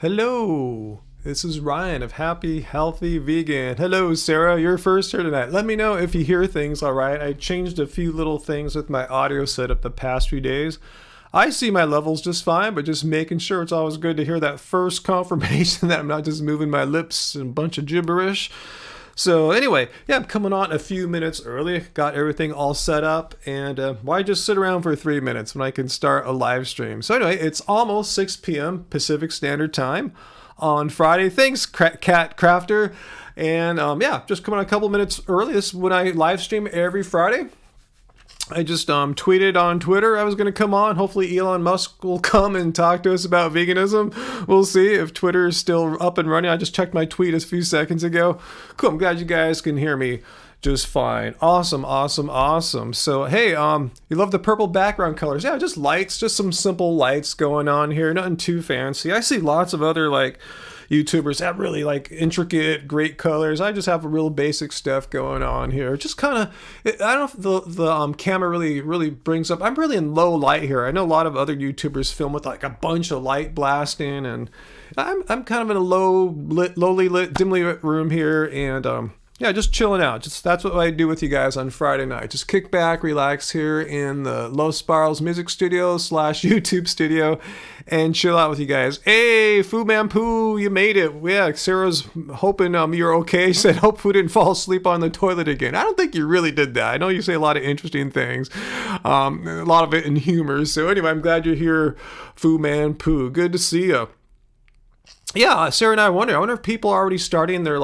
Hello, this is Ryan of Happy Healthy Vegan. Hello, Sarah, you're first here tonight. Let me know if you hear things all right. I changed a few little things with my audio setup the past few days. I see my levels just fine, but just making sure it's always good to hear that first confirmation that I'm not just moving my lips and a bunch of gibberish. So anyway, yeah, I'm coming on a few minutes early, got everything all set up, and why just sit around for 3 minutes when I can start a live stream? So anyway, it's almost 6 p.m. Pacific Standard Time on Friday. Thanks, Cat Crafter. And yeah, just coming on a couple minutes early. This is when I live stream every Friday. I just tweeted on Twitter I was going to come on. Hopefully Elon Musk will come and talk to us about veganism. We'll see if Twitter is still up and running. I just checked my tweet a few seconds ago. Cool. I'm glad you guys can hear me just fine. Awesome, awesome, awesome. So, hey, you love the purple background colors. Yeah, just lights, just some simple lights going on here. Nothing too fancy. I see lots of other, YouTubers have really intricate, great colors. I just have real basic stuff going on here. Just kind of, I don't know if the camera really brings up. I'm really in low light here. I know a lot of other YouTubers film with a bunch of light blasting, and I'm kind of in a lowly lit, dimly lit room here, and yeah, just chilling out. That's what I do with you guys on Friday night. Just kick back, relax here in the Los Spirals Music Studio / YouTube studio and chill out with you guys. Hey, Fu Man Poo, you made it. Yeah, Sarah's hoping you're okay. She said, hope Fu didn't fall asleep on the toilet again. I don't think you really did that. I know you say a lot of interesting things, a lot of it in humor. So anyway, I'm glad you're here, Fu Man Poo. Good to see you. Yeah, Sarah and I wonder if people are already starting their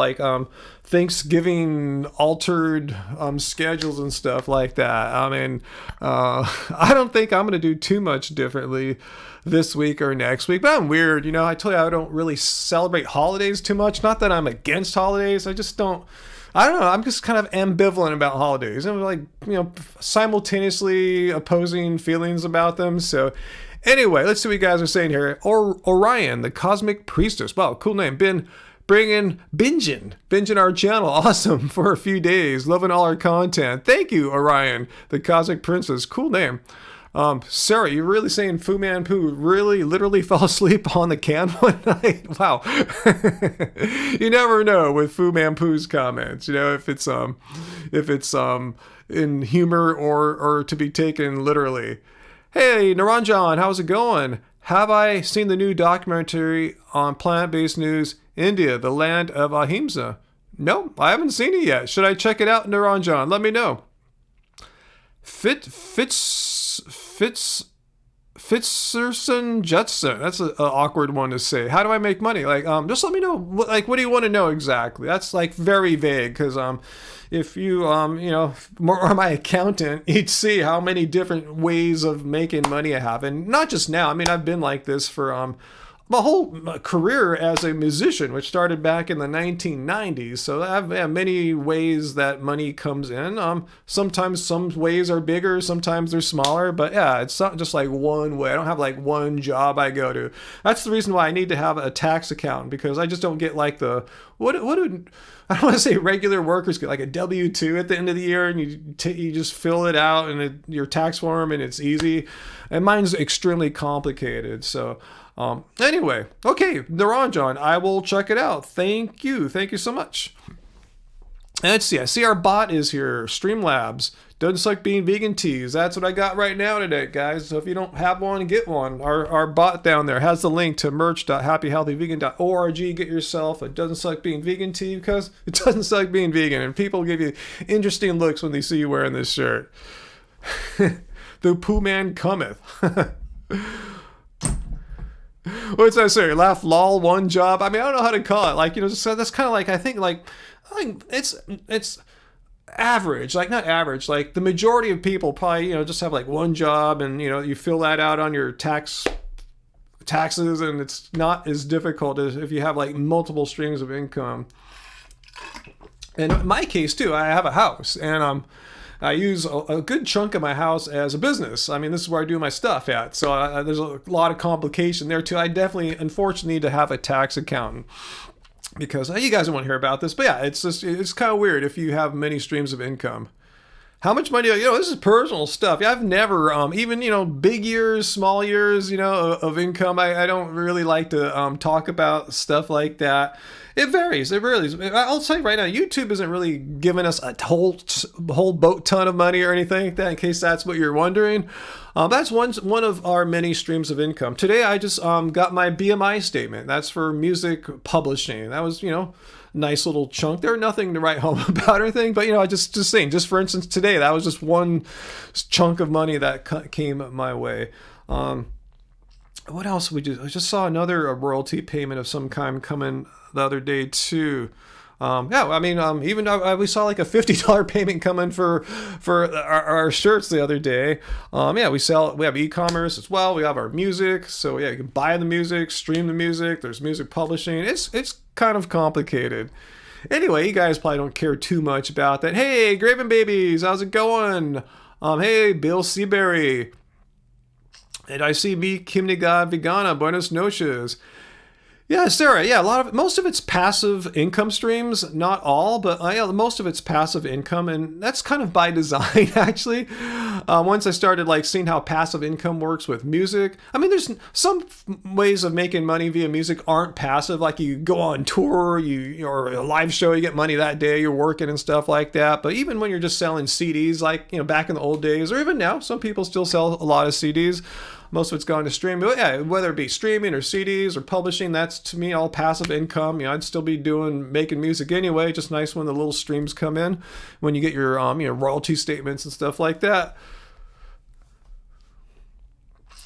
Thanksgiving altered schedules and stuff like that. I mean, I don't think I'm going to do too much differently this week or next week, but I'm weird. You know, I told you I don't really celebrate holidays too much. Not that I'm against holidays. I just don't. I don't know. I'm just kind of ambivalent about holidays. I'm simultaneously opposing feelings about them. So anyway, let's see what you guys are saying here. Orion, the Cosmic Priestess. Wow, cool name. Been binging our channel. Awesome for a few days. Loving all our content. Thank you, Orion, the Cosmic Princess. Cool name. Sarah, you're really saying Fu Man Poo really literally fell asleep on the can one night? Wow. You never know with Fu Man Poo's comments, you know, if it's in humor or to be taken literally. Hey, Naranjan, how's it going? Have I seen the new documentary on plant-based news, India, the land of ahimsa? No, I haven't seen it yet. Should I check it out, Naranjan? Let me know. Fitzerson Jetson. That's an awkward one to say. How do I make money? Just let me know. What do you want to know exactly? That's very vague because if you more my accountant, you'd see how many different ways of making money I have, and not just now. I mean, I've been like this for my whole career as a musician, which started back in the 1990s. So I have many ways that money comes in. Sometimes some ways are bigger, sometimes they're smaller, but yeah, it's not just one way. I don't have one job I go to. That's the reason why I need to have a tax accountant, because I just don't get I don't want to say regular workers get a W-2 at the end of the year, and you just fill it out and your tax form, and it's easy. And mine's extremely complicated. So anyway, okay, Naranjan, I will check it out. Thank you so much. And let's see, I see our bot is here, Streamlabs. Doesn't suck being vegan teas. That's what I got right now today, guys. So if you don't have one, get one. Our bot down there has the link to merch.happyhealthyvegan.org. Get yourself a Doesn't Suck Being Vegan tee, because it doesn't suck being vegan. And people give you interesting looks when they see you wearing this shirt. The Pooh Man cometh. What's that say? Laugh, lol, one job. I mean, I don't know how to call it. So that's kind of I think it's average, not average. The majority of people probably, just have one job, and you fill that out on your taxes, and it's not as difficult as if you have multiple streams of income. And in my case too, I have a house, and I use a good chunk of my house as a business. I mean, this is where I do my stuff at. So there's a lot of complication there too. I definitely, unfortunately, need to have a tax accountant, because you guys don't want to hear about this. But yeah, it's kind of weird if you have many streams of income. How much money? This is personal stuff. I've never, even big years, small years, of income. I don't really like to talk about stuff like that. It varies. It really. I'll tell you right now, YouTube isn't really giving us a whole boat ton of money or anything like that. In case that's what you're wondering, that's one of our many streams of income. Today, I just got my BMI statement. That's for music publishing. That was nice little chunk. There nothing to write home about or anything, but I just saying, just for instance, today that was just one chunk of money that came my way. What else I just saw another royalty payment of some kind coming the other day too. Even we saw like a $50 payment coming for our shirts the other day. We have e-commerce as well. We have our music. So you can buy the music, stream the music. There's music publishing. It's kind of complicated. Anyway, you guys probably don't care too much about that. Hey, Graven Babies, how's it going? Hey, Bill Seaberry. And I see me, Kimnigad Vegana, buenos noches. Yeah, Sarah, most of it's passive income streams, not all, but most of it's passive income, and that's kind of by design, actually. Once I started seeing how passive income works with music, there's some ways of making money via music aren't passive, like you go on tour, or a live show, you get money that day, you're working and stuff like that, but even when you're just selling CDs, back in the old days, or even now, some people still sell a lot of CDs. Most of it's gone to streaming. But yeah, whether it be streaming or CDs or publishing, that's to me all passive income. I'd still be making music anyway. Just nice when the little streams come in, when you get your royalty statements and stuff like that.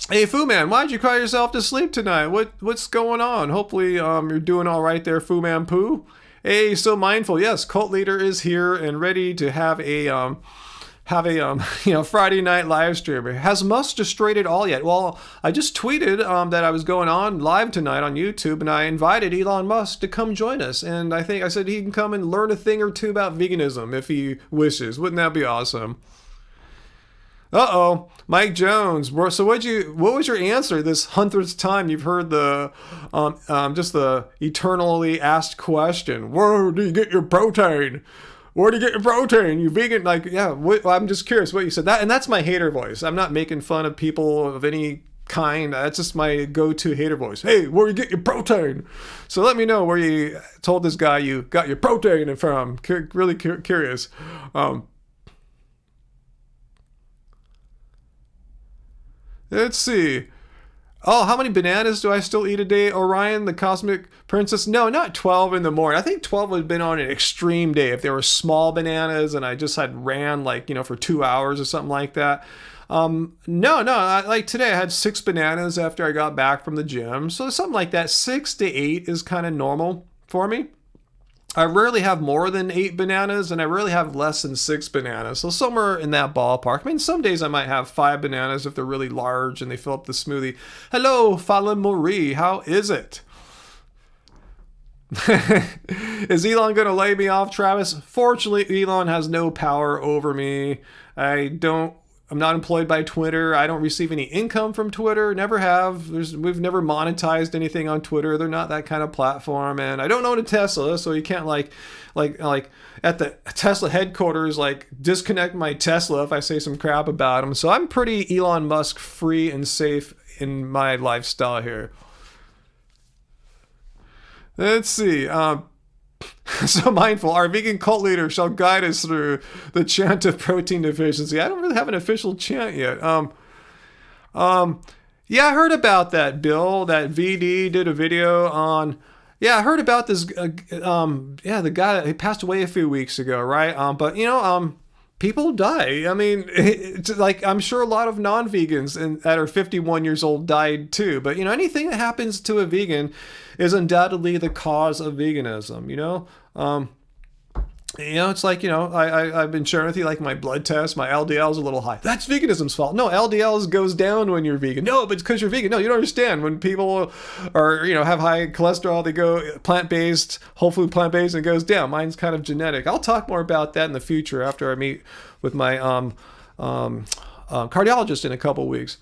Hey, Fu Man, why'd you cry yourself to sleep tonight? What's going on? Hopefully you're doing all right there, Fu Man Poo. Hey, so mindful. Yes, Cult Leader is here and ready to have a Friday night live stream. Has Musk destroyed it all yet? Well, I just tweeted that I was going on live tonight on YouTube, and I invited Elon Musk to come join us. And I said he can come and learn a thing or two about veganism if he wishes. Wouldn't that be awesome? Uh-oh, Mike Jones. So what was your answer this 100th time you've heard the just the eternally asked question? Where do you get your protein? Where do you get your protein? You vegan? I'm just curious what you said. And that's my hater voice. I'm not making fun of people of any kind. That's just my go-to hater voice. Hey, where do you get your protein? So let me know where you told this guy you got your protein from. Really curious. Let's see. Oh, how many bananas do I still eat a day, Orion, the Cosmic Princess? No, not 12 in the morning. I think 12 would have been on an extreme day. If they were small bananas and I just had ran for 2 hours or something like that. Today I had 6 bananas after I got back from the gym. So something like that. 6 to 8 is kind of normal for me. I rarely have more than 8 bananas, and I rarely have less than 6 bananas. So somewhere in that ballpark. Some days I might have 5 bananas if they're really large and they fill up the smoothie. Hello, Fala Marie. How is it? Is Elon going to lay me off, Travis? Fortunately, Elon has no power over me. I'm not employed by Twitter. I don't receive any income from Twitter. Never have. We've never monetized anything on Twitter. They're not that kind of platform. And I don't own a Tesla, so you can't like at the Tesla headquarters disconnect my Tesla if I say some crap about them. So I'm pretty Elon Musk free and safe in my lifestyle here. Let's see. So mindful, our vegan cult leader shall guide us through the chant of protein deficiency. I don't really have an official chant yet. Yeah, I heard about that, Bill. That VD did a video on. Yeah, I heard about this. The guy, he passed away a few weeks ago, right? But people die. It's I'm sure a lot of non-vegans that are 51 years old died too. But anything that happens to a vegan is undoubtedly the cause of veganism. It's I've been sharing with you my blood test, my LDL is a little high. That's veganism's fault. No, LDL goes down when you're vegan. No, but it's because you're vegan. No, you don't understand. When people are have high cholesterol, they go plant-based, whole food plant-based, and it goes down. Mine's kind of genetic. I'll talk more about that in the future after I meet with my cardiologist in a couple weeks.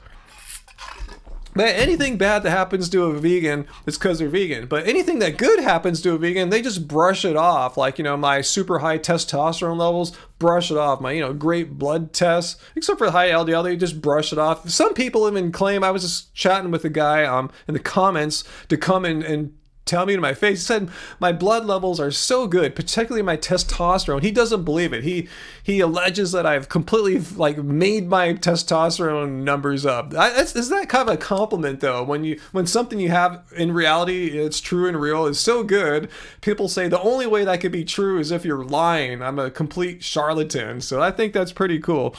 But anything bad that happens to a vegan, it's because they're vegan. But anything that good happens to a vegan, they just brush it off. Like, my super high testosterone levels, brush it off. My, great blood tests, except for high LDL, they just brush it off. Some people even claim, I was just chatting with a guy in the comments to come and tell me to my face. He said my blood levels are so good, particularly my testosterone. He doesn't believe it. He alleges that I've completely made my testosterone numbers up. Isn't that kind of a compliment though? When something you have in reality, it's true and real, is so good, people say the only way that could be true is if you're lying. I'm a complete charlatan. So I think that's pretty cool.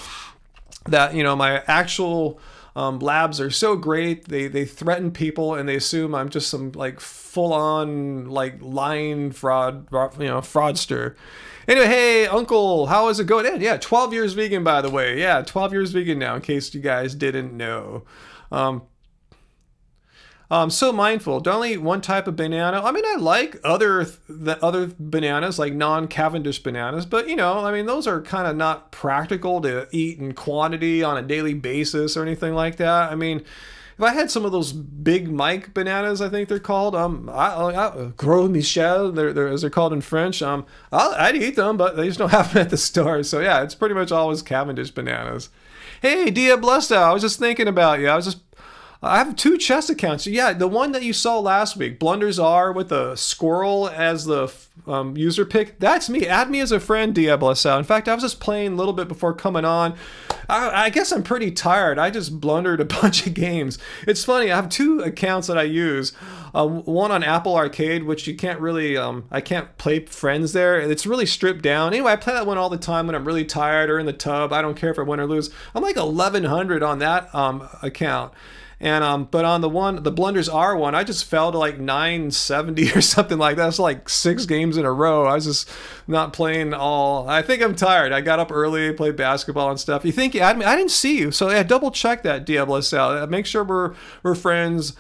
That my actual labs are so great. They threaten people and they assume I'm just some full-on lying fraudster. Anyway, hey Uncle, how is it going? Yeah, 12 years vegan, by the way. Yeah, 12 years vegan now, in case you guys didn't know. So mindful. Don't eat one type of banana. I mean, I like other bananas, like non-Cavendish bananas, but those are kind of not practical to eat in quantity on a daily basis or anything like that. I mean, if I had some of those Big Mike bananas, I think they're called, Gros Michel, as they're called in French, I'd eat them, but they just don't have them at the store. So yeah, it's pretty much always Cavendish bananas. Hey, Dia Blesta, I was just thinking about you. I have 2 chess accounts. Yeah, the one that you saw last week, Blunders R with a squirrel as the user pick, that's me. Add me as a friend, Diablesau. In fact, I was just playing a little bit before coming on. I guess I'm pretty tired. I just blundered a bunch of games. It's funny, I have 2 accounts that I use. One on Apple Arcade, which you can't really, I can't play friends there. It's really stripped down. Anyway, I play that one all the time when I'm really tired or in the tub. I don't care if I win or lose. I'm like 1100 on that account. And but on the Blunders R one, I just fell to 970 or something like that. It's 6 games in a row. I was just not playing all. I think I'm tired. I got up early, played basketball and stuff. You think you add me? I didn't see you, so yeah, double check that, Diablo Sal. Make sure we're friends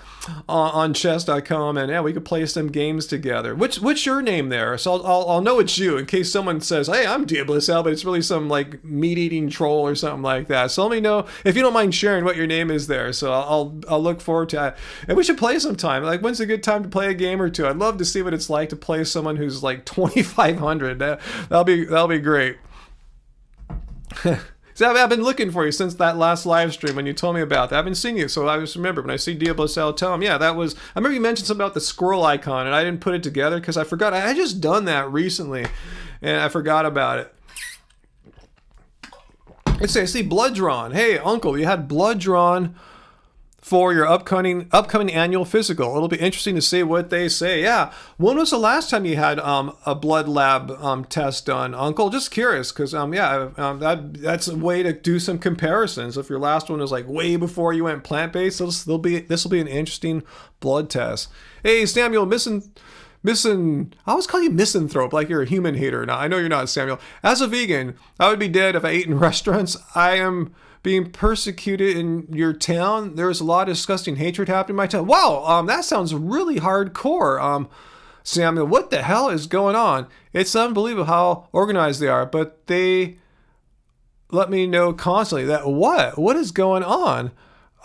on chess.com, and yeah, we could play some games together. What's your name there? So I'll know it's you in case someone says, "Hey, I'm Diablo Sal," but it's really some meat-eating troll or something like that. So let me know if you don't mind sharing what your name is there. So I'll look forward to it. And we should play sometime. When's a good time to play a game or two? I'd love to see what it's like to play someone who's 2500. That'll be great. See, I've been looking for you since that last live stream when you told me about that. I haven't seen you, so I just remember when I see Diablo Sal, tell him, yeah, that was. I remember you mentioned something about the squirrel icon, and I didn't put it together because I forgot. I had just done that recently, and I forgot about it. Let's say I see blood drawn. Hey, Uncle, you had blood drawn for your upcoming annual physical. It'll be interesting to see what they say. Yeah. When was the last time you had a blood lab test done, Uncle? Just curious, because that's a way to do some comparisons. If your last one was way before you went plant-based, this will be an interesting blood test. Hey, Samuel, I always call you misanthrope, like you're a human hater. Now, I know you're not, Samuel. As a vegan, I would be dead if I ate in restaurants. I am being persecuted in your town. There's a lot of disgusting hatred happening in my town. Wow, that sounds really hardcore. Samuel, what the hell is going on? It's unbelievable how organized they are, but they let me know constantly that what is going on?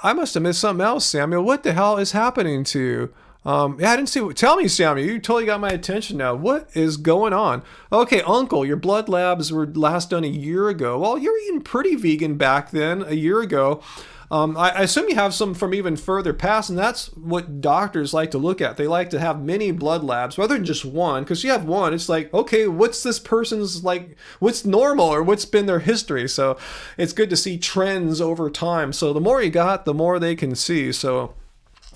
I must have missed something else, Samuel. What the hell is happening to you? I didn't see. Tell me, Samuel. You totally got my attention now. What is going on? Okay, Uncle, your blood labs were last done a year ago. Well, you're eating pretty vegan back then, a year ago. I assume you have some from even further past, and that's what doctors like to look at. They like to have many blood labs rather than just one, because you have one, it's okay, what's this person's what's normal or what's been their history? So it's good to see trends over time. So the more you got, the more they can see. So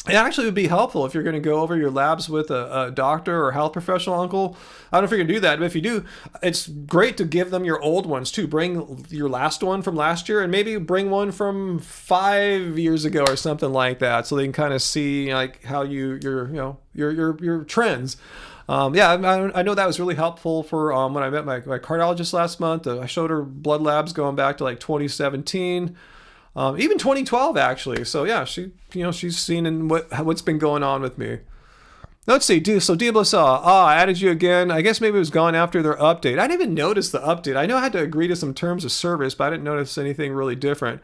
it actually would be helpful if you're going to go over your labs with a doctor or health professional, Uncle. I don't know if you're going to do that, but if you do, it's great to give them your old ones too. Bring your last one from last year and maybe bring one from 5 years ago or something like that, so they can kind of see how your trends. I know that was really helppful for when I met my cardiologist last month. I showed her blood labs going back to 2017. Even 2012 actually. So yeah, she's seen in what's been going on with me. Let's see. So Diablo saw. I added you again. I guess maybe it was gone after their update. I didn't even notice the update. I know I had to agree to some terms of service, but I didn't notice anything really different.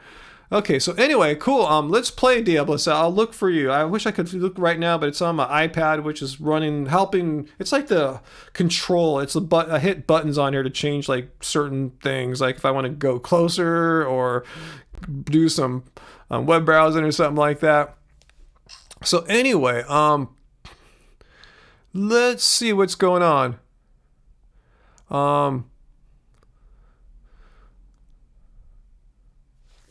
Okay, so anyway, cool. Let's play Diablo. So I'll look for you. I wish I could look right now, but it's on my iPad, which is running, helping. It's like the control. It's I hit buttons on here to change like certain things, like if I want to go closer or do some web browsing or something like that. So anyway, let's see what's going on.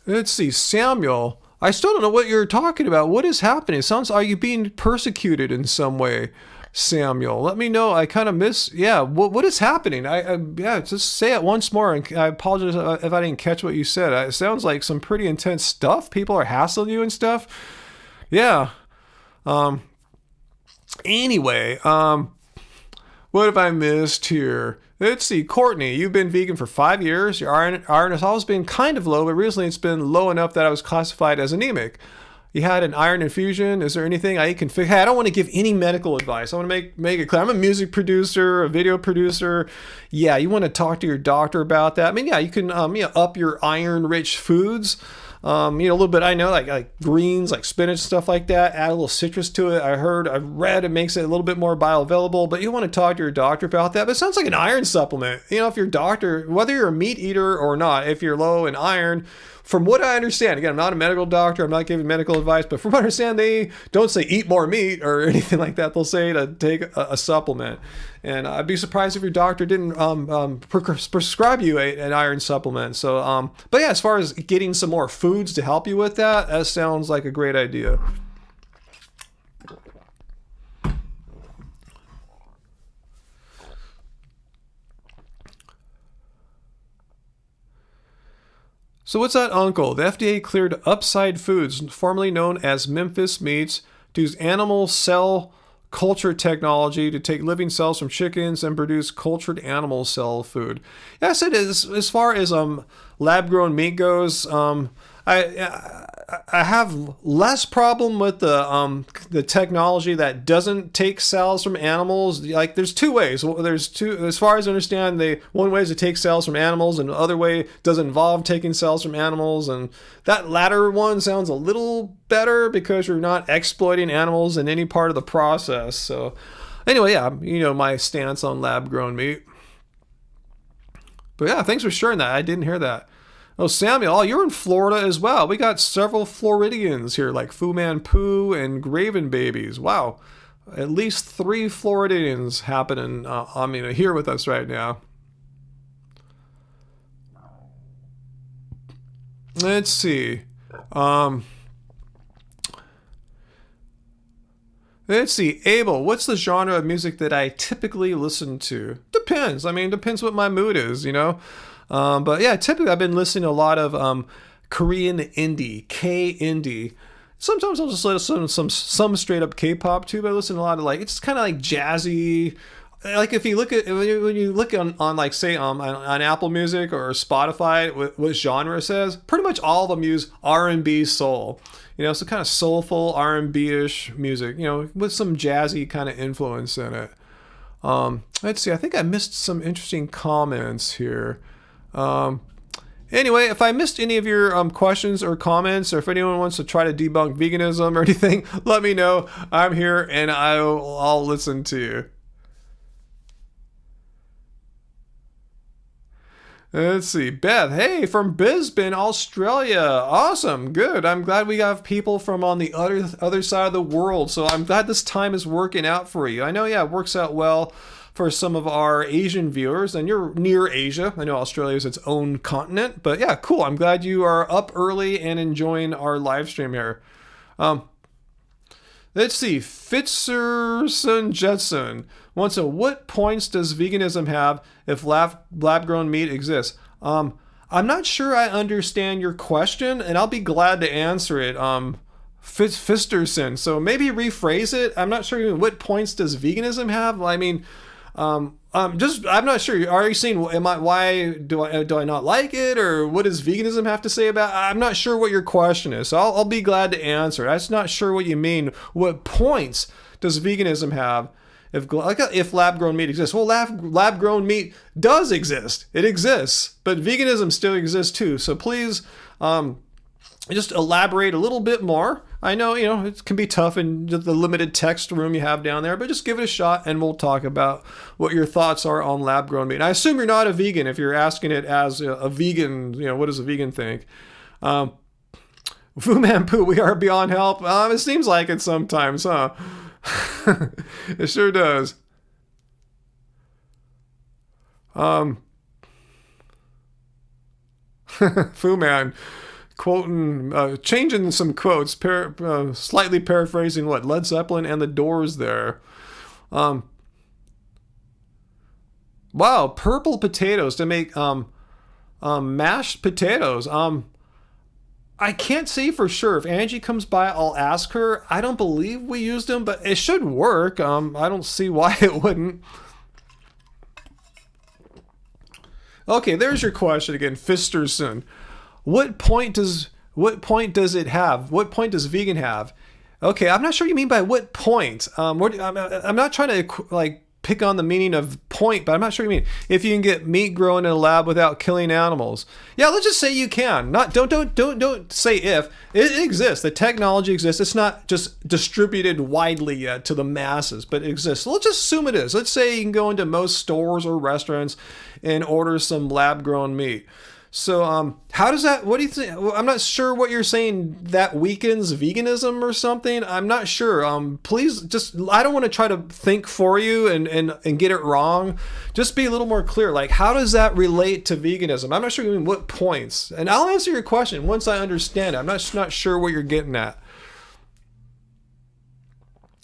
Let's see, Samuel. I still don't know what you're talking about. What is happening? It sounds, are you being persecuted in some way, Samuel? Let me know. I kind of miss. Yeah, what is happening? Yeah, just say it once more. And I apologize if I didn't catch what you said. It sounds like some pretty intense stuff. People are hassling you and stuff. Yeah. Anyway, what have I missed here? Let's see, Courtney, you've been vegan for 5 years. Your iron has always been kind of low, but recently it's been low enough that I was classified as anemic. You had an iron infusion. Is there anything I can fix? Hey, I don't want to give any medical advice. I want to make it clear. I'm a music producer, a video producer. Yeah, you want to talk to your doctor about that. I mean, yeah, you can up your iron-rich foods. A little bit, I know, like greens, like spinach, stuff like that. Add a little citrus to it. I've read it makes it a little bit more bioavailable, but you want to talk to your doctor about that. But it sounds like an iron supplement. If your doctor, whether you're a meat eater or not, if you're low in iron, from what I understand, again, I'm not a medical doctor, I'm not giving medical advice, but from what I understand, they don't say eat more meat or anything like that. They'll say to take a supplement. And I'd be surprised if your doctor didn't prescribe you an iron supplement. So, but yeah, as far as getting some more foods to help you with that, that sounds like a great idea. So what's that, Uncle? The FDA cleared Upside Foods, formerly known as Memphis Meats, to use animal cell culture technology to take living cells from chickens and produce cultured animal cell food. Yeah, I said as far as lab-grown meat goes, I have less problem with the technology that doesn't take cells from animals. Like, there's two ways. There's two, as far as I understand. One way is to take cells from animals, and the other way does involve taking cells from animals. And that latter one sounds a little better because you're not exploiting animals in any part of the process. So, anyway, yeah, my stance on lab-grown meat. But yeah, thanks for sharing that. I didn't hear that. Oh, Samuel, you're in Florida as well. We got several Floridians here, like Fu Man Poo and Graven Babies. Wow. At least 3 Floridians happening, here with us right now. Let's see. Let's see. Abel, what's the genre of music that I typically listen to? Depends. Depends what my mood is, But yeah, typically I've been listening to a lot of Korean indie, K-indie. Sometimes I'll just listen to some straight up K-pop too, but I listen to a lot of it's kind of like jazzy. Like if you look at when you look on like say on Apple Music or Spotify, what genre it says, pretty much all of them use R&B soul. So kind of soulful R&B-ish music, with some jazzy kind of influence in it. Let's see. I think I missed some interesting comments here. Anyway, if I missed any of your questions or comments, or if anyone wants to try to debunk veganism or anything, let me know. I'm here and I'll listen to you. Let's see. Beth, hey, from Brisbane, Australia. Awesome. Good. I'm glad we have people from on the other side of the world. So I'm glad this time is working out for you. I know, yeah, it works out well for some of our Asian viewers, and you're near Asia. I know Australia is its own continent, but yeah, cool. I'm glad you are up early and enjoying our live stream here. Let's see. Fitzerson Jetson wants to, what points does veganism have if lab-grown meat exists? I'm not sure I understand your question, and I'll be glad to answer it. Fisterson. So maybe rephrase it. I'm not sure what points does veganism have. I'm not sure. Are you saying, why do I not like it, or what does veganism have to say about it? I'm not sure what your question is, so I'll be glad to answer. I'm not sure what you mean. What points does veganism have if lab-grown meat exists? Well, lab-grown meat does exist. It exists, but veganism still exists too. So please, just elaborate a little bit more. I know, it can be tough in the limited text room you have down there, but just give it a shot and we'll talk about what your thoughts are on lab-grown meat. And I assume you're not a vegan if you're asking it as a vegan, what does a vegan think? Fu Man Poo, we are beyond help. It seems like it sometimes, huh? It sure does. Fu Man quoting, changing some quotes, slightly paraphrasing what Led Zeppelin and the Doors there. Wow, purple potatoes to make mashed potatoes. I can't say for sure. If Angie comes by, I'll ask her. I don't believe we used them, but it should work. I don't see why it wouldn't. Okay, there's your question again, Fisterson. What point does it have? What point does vegan have? Okay, I'm not sure what you mean by what point. I'm not trying to pick on the meaning of point, but I'm not sure what you mean. If you can get meat grown in a lab without killing animals, yeah, let's just say you can. Don't say if. It exists. The technology exists. It's not just distributed widely yet to the masses, but it exists. So let's just assume it is. Let's say you can go into most stores or restaurants and order some lab-grown meat. So how does that, what do you think? I'm not sure what you're saying that weakens veganism or something. I'm not sure. Please just, I don't want to try to think for you and get it wrong. Just be a little more clear. Like, how does that relate to veganism? I'm not sure what points. And I'll answer your question once I understand it. I'm not sure what you're getting at.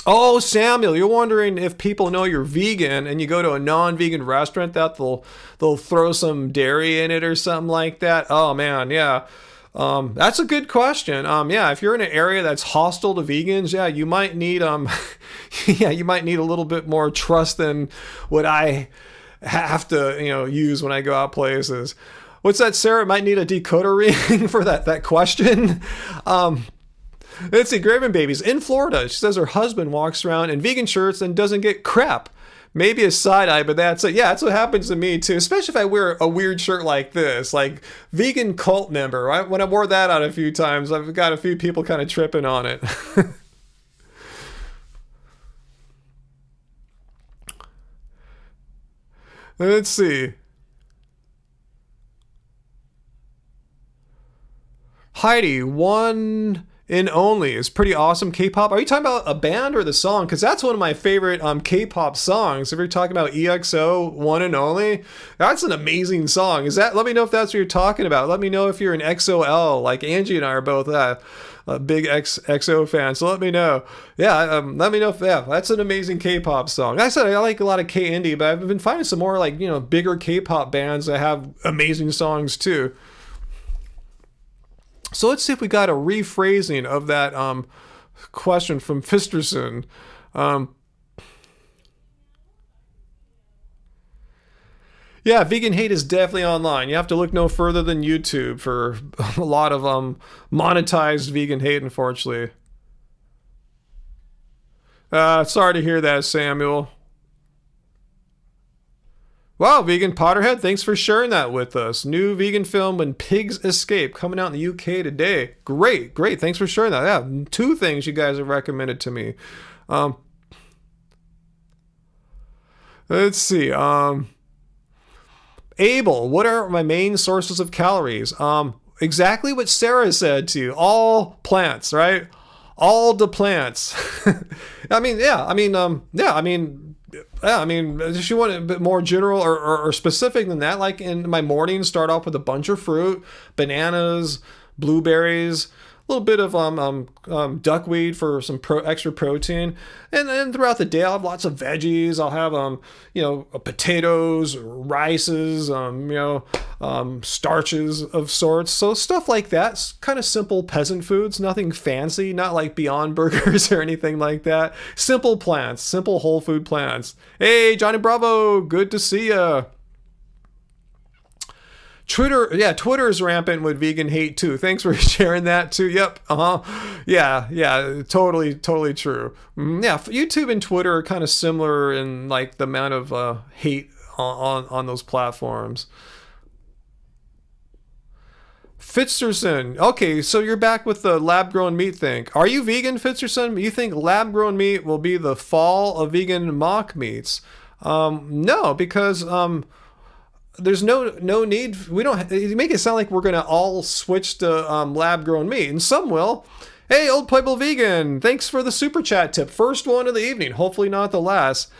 Oh, Samuel, you're wondering if people know you're vegan and you go to a non-vegan restaurant that they'll throw some dairy in it or something like that. Oh man, yeah. That's a good question. Yeah, if you're in an area that's hostile to vegans, yeah, you might need you might need a little bit more trust than what I have to, use when I go out places. What's that, Sarah? Might need a decoder ring for that question. Let's see, Graven Babies in Florida. She says her husband walks around in vegan shirts and doesn't get crap. Maybe a side eye, but that's it. Yeah, that's what happens to me too. Especially if I wear a weird shirt like this, like vegan cult member. Right? When I wore that out a few times, I've got a few people kind of tripping on it. Let's see. Heidi, one in only is pretty awesome. K-pop. Are you talking about a band or the song? Because that's one of my favorite K-pop songs. If you're talking about EXO, one and only, that's an amazing song. Let me know if that's what you're talking about. Let me know if you're an XOL. Like Angie and I are both a big XO fan. So let me know. Yeah, let me know if that's an amazing K-pop song. Like I said, I like a lot of K-indie, but I've been finding some more bigger K-pop bands that have amazing songs too. So let's see if we got a rephrasing of that question from Fisterson. Yeah, vegan hate is definitely online. You have to look no further than YouTube for a lot of monetized vegan hate, unfortunately. Sorry to hear that, Samuel. Wow, Vegan Potterhead, thanks for sharing that with us. New vegan film, When Pigs Escape, coming out in the UK today. Great. Thanks for sharing that. Yeah, 2 things you guys have recommended to me. Let's see. Abel, what are my main sources of calories? Exactly what Sarah said to you. All plants, right? All the plants. If you want a bit more general or specific than that, like in my mornings, start off with a bunch of fruit, bananas, blueberries, a little bit of duckweed for some extra protein, and then throughout the day I'll have lots of veggies. I'll have potatoes, rices, starches of sorts. So stuff like that, kind of simple peasant foods, nothing fancy, not like Beyond Burgers or anything like that. Simple plants, simple whole food plants. Hey, Johnny Bravo, good to see ya. Twitter is rampant with vegan hate too. Thanks for sharing that too. Yep. Yeah, totally true. Yeah, YouTube and Twitter are kind of similar in like the amount of hate on those platforms. Fitzerson. Okay, so you're back with the lab-grown meat thing. Are you vegan, Fitzerson? You think lab-grown meat will be the fall of vegan mock meats? No, because there's no need. We don't. You make it sound like we're gonna all switch to lab-grown meat, and some will. Hey, old Playable Vegan, thanks for the super chat tip. First one of the evening, hopefully not the last.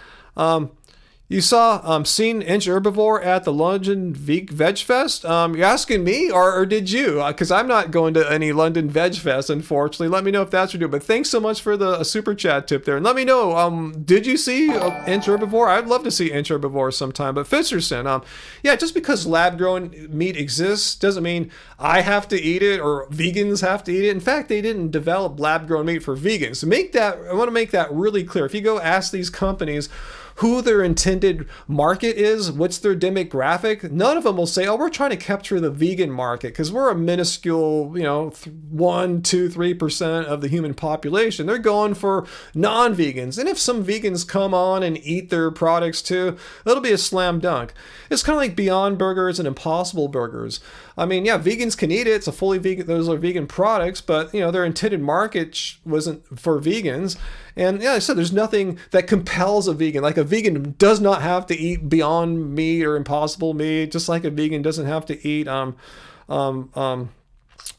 You saw Seen Inch Herbivore at the London Veg Fest? You're asking me, or did you? Because I'm not going to any London Veg Fest, unfortunately. Let me know if that's what you're doing. But thanks so much for the super chat tip there. And let me know, did you see Inch Herbivore? I'd love to see Inch Herbivore sometime. But Fitzerson, yeah, just because lab-grown meat exists doesn't mean I have to eat it or vegans have to eat it. In fact, they didn't develop lab-grown meat for vegans. So I want to make that really clear. If you go ask these companies who their intended market is, what's their demographic, none of them will say, oh, we're trying to capture the vegan market because we're a minuscule, 1, 2, 3% of the human population. They're going for non-vegans. And if some vegans come on and eat their products too, it'll be a slam dunk. It's kind of like Beyond Burgers and Impossible Burgers. I mean, yeah, vegans can eat it. It's a fully vegan, those are vegan products, but their intended market wasn't for vegans. And yeah, I said there's nothing that compels a vegan. Like a vegan does not have to eat Beyond Meat or Impossible Meat, just like a vegan doesn't have to eat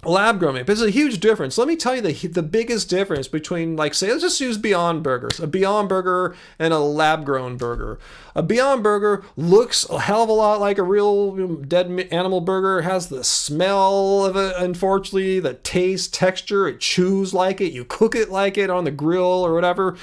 lab-grown meat. But there's a huge difference. Let me tell you the biggest difference between, like, say, let's just use Beyond Burgers, a Beyond Burger and a lab-grown burger. A Beyond Burger looks a hell of a lot like a real dead animal burger. It has the smell of it, unfortunately, the taste, texture. It chews like it. You cook it like it on the grill or whatever.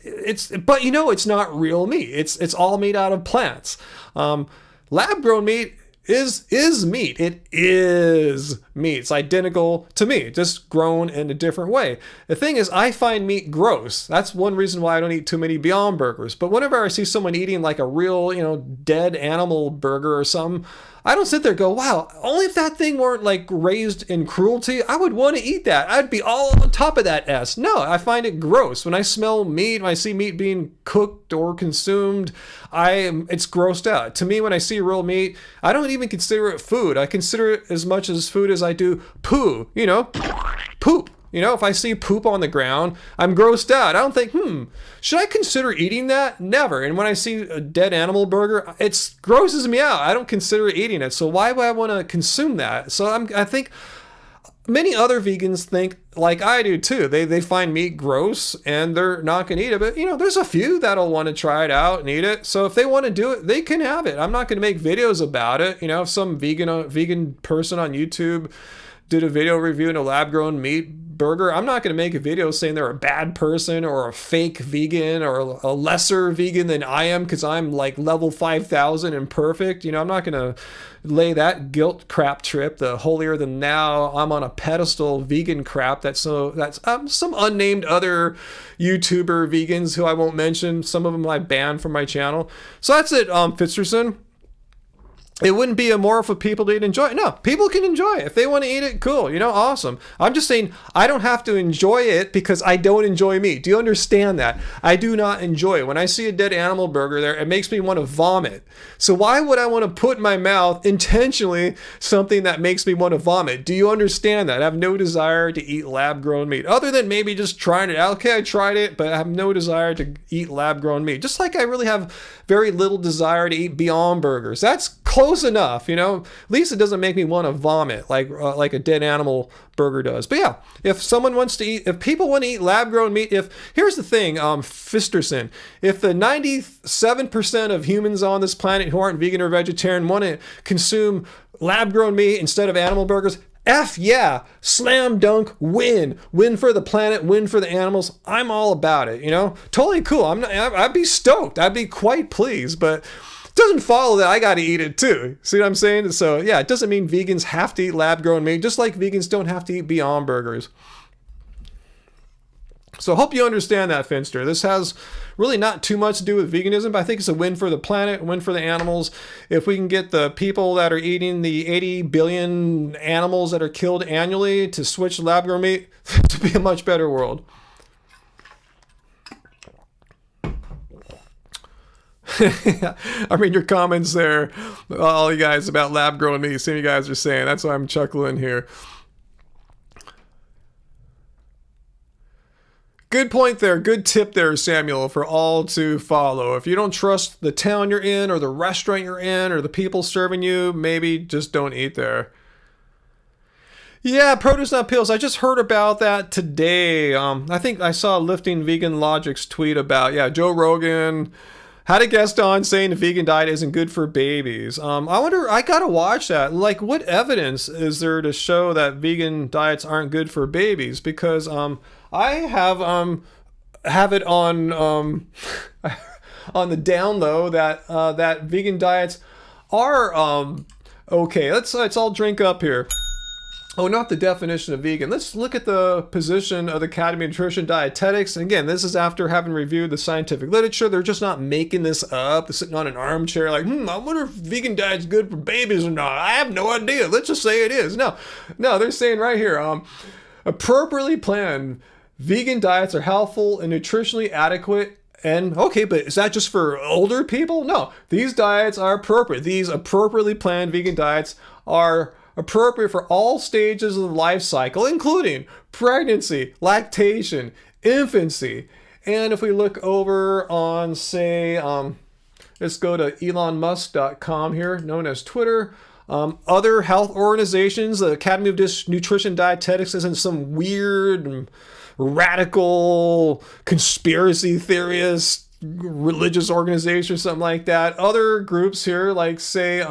But it's not real meat. It's all made out of plants. Lab-grown meat is meat. It is meat. It's identical to meat, just grown in a different way. The thing is, I find meat gross. That's one reason why I don't eat too many Beyond Burgers. But whenever I see someone eating like a real, dead animal burger or something, I don't sit there and go, wow, only if that thing weren't like raised in cruelty, I would want to eat that. I'd be all on top of that S. No, I find it gross. When I smell meat, when I see meat being cooked or consumed, it's grossed out. To me, when I see real meat, I don't even consider it food. I consider it as much as food as I do poo, poop. If I see poop on the ground, I'm grossed out. I don't think, should I consider eating that? Never. And when I see a dead animal burger, it grosses me out. I don't consider eating it. So why would I want to consume that? So I think many other vegans think like I do too. They find meat gross and they're not going to eat it. But, there's a few that'll want to try it out and eat it. So if they want to do it, they can have it. I'm not going to make videos about it. If some vegan person on YouTube did a video reviewing a lab-grown meat burger, I'm not going to make a video saying they're a bad person or a fake vegan or a lesser vegan than I am because I'm like level 5,000 and perfect. I'm not going to lay that guilt crap trip, the holier than thou, I'm on a pedestal vegan crap. That's some unnamed other YouTuber vegans who I won't mention. Some of them I banned from my channel. So that's it, Fitzerson. It wouldn't be immoral for people to enjoy it. No, people can enjoy it. If they want to eat it, cool, awesome. I'm just saying I don't have to enjoy it because I don't enjoy meat. Do you understand that? I do not enjoy it. When I see a dead animal burger there, it makes me want to vomit. So why would I want to put in my mouth intentionally something that makes me want to vomit? Do you understand that? I have no desire to eat lab-grown meat, other than maybe just trying it out. Okay, I tried it, but I have no desire to eat lab-grown meat. Just like I really have very little desire to eat Beyond Burgers. That's close enough, At least it doesn't make me want to vomit like a dead animal burger does. But yeah, if people want to eat lab-grown meat, here's the thing, Fisterson, if the 97% of humans on this planet who aren't vegan or vegetarian want to consume lab-grown meat instead of animal burgers, yeah, slam dunk, win for the planet, win for the animals. I'm all about it, totally cool. I'd be stoked. I'd be quite pleased, but it doesn't follow that I got to eat it too. See what I'm saying? So yeah, it doesn't mean vegans have to eat lab-grown meat, just like vegans don't have to eat Beyond Burgers. So I hope you understand that, Finster. This has really not too much to do with veganism, but I think it's a win for the planet, a win for the animals. If we can get the people that are eating the 80 billion animals that are killed annually to switch to lab-grown meat, to be a much better world. I mean, your comments there, all you guys about lab grown meat, see what you guys are saying. That's why I'm chuckling here. Good point there. Good tip there, Samuel, for all to follow. If you don't trust the town you're in or the restaurant you're in or the people serving you, maybe just don't eat there. Yeah, produce not pills. I just heard about that today. I think I saw Lifting Vegan Logic's tweet about, Joe Rogan had a guest on saying the vegan diet isn't good for babies. I wonder, I gotta watch that. Like, what evidence is there to show that vegan diets aren't good for babies? Because I have it on on the down low that that vegan diets are okay. Let's all drink up here. Oh, not the definition of vegan. Let's look at the position of the Academy of Nutrition Dietetics. And again, this is after having reviewed the scientific literature. They're just not making this up. They're sitting on an armchair like, I wonder if vegan diet's good for babies or not. I have no idea. Let's just say it is. No, they're saying right here, appropriately planned vegan diets are healthful and nutritionally adequate. And okay, but is that just for older people? No, these diets are appropriate. These appropriately planned vegan diets are appropriate for all stages of the life cycle, including pregnancy, lactation, infancy. And if we look over on, say, let's go to elonmusk.com here, known as Twitter. Other health organizations, the Academy of Nutrition Dietetics isn't some weird, radical conspiracy theorist religious organization or something like that. Other groups here, like, say,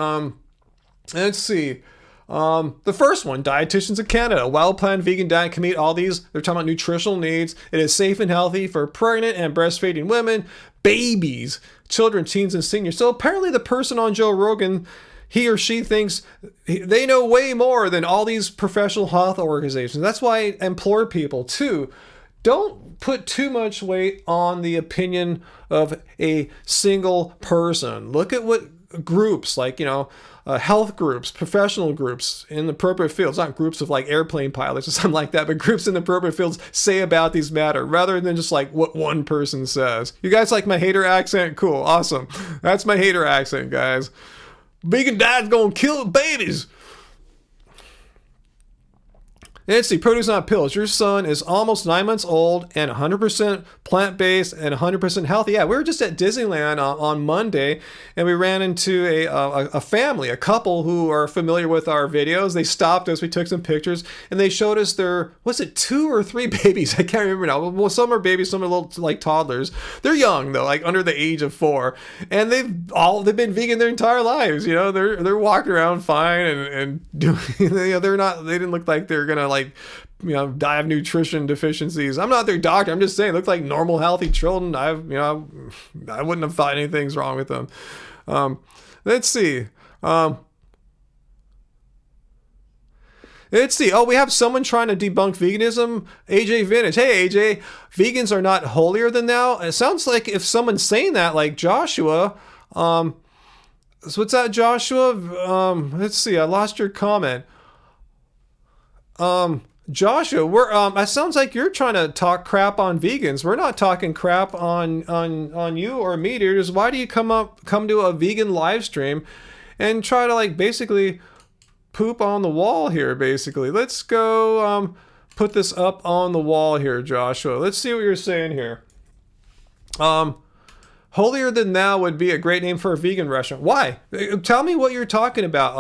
let's see. The first one, Dietitians of Canada. A well-planned vegan diet can meet all these. They're talking about nutritional needs. It is safe and healthy for pregnant and breastfeeding women, babies, children, teens, and seniors. So apparently the person on Joe Rogan, he or she thinks they know way more than all these professional health organizations. That's why I implore people to don't put too much weight on the opinion of a single person. Look at what groups like, health groups, professional groups in the appropriate fields, not groups of like airplane pilots or something like that, but groups in the appropriate fields say about these matter rather than just like what one person says. You guys like my hater accent? Cool. Awesome. That's my hater accent, guys. Vegan diet's gonna kill babies. Nancy, produce not pills. Your son is almost 9 months old and 100% plant-based and 100% healthy. Yeah, we were just at Disneyland on Monday, and we ran into a family, a couple who are familiar with our videos. They stopped us. We took some pictures, and they showed us their, was it 2 or 3 babies? I can't remember now. Well, some are babies, some are little like toddlers. They're young though, like under the age of 4, and they've been vegan their entire lives. They're walking around fine and doing. They didn't look like they're gonna die of nutrition deficiencies. I'm not their doctor. I'm just saying, they look like normal, healthy children. I wouldn't have thought anything's wrong with them. Let's see. Oh, we have someone trying to debunk veganism. AJ Vintage. Hey, AJ. Vegans are not holier than thou. It sounds like if someone's saying that, like Joshua. So what's that, Joshua? Let's see. I lost your comment. Joshua, it sounds like you're trying to talk crap on vegans. We're not talking crap on you or me, dude. Why do you come to a vegan live stream and try to basically poop on the wall here, basically? Let's go put this up on the wall here, Joshua. Let's see what you're saying here. Holier than thou would be a great name for a vegan restaurant. Why? Tell me what you're talking about.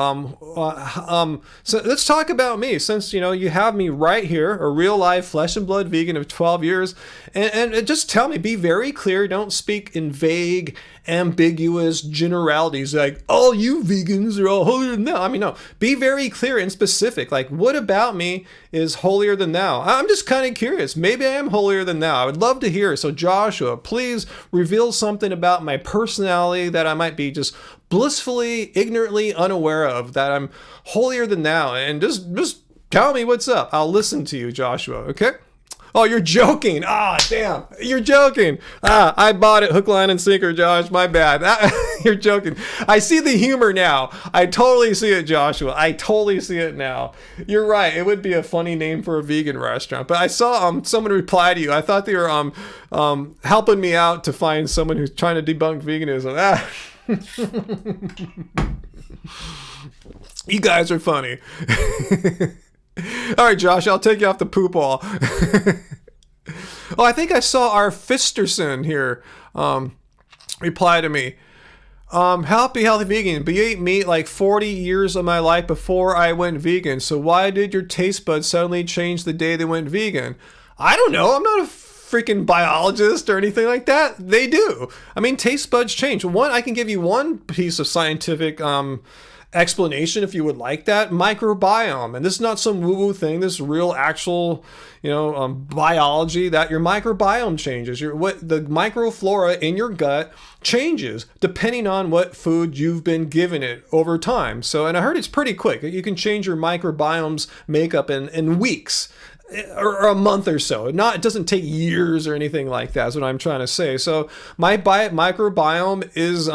So let's talk about me, since you have me right here, a real live flesh and blood vegan of 12 years, and just tell me. Be very clear. Don't speak in vague, ambiguous generalities like all you vegans are all holier than thou. I mean, no. Be very clear and specific. Like, what about me is holier than thou? I'm just kind of curious. Maybe I am holier than thou. I would love to hear. So Joshua, please reveal something about my personality that I might be just blissfully, ignorantly unaware of, that I'm holier than thou, and just tell me what's up. I'll listen to you, Joshua. Okay? Oh, you're joking. Ah, damn. You're joking. Ah, I bought it hook, line, and sinker, Josh. My bad. You're joking. I see the humor now. I totally see it, Joshua. I totally see it now. You're right. It would be a funny name for a vegan restaurant. But I saw someone reply to you. I thought they were helping me out to find someone who's trying to debunk veganism. Ah. You guys are funny. All right, Josh, I'll take you off the poop wall. Oh, I think I saw our Fisterson here reply to me. Healthy vegan, but you ate meat like 40 years of my life before I went vegan. So why did your taste buds suddenly change the day they went vegan? I don't know. I'm not a freaking biologist or anything like that. They do. I mean, taste buds change. I can give you one piece of scientific explanation if you would like that. Microbiome, and this is not some woo-woo thing. This is real, actual, biology, that your microbiome changes. The microflora in your gut changes depending on what food you've been given it over time. So, and I heard it's pretty quick. You can change your microbiome's makeup in weeks. Or a month or so. It doesn't take years or anything like that, is what I'm trying to say. So my microbiome is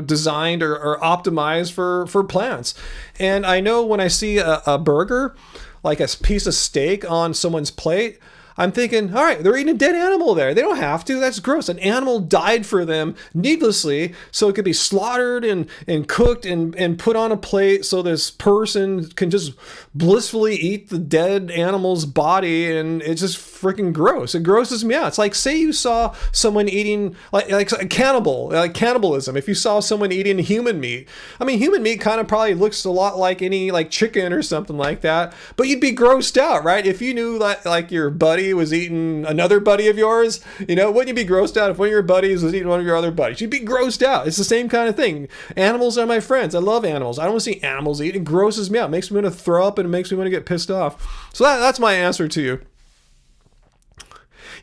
designed or optimized for plants. And I know when I see a burger, like a piece of steak on someone's plate, I'm thinking, all right, they're eating a dead animal there. They don't have to. That's gross. An animal died for them needlessly, so it could be slaughtered and cooked and put on a plate so this person can just blissfully eat the dead animal's body, and it's just freaking gross. It grosses me out. It's like, say you saw someone eating, like a cannibal, like cannibalism. If you saw someone eating human meat, I mean, human meat kind of probably looks a lot like any, like chicken or something like that, but you'd be grossed out, right? If you knew that, like, your buddy was eating another buddy of yours, wouldn't you be grossed out if one of your buddies was eating one of your other buddies? You'd be grossed out. It's the same kind of thing. Animals are my friends. I love animals. I don't want to see animals eat. It grosses me out. It makes me want to throw up, and it makes me want to get pissed off. So that's my answer to you.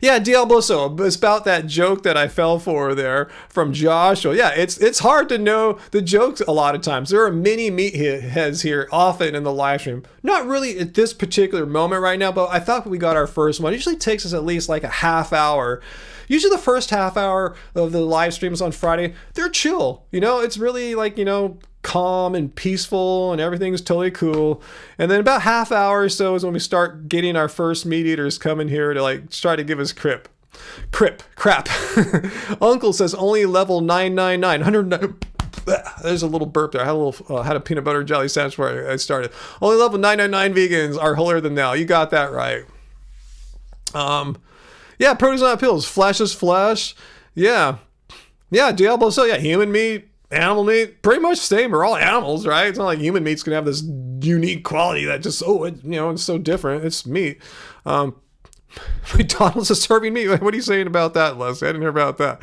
Yeah, Diabloso, it's about that joke that I fell for there from Joshua. Yeah, it's hard to know the jokes a lot of times. There are many meatheads here often in the live stream. Not really at this particular moment right now, but I thought we got our first one. It usually takes us at least like a half hour. Usually the first half hour of the live streams on Friday, they're chill. It's really like, calm and peaceful, and everything's totally cool. And then about half hour or so is when we start getting our first meat eaters coming here to like try to give us crap. Uncle says only level 999, 109. There's a little burp there. I had a peanut butter jelly sandwich where I started. Only level 999 vegans are holier than thou. You got that right. Yeah, produce not pills. Flesh is flesh. Yeah, Diablo. So yeah, human meat, animal meat, pretty much the same. We're all animals, right? It's not like human meat's gonna have this unique quality that just it's so different. It's meat. McDonald's is serving meat. What are you saying about that, Leslie? I didn't hear about that.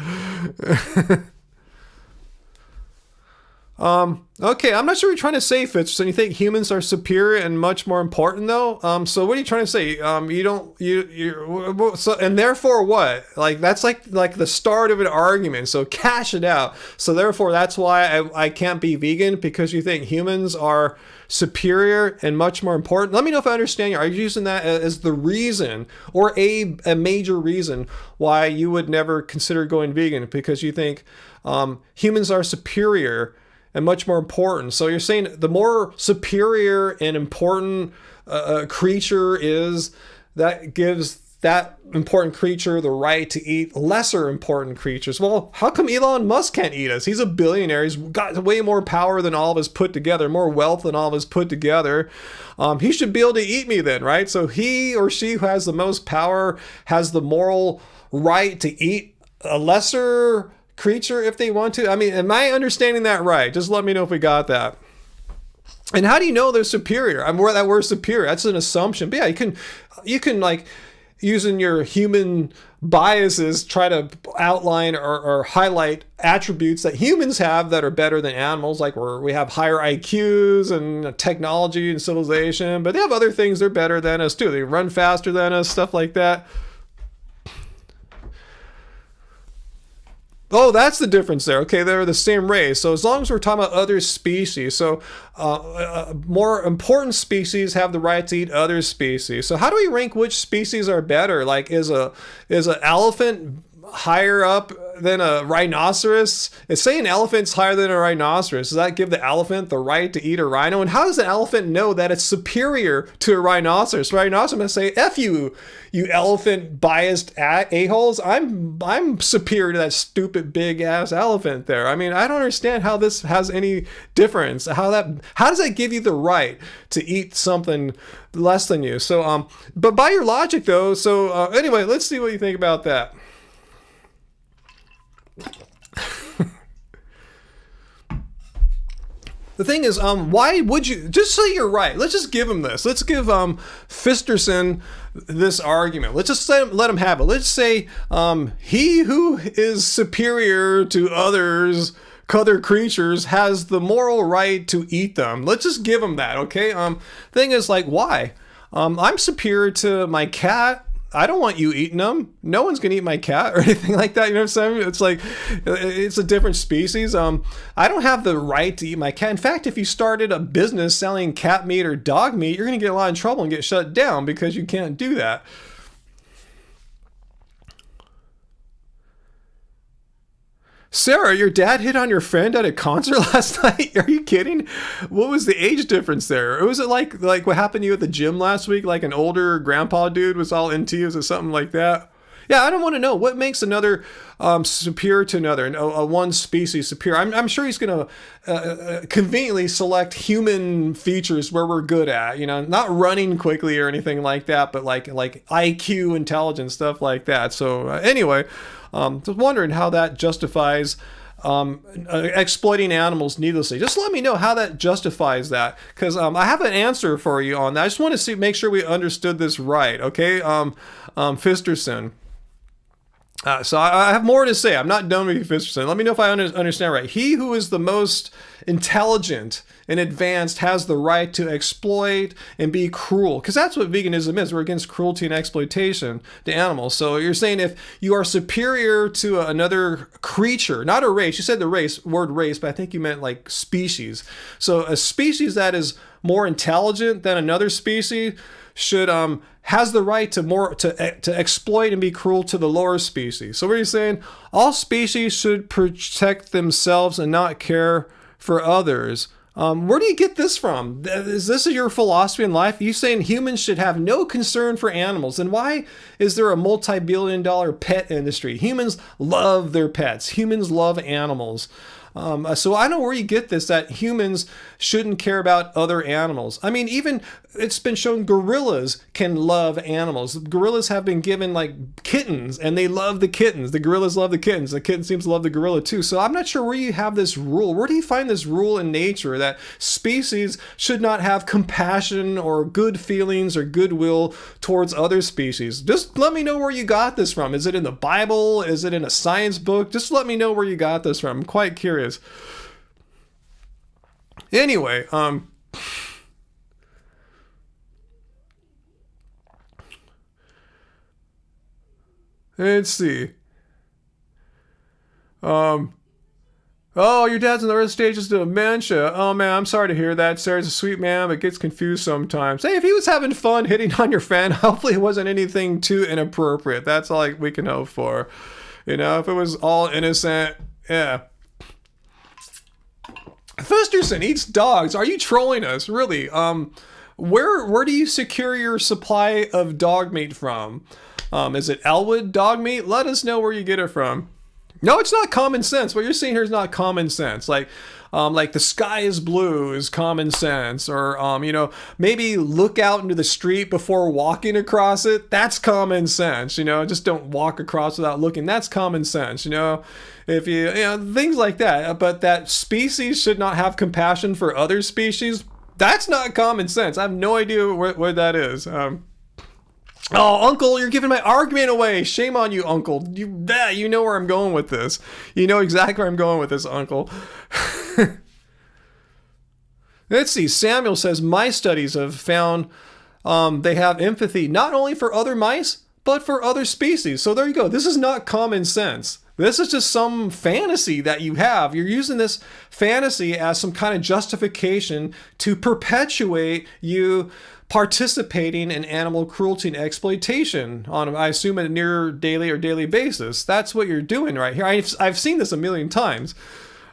Okay, I'm not sure what you're trying to say, Fitz. So you think humans are superior and much more important, though? So what are you trying to say? So, and therefore what? Like, that's like the start of an argument. So cash it out. So therefore, that's why I can't be vegan, because you think humans are superior and much more important. Let me know if I understand you. Are you using that as the reason, or a major reason why you would never consider going vegan? Because you think humans are superior and much more important. So you're saying the more superior and important a creature is, that gives that important creature the right to eat lesser important creatures. Well, how come Elon Musk can't eat us? He's a billionaire. He's got way more power than all of us put together, more wealth than all of us put together. He should be able to eat me then, right? So he or she who has the most power has the moral right to eat a lesser creature if they want to. I mean, am I understanding that right? Just let me know if we got that. And how do you know they're superior? I'm where that word superior, that's an assumption. But yeah, you can like, using your human biases, try to outline or highlight attributes that humans have that are better than animals, like we have higher IQs and technology and civilization, but they have other things they're better than us too. They run faster than us, stuff like that. Oh, that's the difference there. Okay, they're the same race. So as long as we're talking about other species, so more important species have the right to eat other species. So how do we rank which species are better? Like, is an elephant higher up than a rhinoceros? It's saying an elephant's higher than a rhinoceros. Does that give the elephant the right to eat a rhino? And how does an elephant know that it's superior to a rhinoceros? Rhinoceros must say, "F you, you elephant biased a-holes. I'm superior to that stupid big ass elephant there." I mean, I don't understand how this has any difference. How does that give you the right to eat something less than you? So but by your logic though, so anyway, let's see what you think about that. The thing is, why would you just say you're right? Let's just give him this. Let's give Fisterson this argument. Let's just let him have it. Let's say he who is superior to other creatures has the moral right to eat them. Let's just give him that, okay? Thing is, like, why? I'm superior to my cat. I don't want you eating them. No one's gonna eat my cat or anything like that. You know what I'm saying? It's like, it's a different species. I don't have the right to eat my cat. In fact, if you started a business selling cat meat or dog meat, you're gonna get a lot of trouble and get shut down because you can't do that. Sarah, your dad hit on your friend at a concert last night? Are you kidding? What was the age difference there? Or was it like what happened to you at the gym last week? Like an older grandpa dude was all into you? Was it something like that? Yeah, I don't want to know. What makes another superior to another, a one species superior? I'm sure he's going to conveniently select human features where we're good at, you know, not running quickly or anything like that, but like IQ, intelligence, stuff like that. So anyway, just wondering how that justifies exploiting animals needlessly. Just let me know how that justifies that, because I have an answer for you on that. I just want to make sure we understood this right, okay? Fisterson. So I have more to say. I'm not done with you, Fisterson. Let me know if I understand right. He who is the most intelligent and advanced has the right to exploit and be cruel. Because that's what veganism is. We're against cruelty and exploitation to animals. So you're saying if you are superior to another creature, not a race, you said the word race, but I think you meant like species. So a species that is more intelligent than another species should has the right to exploit and be cruel to the lower species. So what are you saying? All species should protect themselves and not care for others. Where do you get this from? Is this your philosophy in life? You saying humans should have no concern for animals? And why is there a multi-billion-dollar pet industry? Humans love their pets. Humans love animals. So I don't know where you get this, that humans shouldn't care about other animals. I mean, even it's been shown gorillas can love animals. Gorillas have been given like kittens and they love the kittens. The gorillas love the kittens. The kitten seems to love the gorilla too. So I'm not sure where you have this rule. Where do you find this rule in nature that species should not have compassion or good feelings or goodwill towards other species? Just let me know where you got this from. Is it in the Bible? Is it in a science book? Just let me know where you got this from. I'm quite curious. Anyway, let's see. Oh, your dad's in the early stages of dementia. Oh man, I'm sorry to hear that. Sarah's a sweet man, but gets confused sometimes. Hey, if he was having fun hitting on your friend, hopefully it wasn't anything too inappropriate. That's all we can hope for. You know, if it was all innocent, yeah. Fisterson eats dogs. Are you trolling us? Really? Where do you secure your supply of dog meat from? Is it Elwood dog meat? Let us know where you get it from. No, it's not common sense. What you're saying here is not common sense. Like the sky is blue is common sense, or you know, maybe look out into the street before walking across it. That's common sense. You know, just don't walk across without looking. That's common sense. You know, if you know, things like that. But that species should not have compassion for other species. That's not common sense. I have no idea what that is. Oh, Uncle, you're giving my argument away. Shame on you, Uncle. You know where I'm going with this. You know exactly where I'm going with this, Uncle. Let's see. Samuel says, my studies have found they have empathy not only for other mice, but for other species. So there you go. This is not common sense. This is just some fantasy that you have. You're using this fantasy as some kind of justification to perpetuate you participating in animal cruelty and exploitation on, I assume, a near daily or daily basis. That's what you're doing right here. I've seen this a million times.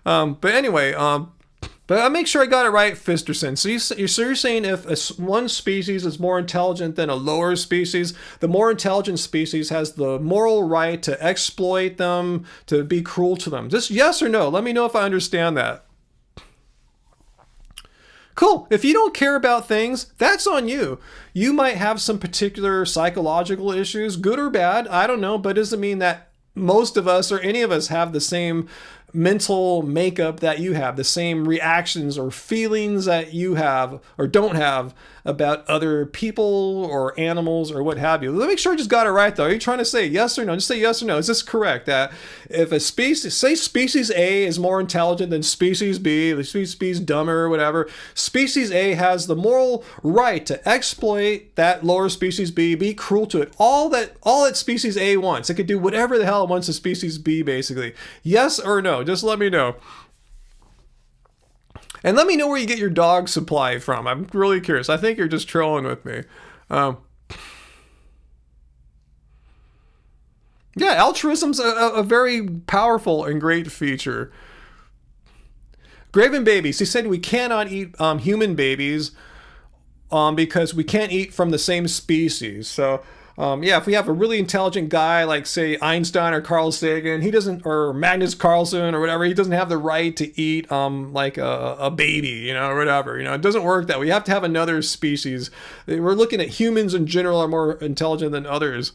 But anyway, but I'll make sure I got it right, Fisterson. So you're saying if one species is more intelligent than a lower species, the more intelligent species has the moral right to exploit them, to be cruel to them. Just yes or no. Let me know if I understand that. Cool. If you don't care about things, that's on you. You might have some particular psychological issues, good or bad, I don't know, but it doesn't mean that most of us or any of us have the same mental makeup that you have, the same reactions or feelings that you have or don't have about other people or animals or what have you. Let me make sure I just got it right though. Are you trying to say yes or no? Just say yes or no. Is this correct? That if a species, say species A is more intelligent than species B, the species dumber or whatever, species A has the moral right to exploit that lower species B, be cruel to it. All that species A wants. It could do whatever the hell it wants to species B basically. Yes or no? Just let me know. And let me know where you get your dog supply from. I'm really curious. I think you're just trolling with me. Yeah, altruism's a very powerful and great feature. Graven babies. He said we cannot eat human babies because we can't eat from the same species. So yeah, if we have a really intelligent guy like, say, Einstein or Carl Sagan, he doesn't, or Magnus Carlsen or whatever, he doesn't have the right to eat like a baby, or whatever. It doesn't work that way. You have to have another species. We're looking at humans in general are more intelligent than others.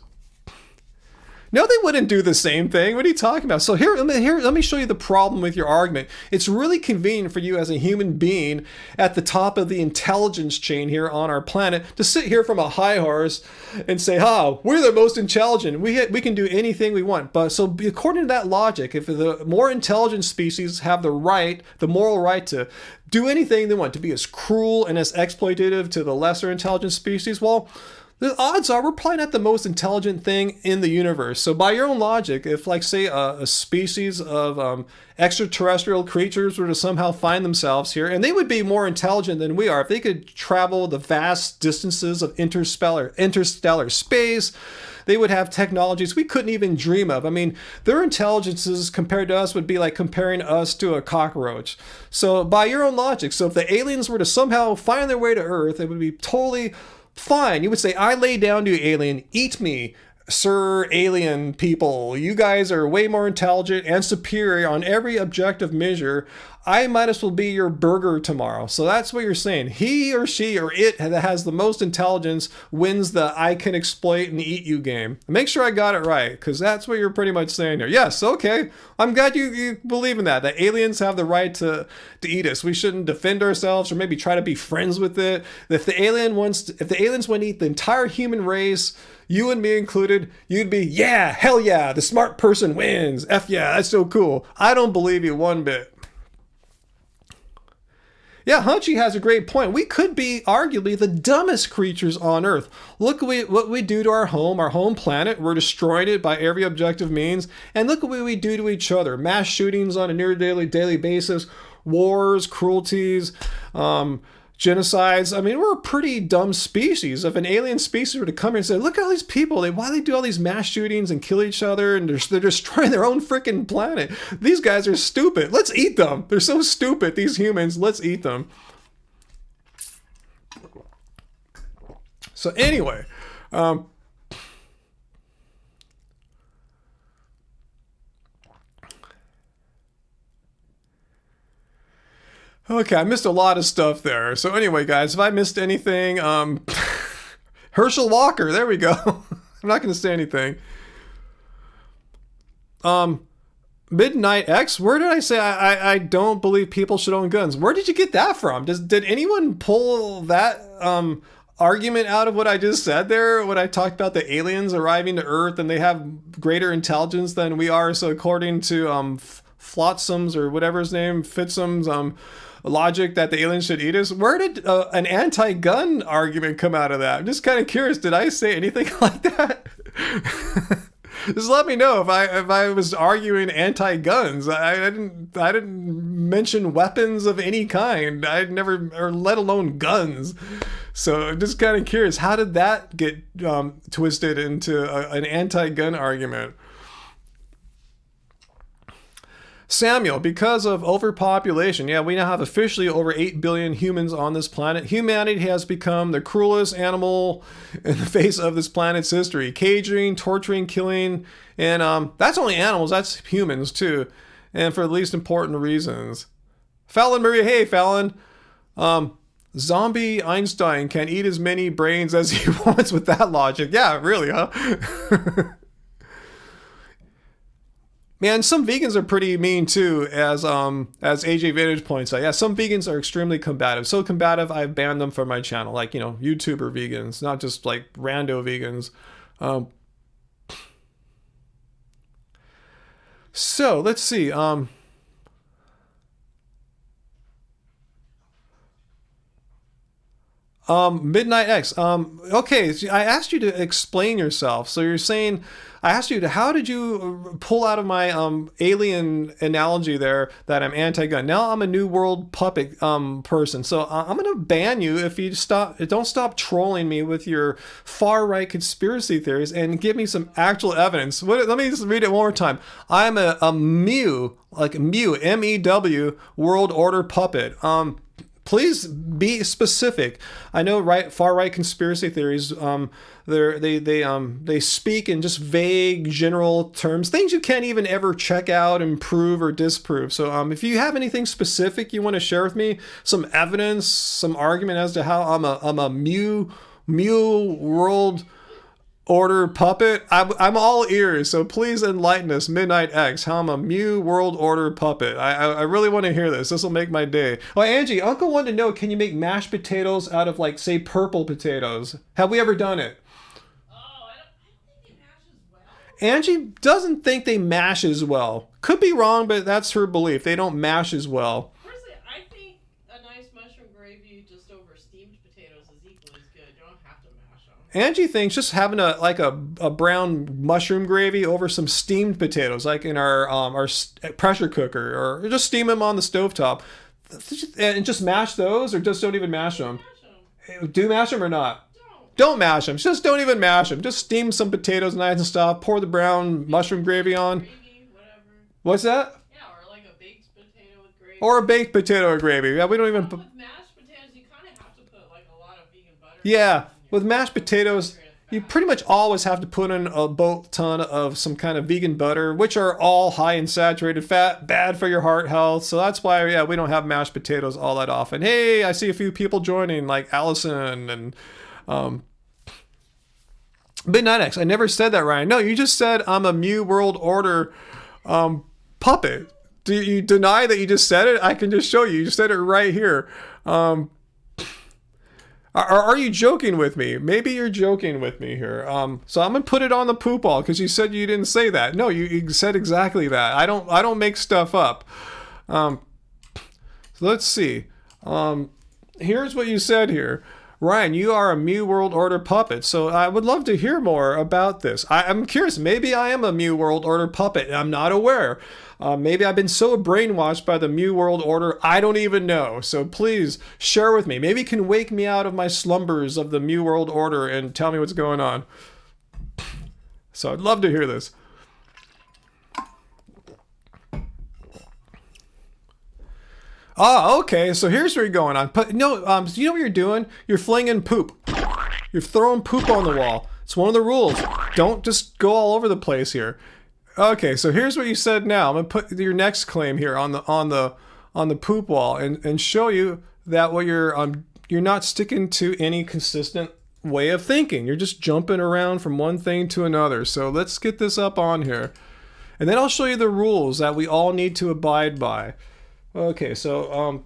No, they wouldn't do the same thing. What are you talking about? So here, let me show you the problem with your argument. It's really convenient for you as a human being at the top of the intelligence chain here on our planet to sit here from a high horse and say, we're the most intelligent. We can do anything we want. But so according to that logic, if the more intelligent species have the moral right to do anything they want, to be as cruel and as exploitative to the lesser intelligent species, well, the odds are we're probably not the most intelligent thing in the universe. So by your own logic, if like say a species of extraterrestrial creatures were to somehow find themselves here, and they would be more intelligent than we are, if they could travel the vast distances of interstellar space, they would have technologies we couldn't even dream of. I mean, their intelligences compared to us would be like comparing us to a cockroach. So by your own logic, so if the aliens were to somehow find their way to Earth, it would be totally fine. You would say, I lay down to you, alien, eat me, sir, alien people. You guys are way more intelligent and superior on every objective measure. I might as well be your burger tomorrow. So that's what you're saying. He or she or it that has the most intelligence wins the I can exploit and eat you game. Make sure I got it right, because that's what you're pretty much saying here. Yes, okay. I'm glad you believe in that aliens have the right to eat us. We shouldn't defend ourselves or maybe try to be friends with it. If the aliens want to eat the entire human race, you and me included, you'd be, yeah, hell yeah, the smart person wins. F yeah, that's so cool. I don't believe you one bit. Yeah, Hunchy has a great point. We could be arguably the dumbest creatures on Earth. Look at what we do to our home planet. We're destroying it by every objective means. And look at what we do to each other. Mass shootings on a near daily basis, wars, cruelties, genocides. I mean, we're a pretty dumb species. If an alien species were to come here and say, look at all these people, why do they do all these mass shootings and kill each other, and they're destroying their own freaking planet. These guys are stupid. Let's eat them. They're so stupid, these humans. Let's eat them. So anyway, okay, I missed a lot of stuff there. So anyway, guys, if I missed anything, Herschel Walker, there we go. I'm not going to say anything. Midnight X, where did I say I don't believe people should own guns? Where did you get that from? Did anyone pull that argument out of what I just said there when I talked about the aliens arriving to Earth and they have greater intelligence than we are? So according to Flotsam's or whatever his name, Fitsum's logic that the aliens should eat us, where did an anti-gun argument come out of that? I'm just kind of curious. Did I say anything like that? Just let me know if I was arguing anti-guns. I didn't mention weapons of any kind. I'd never, or let alone guns. So I'm just kind of curious, how did that get twisted into an anti-gun argument? Samuel, because of overpopulation, yeah, we now have officially over 8 billion humans on this planet. Humanity has become the cruelest animal in the face of this planet's history. Caging, torturing, killing, and that's only animals, that's humans too. And for the least important reasons. Fallon Maria, hey Fallon. Zombie Einstein can eat as many brains as he wants with that logic. Yeah, really, huh? Man, some vegans are pretty mean too, as AJ Vintage points out. Yeah, some vegans are extremely combative. So combative, I've banned them from my channel. Like, you know, YouTuber vegans, not just like rando vegans. So let's see. Midnight X. Okay, so I asked you to explain yourself. So you're saying, I asked you to, how did you pull out of my alien analogy there that I'm anti-gun? Now I'm a New World puppet person. So I'm gonna ban you if you don't stop trolling me with your far right conspiracy theories and give me some actual evidence. Let me just read it one more time. I'm a Mew, like Mew, M-E-W, World Order puppet. Please be specific. I know far right conspiracy theories. They speak in just vague general terms, things you can't even ever check out and prove or disprove. So if you have anything specific you want to share with me, some evidence, some argument as to how I'm a Mew World Order puppet, I'm all ears. So please enlighten us, Midnight X, how I'm a Mew World Order puppet. I really want to hear this. This will make my day. Oh, Angie, Uncle wanted to know, can you make mashed potatoes out of, like, say, purple potatoes? Have we ever done it? Oh, I don't think it mashes well. Angie doesn't think they mash as well. Could be wrong, but that's her belief. They don't mash as well. Personally, I think a nice mushroom gravy just over steamed potatoes is equally as good. You don't have to mash them. Angie thinks just having a brown mushroom gravy over some steamed potatoes, like in our pressure cooker, or just steam them on the stovetop, and just mash those, or just don't even mash them. Mash them. Do mash them or not? Don't. Don't mash them. Just don't even mash them. Just steam some potatoes nice and stuff. Pour the brown mushroom gravy on. Gravy, whatever. What's that? Yeah, or like a baked potato with gravy. Or a baked potato or gravy. Yeah, we don't even. With mashed potatoes, you kind of have to put like a lot of vegan butter. Yeah, with mashed potatoes, you pretty much always have to put in a boat ton of some kind of vegan butter, which are all high in saturated fat, bad for your heart health. So that's why, yeah, we don't have mashed potatoes all that often. Hey, I see a few people joining, like Allison and Midnight X. I never said that, Ryan. No, you just said I'm a Mew World Order puppet. Do you deny that you just said it? I can just show you. You just said it right here. Are you joking with me? Maybe you're joking with me here. So I'm gonna put it on the poop ball because you said you didn't say that. No, you said exactly that. I don't make stuff up. So let's see. Here's what you said here. Ryan, you are a Mew World Order puppet, so I would love to hear more about this. I'm curious, maybe I am a Mew World Order puppet, and I'm not aware. Maybe I've been so brainwashed by the Mew World Order, I don't even know. So please share with me. Maybe you can wake me out of my slumbers of the Mew World Order and tell me what's going on. So I'd love to hear this. Oh, okay. So here's where you're going on. But no, so you know what you're doing? You're flinging poop. You're throwing poop on the wall. It's one of the rules. Don't just go all over the place here. Okay, so here's what you said now. I'm gonna put your next claim here on the poop wall and show you that what you're not sticking to any consistent way of thinking. You're just jumping around from one thing to another. So let's get this up on here. And then I'll show you the rules that we all need to abide by. Okay, so, all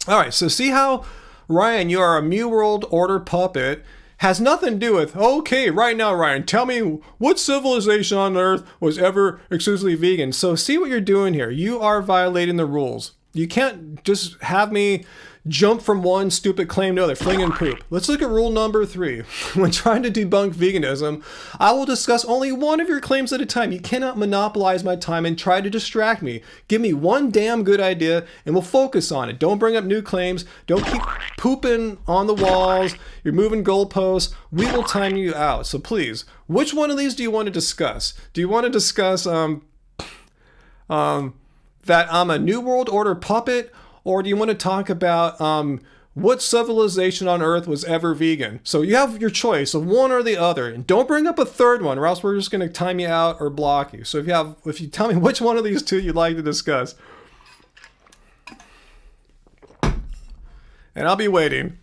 right, so see how, Ryan, you are a Mew World Order puppet, has nothing to do with, okay, right now, Ryan, tell me what civilization on Earth was ever exclusively vegan. So see what you're doing here. You are violating the rules. You can't just have me jump from one stupid claim to another, flinging poop. Let's look at rule number 3. When trying to debunk veganism, I will discuss only one of your claims at a time. You cannot monopolize my time and try to distract me. Give me one damn good idea and we'll focus on it. Don't bring up new claims. Don't keep pooping on the walls. You're moving goalposts. We will time you out. So please, which one of these do you want to discuss? Do you want to discuss that I'm a New World Order puppet? Or do you want to talk about what civilization on Earth was ever vegan? So you have your choice of one or the other. And don't bring up a third one or else we're just going to time you out or block you. So if you tell me which one of these two you'd like to discuss. And I'll be waiting.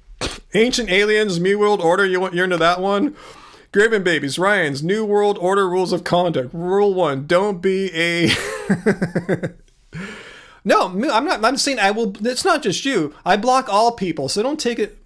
Ancient Aliens, New World Order, you're into that one? Graven Babies, Ryan's New World Order Rules of Conduct. Rule 1, don't be a... No, I'm not. I'm saying I will. It's not just you. I block all people, so don't take it.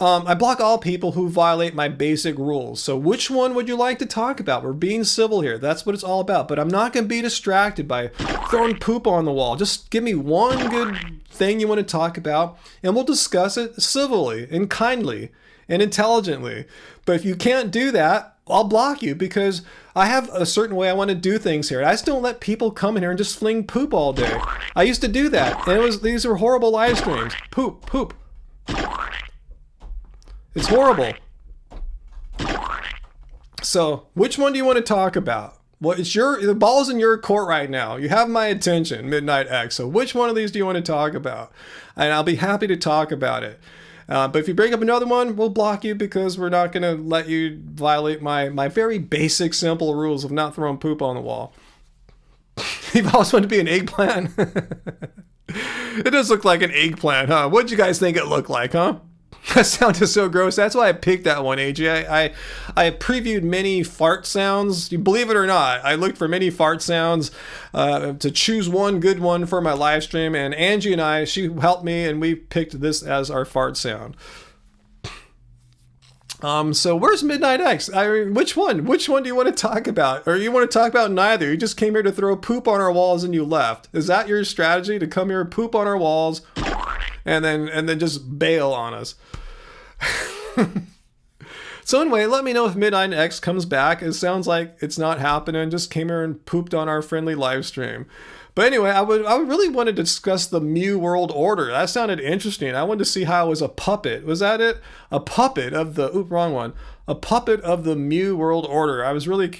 I block all people who violate my basic rules. So which one would you like to talk about? We're being civil here. That's what it's all about. But I'm not going to be distracted by throwing poop on the wall. Just give me one good thing you want to talk about, and we'll discuss it civilly and kindly and intelligently. But if you can't do that, I'll block you because I have a certain way I want to do things here. I just don't let people come in here and just fling poop all day. I used to do that, and these were horrible live streams. Poop, poop. It's horrible. So, which one do you want to talk about? Well, the ball's in your court right now. You have my attention, Midnight X. So, which one of these do you want to talk about? And I'll be happy to talk about it. But if you bring up another one, we'll block you because we're not going to let you violate my very basic, simple rules of not throwing poop on the wall. You've always wanted to be an eggplant? It does look like an eggplant, huh? What'd you guys think it looked like, huh? That sounded so gross. That's why I picked that one, AJ. I previewed many fart sounds. You believe it or not, I looked for many fart sounds to choose one good one for my live stream. And Angie and she helped me, and we picked this as our fart sound. So where's Midnight X? Which one? Which one do you want to talk about? Or you want to talk about neither? You just came here to throw poop on our walls and you left. Is that your strategy, to come here and poop on our walls and then just bail on us? So anyway, let me know if Midnight X comes back. It sounds like it's not happening. Just came here and pooped on our friendly live stream. But anyway, I would really want to discuss the New World Order. That sounded interesting. I wanted to see how it was a puppet. Was that it? A puppet of the... wrong one. A puppet of the New World Order. I was really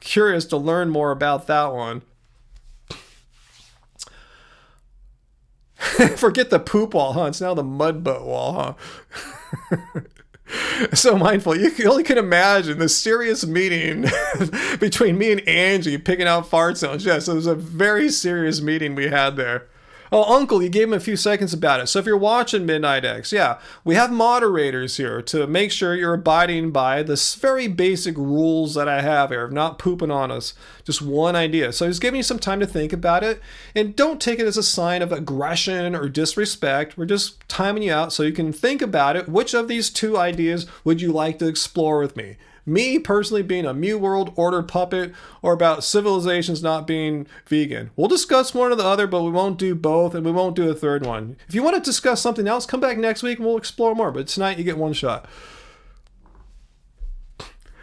curious to learn more about that one. Forget the poop wall, huh? It's now the mud butt wall, huh? So mindful. You only can imagine the serious meeting between me and Angie picking out fart sounds. Yes, it was a very serious meeting we had there. Oh, Uncle, you gave him a few seconds about it. So if you're watching Midnight X, yeah, we have moderators here to make sure you're abiding by the very basic rules that I have here of not pooping on us. Just one idea. So he's giving you some time to think about it. And don't take it as a sign of aggression or disrespect. We're just timing you out so you can think about it. Which of these two ideas would you like to explore with me? Me personally being a New World Order puppet, or about civilizations not being vegan. We'll discuss one or the other, but we won't do both, and we won't do a third one. If you want to discuss something else, come back next week and we'll explore more. But tonight you get one shot.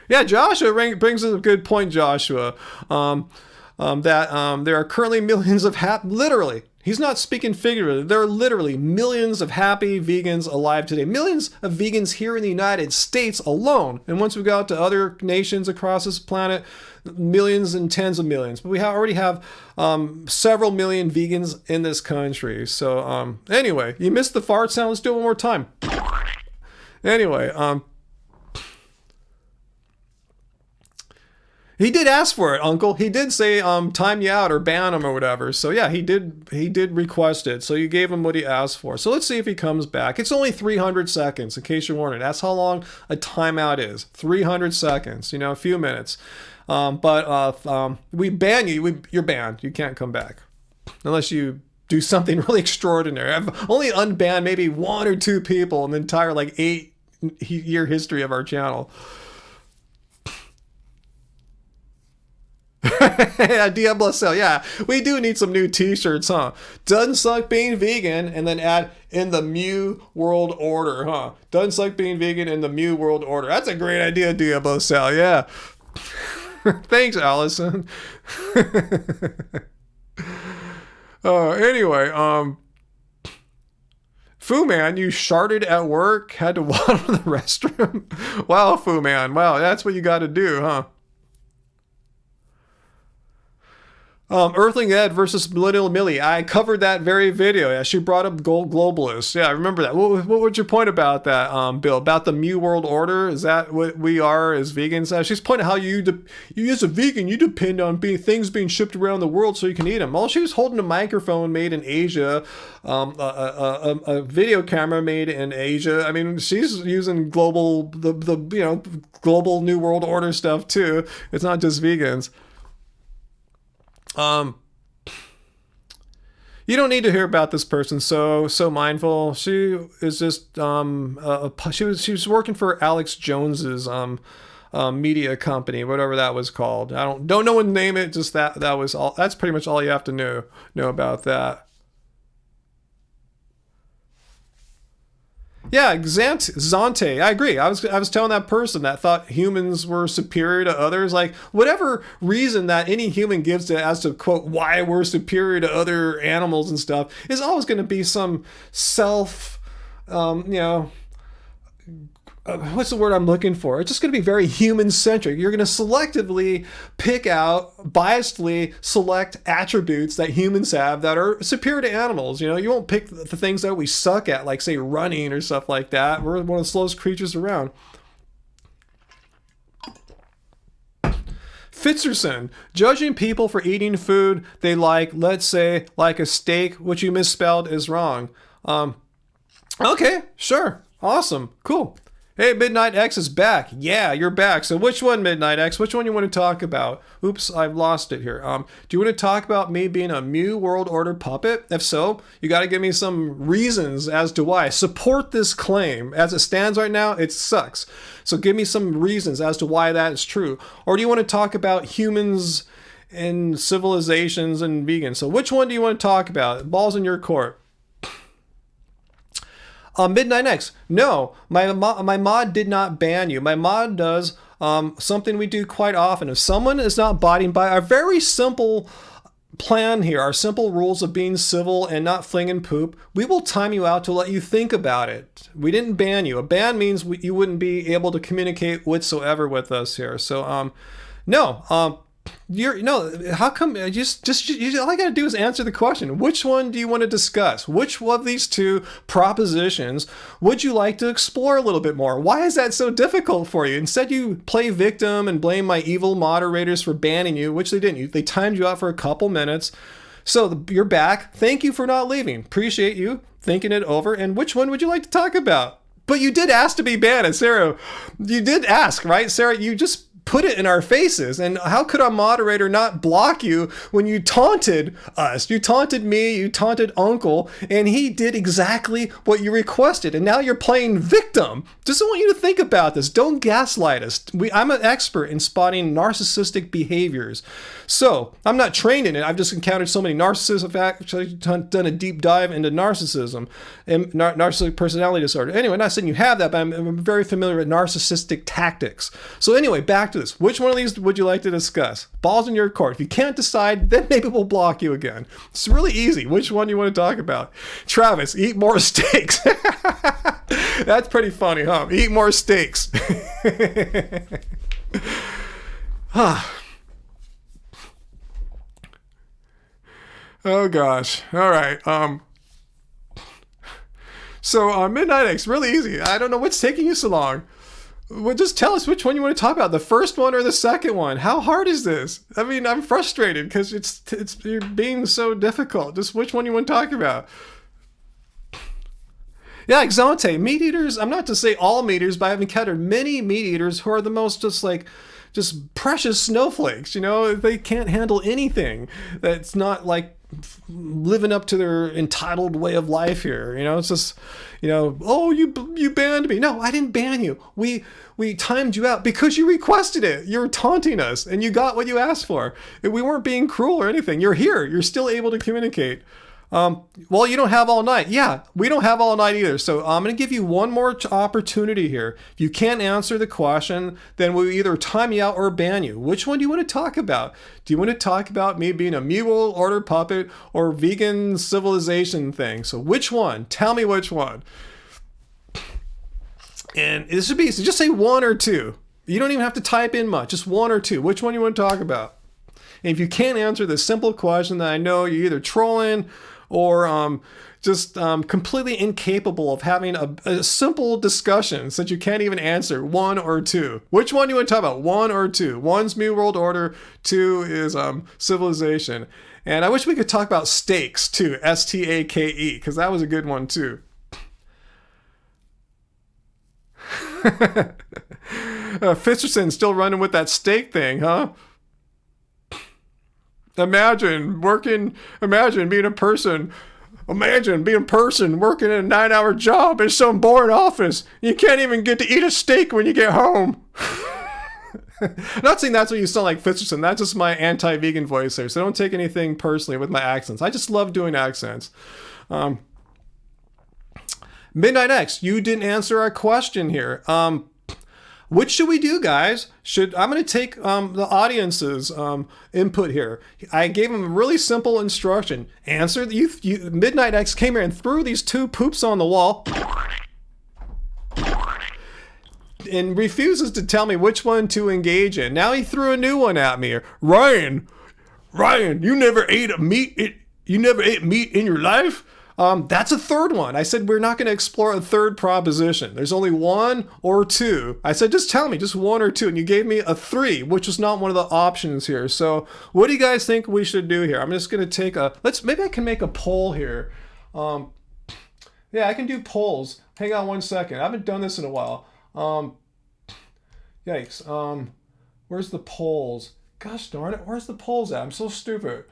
Yeah, Joshua brings up a good point, Joshua. That there are currently millions of literally. He's not speaking figuratively. There are literally millions of happy vegans alive today. Millions of vegans here in the United States alone. And once we go out to other nations across this planet, millions and tens of millions. But we already have several million vegans in this country. So anyway, you missed the fart sound. Let's do it one more time. Anyway, he did ask for it, Uncle. He did say time you out or ban him or whatever. So yeah, he did request it. So you gave him what he asked for. So let's see if he comes back. It's only 300 seconds, in case you're wondering. That's how long a timeout is. 300 seconds, a few minutes. But we ban you. You're banned. You can't come back. Unless you do something really extraordinary. I've only unbanned maybe one or two people in the entire 8-year history of our channel. Yeah, Diablo Cell. Yeah, we do need some new t-shirts, huh? Doesn't suck being vegan, and then add in the Mu World Order, huh? Doesn't suck being vegan in the Mu World Order. That's a great idea, Diablo Sal. Yeah. Thanks, Allison. Anyway, Fu Man, you sharted at work, had to water the restroom. Wow, Fu Man. Wow, that's what you got to do, huh? Earthling Ed versus Millennial Millie. I covered that very video. Yeah, she brought up globalists. Yeah, I remember that. What was your point about that, Bill? About the Mu World Order? Is that what we are as vegans? She's pointing how you as a vegan, you depend on things being shipped around the world so you can eat them. Well, she was holding a microphone made in Asia, a video camera made in Asia. I mean, she's using global global New World Order stuff too. It's not just vegans. You don't need to hear about this person. So mindful. She is just she was working for Alex Jones's media company, whatever that was called. I don't know what to name it. Just that was all. That's pretty much all you have to know about that. Yeah, Zante, I agree. I was telling that person that thought humans were superior to others, like whatever reason that any human gives to as to quote why we're superior to other animals and stuff is always going to be some self, what's the word I'm looking for? It's just going to be very human-centric. You're going to selectively pick out, biasedly select attributes that humans have that are superior to animals. You know, you won't pick the things that we suck at, like, say, running or stuff like that. We're one of the slowest creatures around. Fitzerson, judging people for eating food they like, let's say, like a steak, which you misspelled, is wrong. Okay, sure. Awesome. Cool. Hey, Midnight X is back. Yeah, you're back. So which one, Midnight X? Which one you want to talk about? Oops, I've lost it here. Do you want to talk about me being a Mu World Order puppet? If so, you got to give me some reasons as to why. Support this claim. As it stands right now, it sucks. So give me some reasons as to why that is true. Or do you want to talk about humans and civilizations and vegans? So which one do you want to talk about? Ball's in your court. Midnight X. No, my mod did not ban you. My mod does something we do quite often. If someone is not abiding by our very simple plan here, our simple rules of being civil and not flinging poop, we will time you out to let you think about it. We didn't ban you. A ban means you wouldn't be able to communicate whatsoever with us here. So, no. How come all I gotta do is answer the question. Which one do you want to discuss? Which one of these two propositions would you like to explore a little bit more? Why is that so difficult for you? Instead, you play victim and blame my evil moderators for banning you, which they didn't. They timed you out for a couple minutes. So you're back. Thank you for not leaving. Appreciate you thinking it over. And which one would you like to talk about? But you did ask to be banned, and Sarah, you did ask, right? Sarah, you just put it in our faces. And how could our moderator not block you when you taunted us? You taunted me, you taunted Uncle, and he did exactly what you requested. And now you're playing victim. Just want you to think about this. Don't gaslight us. I'm an expert in spotting narcissistic behaviors. So I'm not trained in it. I've just encountered so many narcissists. I've actually done a deep dive into narcissism and narcissistic personality disorder. Anyway, not saying you have that, but I'm very familiar with narcissistic tactics. So anyway, back to this. Which one of these would you like to discuss? Ball's in your court. If you can't decide, then maybe we'll block you again. It's really easy. Which one do you want to talk about? Travis, eat more steaks. That's pretty funny, huh? Eat more steaks. Oh gosh. All right. So Midnight X, really easy. I don't know what's taking you so long. Well, just tell us which one you want to talk about, the first one or the second one. How hard is this? I mean, I'm frustrated because you're being so difficult. Just which one you want to talk about. Yeah, Exante, meat eaters. I'm not to say all meat eaters, but I've encountered many meat eaters who are the most just precious snowflakes. You know, they can't handle anything that's not like living up to their entitled way of life here. You know, it's just, oh, you banned me. No, I didn't ban you. We timed you out because you requested it. You're taunting us and you got what you asked for. We weren't being cruel or anything. You're here. You're still able to communicate. Well, you don't have all night. Yeah, we don't have all night either. So I'm going to give you one more opportunity here. If you can't answer the question, then we'll either time you out or ban you. Which one do you want to talk about? Do you want to talk about me being a New World Order puppet or vegan civilization thing? So which one? Tell me which one. And this should be, so just say one or two. You don't even have to type in much, just one or two. Which one you want to talk about? And if you can't answer this simple question, then I know you're either trolling or just completely incapable of having a simple discussion so that you can't even answer one or two. Which one do you want to talk about? One or two? One's New World Order, two is civilization. And I wish we could talk about steaks too, S-T-A-K-E, because that was a good one too. Fisherson still running with that steak thing, huh? Imagine being a person working in a 9-hour job in some boring office. You can't even get to eat a steak when you get home. I'm not saying that's what you sound like, Fisherson. That's just my anti-vegan voice there. So don't take anything personally with my accents. I just love doing accents. Midnight X, you didn't answer our question here. Which should we do, guys? I'm going to take the audience's input here. I gave them a really simple instruction. Answer. Midnight X came here and threw these two poops on the wall and refuses to tell me which one to engage in. Now he threw a new one at me. Ryan, you never ate meat in your life? That's a third one. I said we're not going to explore a third proposition. There's only one or two. I said just tell me, just one or two, and you gave me a three, which was not one of the options here. So what do you guys think we should do here? I'm just going to take maybe I can make a poll here. Yeah, I can do polls. Hang on one second. I haven't done this in a while. Yikes. Where's the polls? Gosh darn it, where's the polls at? I'm so stupid.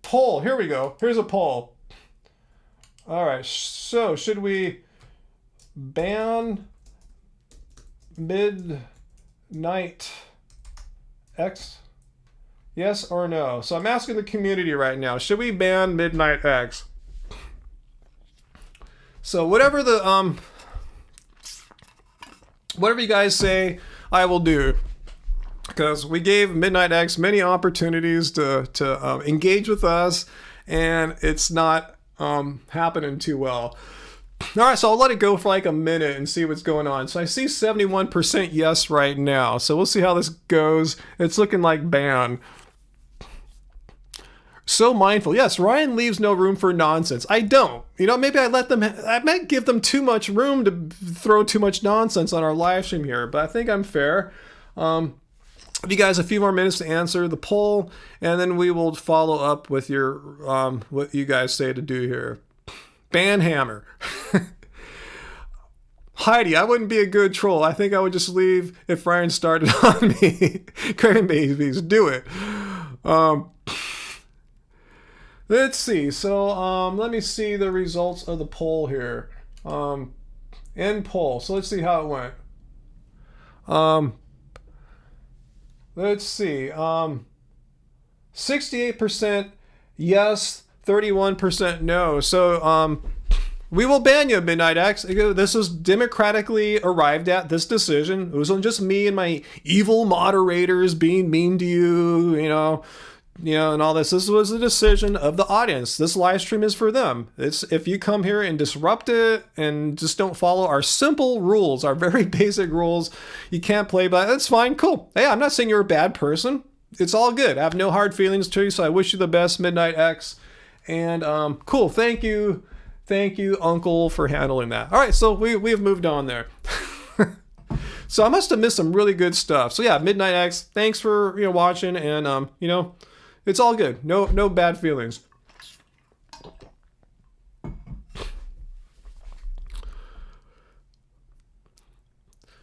Poll, here we go. Here's a poll. All right, so should we ban Midnight X? Yes or no? So I'm asking the community right now, should we ban Midnight X? So whatever you guys say, I will do. Because we gave Midnight X many opportunities to engage with us, and it's not happening too well. All right, so I'll let it go for like a minute and see what's going on. So I see 71% yes right now. So we'll see how this goes. It's looking like ban. So mindful. Yes, Ryan leaves no room for nonsense. I don't. Maybe I might give them too much room to throw too much nonsense on our live stream here, but I think I'm fair. Give you guys a few more minutes to answer the poll, and then we will follow up with your what you guys say to do here. Banhammer. Heidi, I wouldn't be a good troll. I think I would just leave if Ryan started on me. Crayon babies, do it. Let's see. So let me see the results of the poll here. End poll. So let's see how it went. Let's see. 68% yes, 31% no. So we will ban you, Midnight X. This was democratically arrived at, this decision. It wasn't just me and my evil moderators being mean to you, and all this. This was a decision of the audience. This live stream is for them. It's if you come here and disrupt it and just don't follow our simple rules, our very basic rules, you can't play by. That's fine, cool. Hey, I'm not saying you're a bad person. It's all good. I have no hard feelings to you, so I wish you the best, Midnight X. And cool. Thank you, Uncle, for handling that. All right, so we have moved on there. So I must have missed some really good stuff. So yeah, Midnight X. Thanks for watching, and it's all good. No bad feelings.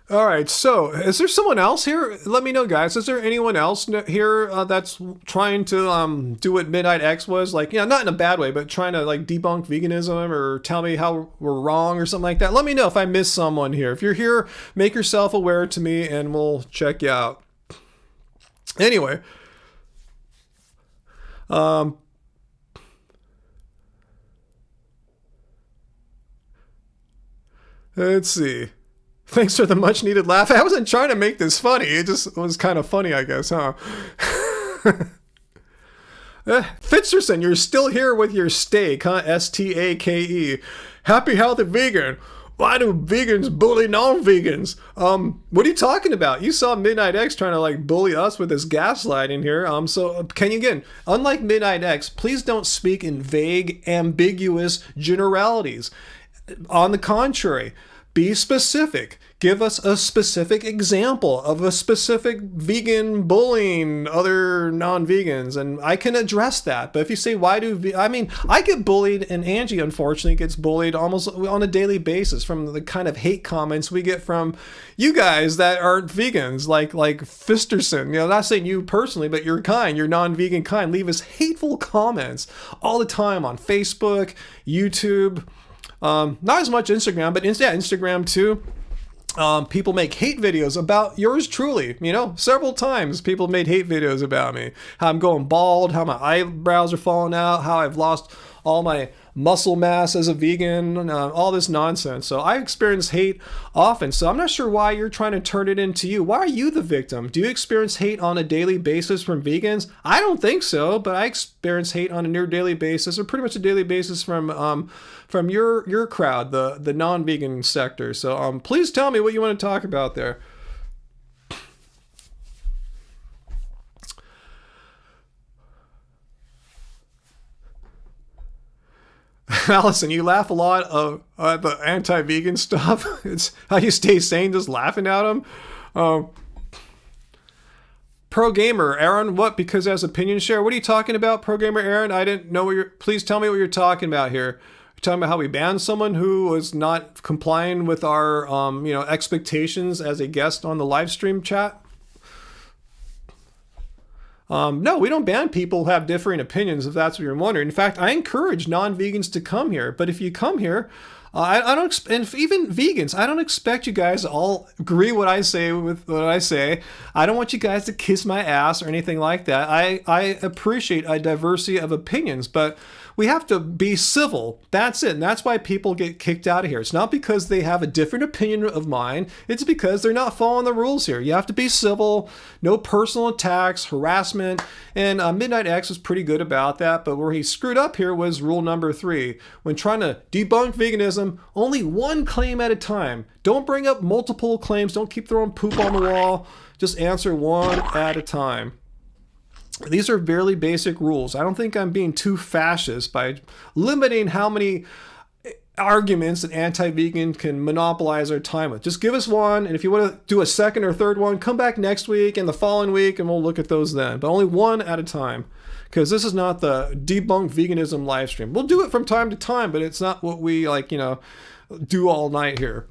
All right, so is there someone else here? Let me know, guys. Is there anyone else here that's trying to do what Midnight X was? Like, not in a bad way, but trying to like debunk veganism or tell me how we're wrong or something like that. Let me know if I missed someone here. If you're here, make yourself aware to me and we'll check you out. Anyway, let's see. Thanks for the much needed laugh. I wasn't trying to make this funny. It just was kind of funny, I guess, huh? Fitzgerson, you're still here with your steak, huh? S-T-A-K-E. Happy healthy vegan. Why do vegans bully non-vegans? What are you talking about? You saw Midnight X trying to like bully us with this gaslighting here. So can you again, unlike Midnight X, please don't speak in vague, ambiguous generalities. On the contrary, be specific. Give us a specific example of a specific vegan bullying other non-vegans, and I can address that. But if you say, why do... I mean, I get bullied, and Angie, unfortunately, gets bullied almost on a daily basis from the kind of hate comments we get from you guys that aren't vegans, like Fisterson. You know, not saying you personally, but you're kind, you're non-vegan kind. Leave us hateful comments all the time on Facebook, YouTube... not as much Instagram, but Instagram too. People make hate videos about yours truly. You know, several times people made hate videos about me. How I'm going bald, how my eyebrows are falling out, how I've lost all my muscle mass as a vegan, all this nonsense. So I experience hate often. So I'm not sure why you're trying to turn it into you. Why are you the victim? Do you experience hate on a daily basis from vegans? I don't think so, but I experience hate on a near daily basis, or pretty much a daily basis from your crowd, the non-vegan sector. So please tell me what you want to talk about there. Allison, you laugh a lot at the anti-vegan stuff. It's how you stay sane, just laughing at them. Pro Gamer, Aaron, what? Because as opinion share? What are you talking about, Pro Gamer Aaron? I didn't know what you're... Please tell me what you're talking about here. You're talking about how we banned someone who was not complying with our, expectations as a guest on the live stream chat? No, we don't ban people who have differing opinions, if that's what you're wondering. In fact, I encourage non-vegans to come here. But if you come here, I don't, and even vegans, I don't expect you guys to all agree what I say with what I say. I don't want you guys to kiss my ass or anything like that. I appreciate a diversity of opinions, but we have to be civil. That's it. And that's why people get kicked out of here. It's not because they have a different opinion of mine. It's because they're not following the rules here. You have to be civil, no personal attacks, harassment. And Midnight X was pretty good about that. But where he screwed up here was rule number 3. When trying to debunk veganism, only one claim at a time. Don't bring up multiple claims. Don't keep throwing poop on the wall. Just answer one at a time. These are very basic rules. I don't think I'm being too fascist by limiting how many arguments an anti-vegan can monopolize our time with. Just give us one, and if you want to do a second or third one, come back next week and the following week, and we'll look at those then. But only one at a time, because this is not the Debunk Veganism live stream. We'll do it from time to time, but it's not what we do all night here.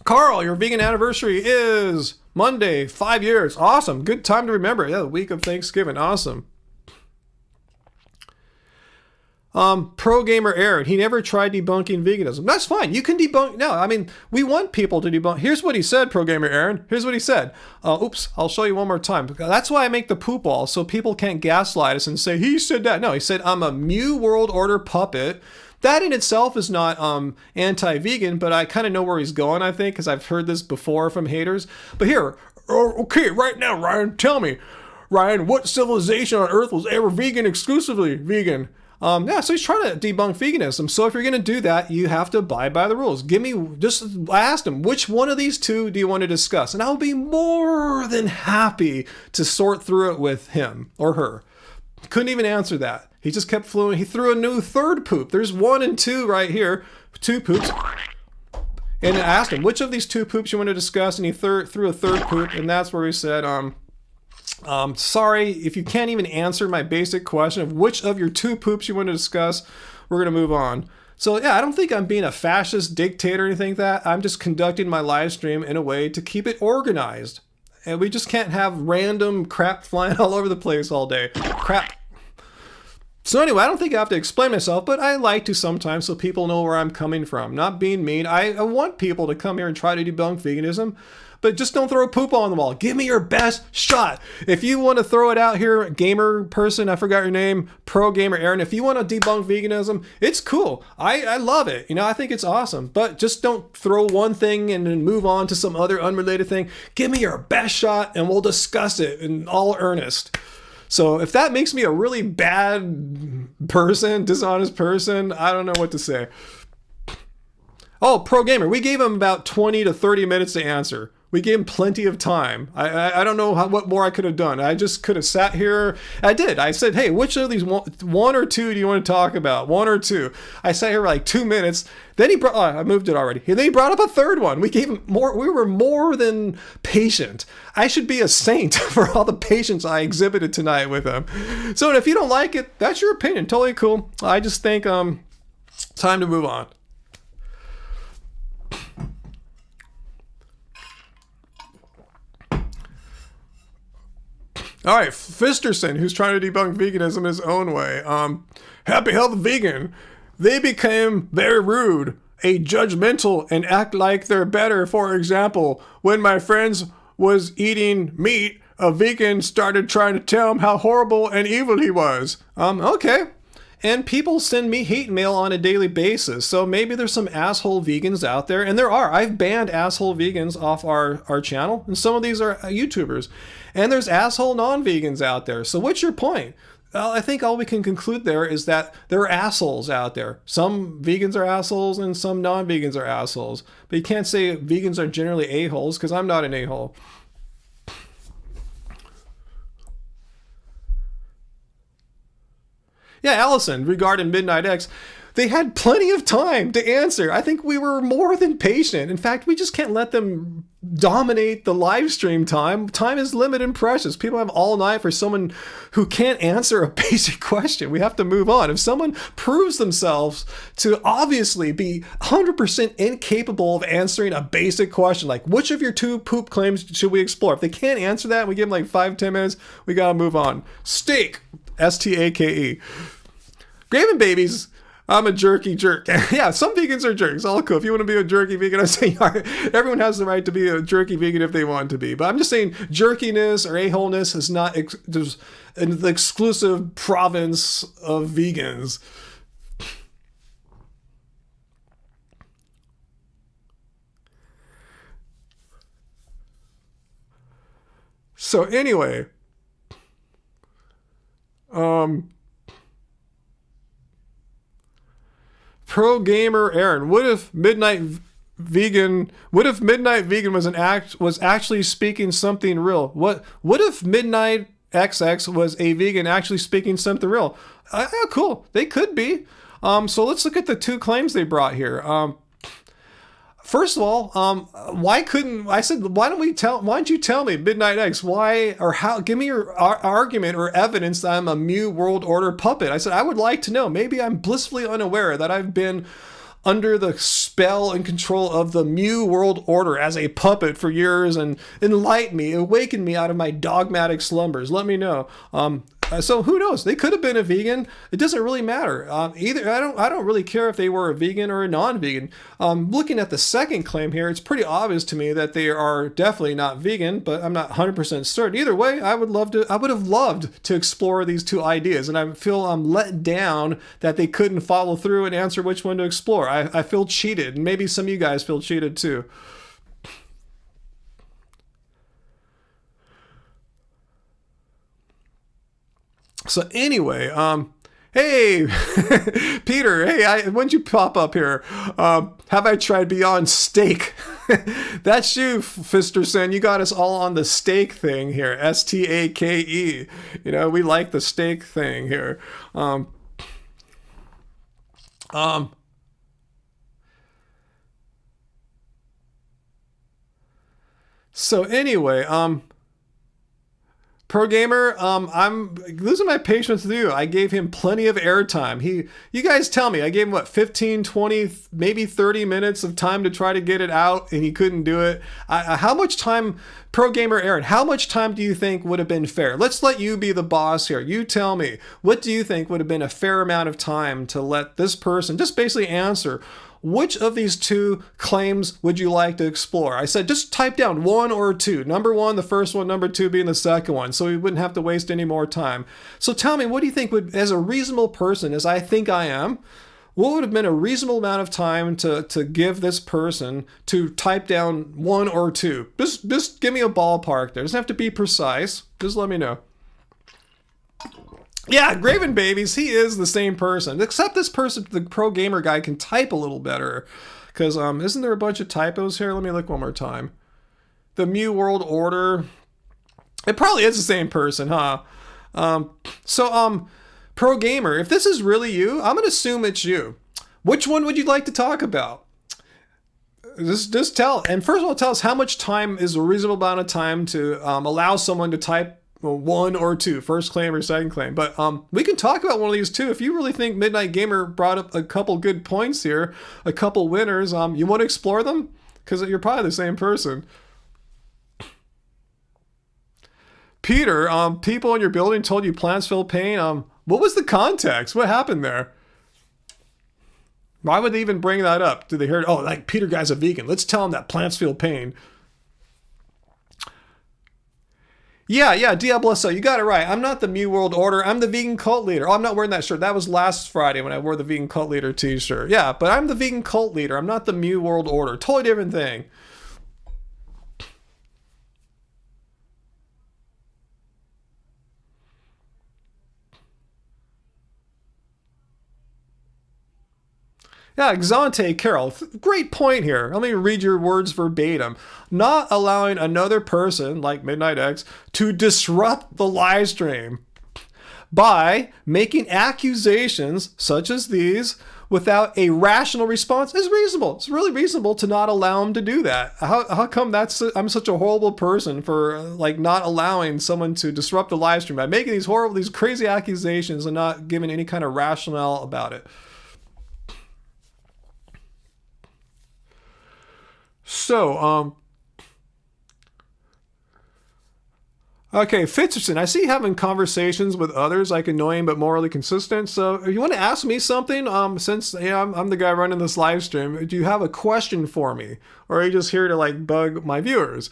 Carl, your vegan anniversary is Monday, 5 years. Awesome. Good time to remember. Yeah, the week of Thanksgiving. Awesome. Pro Gamer Aaron, he never tried debunking veganism. That's fine. You can debunk. No, I mean, we want people to debunk. Here's what he said, Pro Gamer Aaron. Here's what he said. Oops, I'll show you one more time. That's why I make the poop wall, so people can't gaslight us and say, he said that. No, he said, I'm a Mu World Order puppet. That in itself is not anti-vegan, but I kind of know where he's going, I think, because I've heard this before from haters. But here, okay, right now, Ryan, tell me, Ryan, what civilization on Earth was ever vegan, exclusively vegan? So he's trying to debunk veganism. So if you're going to do that, you have to abide by the rules. I asked him, which one of these two do you want to discuss? And I'll be more than happy to sort through it with him or her. Couldn't even answer that. He just kept flowing. He threw a new third poop. There's 1 and 2 right here. 2 poops. And I asked him, which of these 2 poops you want to discuss? And he threw a third poop. And that's where he said, sorry, if you can't even answer my basic question of which of your 2 poops you want to discuss, we're going to move on. So yeah, I don't think I'm being a fascist dictator or anything like that. I'm just conducting my live stream in a way to keep it organized. And we just can't have random crap flying all over the place all day. Crap. So anyway, I don't think I have to explain myself, but I like to sometimes so people know where I'm coming from. Not being mean. I want people to come here and try to debunk veganism, but just don't throw poop on the wall. Give me your best shot. If you want to throw it out here, gamer person, I forgot your name, pro gamer Aaron, if you want to debunk veganism, it's cool. I love it. You know, I think it's awesome, but just don't throw one thing and then move on to some other unrelated thing. Give me your best shot and we'll discuss it in all earnest. So if that makes me a really bad person, dishonest person, I don't know what to say. Oh, pro gamer, we gave him about 20 to 30 minutes to answer. We gave him plenty of time. I don't know what more I could have done. I just could have sat here. I did. I said, hey, which of these one or two do you want to talk about? One or two. I sat here for like 2 minutes. Then he brought, I moved it already. And then he brought up a third one. We gave him more. We were more than patient. I should be a saint for all the patience I exhibited tonight with him. So if you don't like it, that's your opinion. Totally cool. I just think time to move on. All right, Fisterson, who's trying to debunk veganism his own way. Happy Health Vegan. They became very rude, judgmental, and act like they're better. For example, when my friends was eating meat, a vegan started trying to tell him how horrible and evil he was. Okay. And people send me hate mail on a daily basis. So maybe there's some asshole vegans out there. And there are. I've banned asshole vegans off our channel. And some of these are YouTubers. And there's asshole non-vegans out there. So what's your point? Well, I think all we can conclude there is that there are assholes out there. Some vegans are assholes and some non-vegans are assholes. But you can't say vegans are generally a-holes because I'm not an a-hole. Yeah, Allison, regarding Midnight X, they had plenty of time to answer. I think we were more than patient. In fact, we just can't let them dominate the live stream time. Time is limited and precious. People have all night for someone who can't answer a basic question. We have to move on. If someone proves themselves to obviously be 100% incapable of answering a basic question, like which of your two poop claims should we explore? If they can't answer that, we give them like 5-10 minutes, we gotta move on. Steak. S-T-A-K-E. Graven babies, I'm a jerky jerk. Yeah, some vegans are jerks. All cool. If you want to be a jerky vegan, I'm saying everyone has the right to be a jerky vegan if they want to be. But I'm just saying jerkiness or a-holeness is not the exclusive province of vegans. So anyway, pro gamer Aaron, what if Midnight Vegan was actually speaking something real? What if Midnight XX was a vegan actually speaking something real? Cool, they could be. So let's look at the two claims they brought here. First of all, why don't you tell me, Midnight X, why or how, give me your argument or evidence that I'm a Mu World Order puppet. I said, I would like to know. Maybe I'm blissfully unaware that I've been under the spell and control of the Mu World Order as a puppet for years and enlighten me, awaken me out of my dogmatic slumbers. Let me know. So who knows? They could have been a vegan. It doesn't really matter. Either I don't really care if they were a vegan or a non-vegan. Looking at the second claim here, it's pretty obvious to me that they are definitely not vegan, but I'm not 100% certain. Either way, I would have loved to explore these two ideas, and I feel I'm let down that they couldn't follow through and answer which one to explore. I feel cheated, and maybe some of you guys feel cheated too. So anyway, hey, Peter, hey, when'd you pop up here? Have I tried Beyond Steak? That's you, Fisterson. You got us all on the steak thing here. S-T-A-K-E. You know, we like the steak thing here. So anyway, Pro Gamer, I'm losing my patience with you. I gave him plenty of airtime. You guys tell me, I gave him, what, 15, 20, maybe 30 minutes of time to try to get it out, and he couldn't do it. How much time, Pro Gamer Aaron, how much time do you think would have been fair? Let's let you be the boss here. You tell me, what do you think would have been a fair amount of time to let this person just basically answer, which of these two claims would you like to explore? I said, just type down 1 or 2. Number 1, the first one, number 2 being the second one, so we wouldn't have to waste any more time. So tell me, what do you think would, as a reasonable person, as I think I am, what would have been a reasonable amount of time to give this person to type down 1 or 2? Just give me a ballpark there. It doesn't have to be precise. Just let me know. Yeah, Graven Babies, he is the same person. Except this person, the Pro Gamer guy, can type a little better. Because isn't there a bunch of typos here? Let me look one more time. The Mu World Order. It probably is the same person, huh? Pro Gamer, if this is really you, I'm going to assume it's you. Which one would you like to talk about? Just tell. And first of all, tell us how much time is a reasonable amount of time to allow someone to type 1 or 2, first claim or second claim. But we can talk about one of these too. If you really think Midnight Gamer brought up a couple good points here, a couple winners, you want to explore them? Because you're probably the same person. Peter, people in your building told you plants feel pain. What was the context? What happened there? Why would they even bring that up? Did they hear, oh, like Peter guy's a vegan, let's tell him that plants feel pain. Yeah, Diablo, you got it right. I'm not the Mu World Order. I'm the vegan cult leader. Oh, I'm not wearing that shirt. That was last Friday when I wore the vegan cult leader t-shirt. Yeah, but I'm the vegan cult leader. I'm not the Mu World Order. Totally different thing. Yeah, Exante Carol, great point here. Let me read your words verbatim. Not allowing another person, like Midnight X, to disrupt the live stream by making accusations such as these without a rational response is reasonable. It's really reasonable to not allow him to do that. How come I'm such a horrible person for like not allowing someone to disrupt the live stream by making these crazy accusations and not giving any kind of rationale about it? So, okay, Fitzgerson, I see you having conversations with others, like annoying but morally consistent. So if you want to ask me something, since I'm the guy running this live stream, do you have a question for me? Or are you just here to like bug my viewers?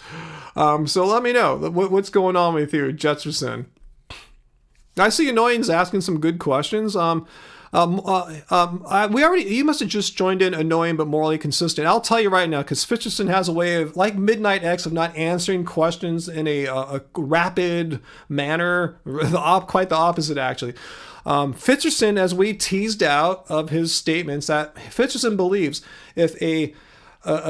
So let me know what's going on with you, Jetserson. I see Annoying's asking some good questions. You must have just joined in Annoying but Morally Consistent. I'll tell you right now, because Fitzgerson has a way of, like Midnight X, of not answering questions in a rapid manner. Quite the opposite, actually. Fitzgerson, as we teased out of his statements, that Fitzgerson believes if a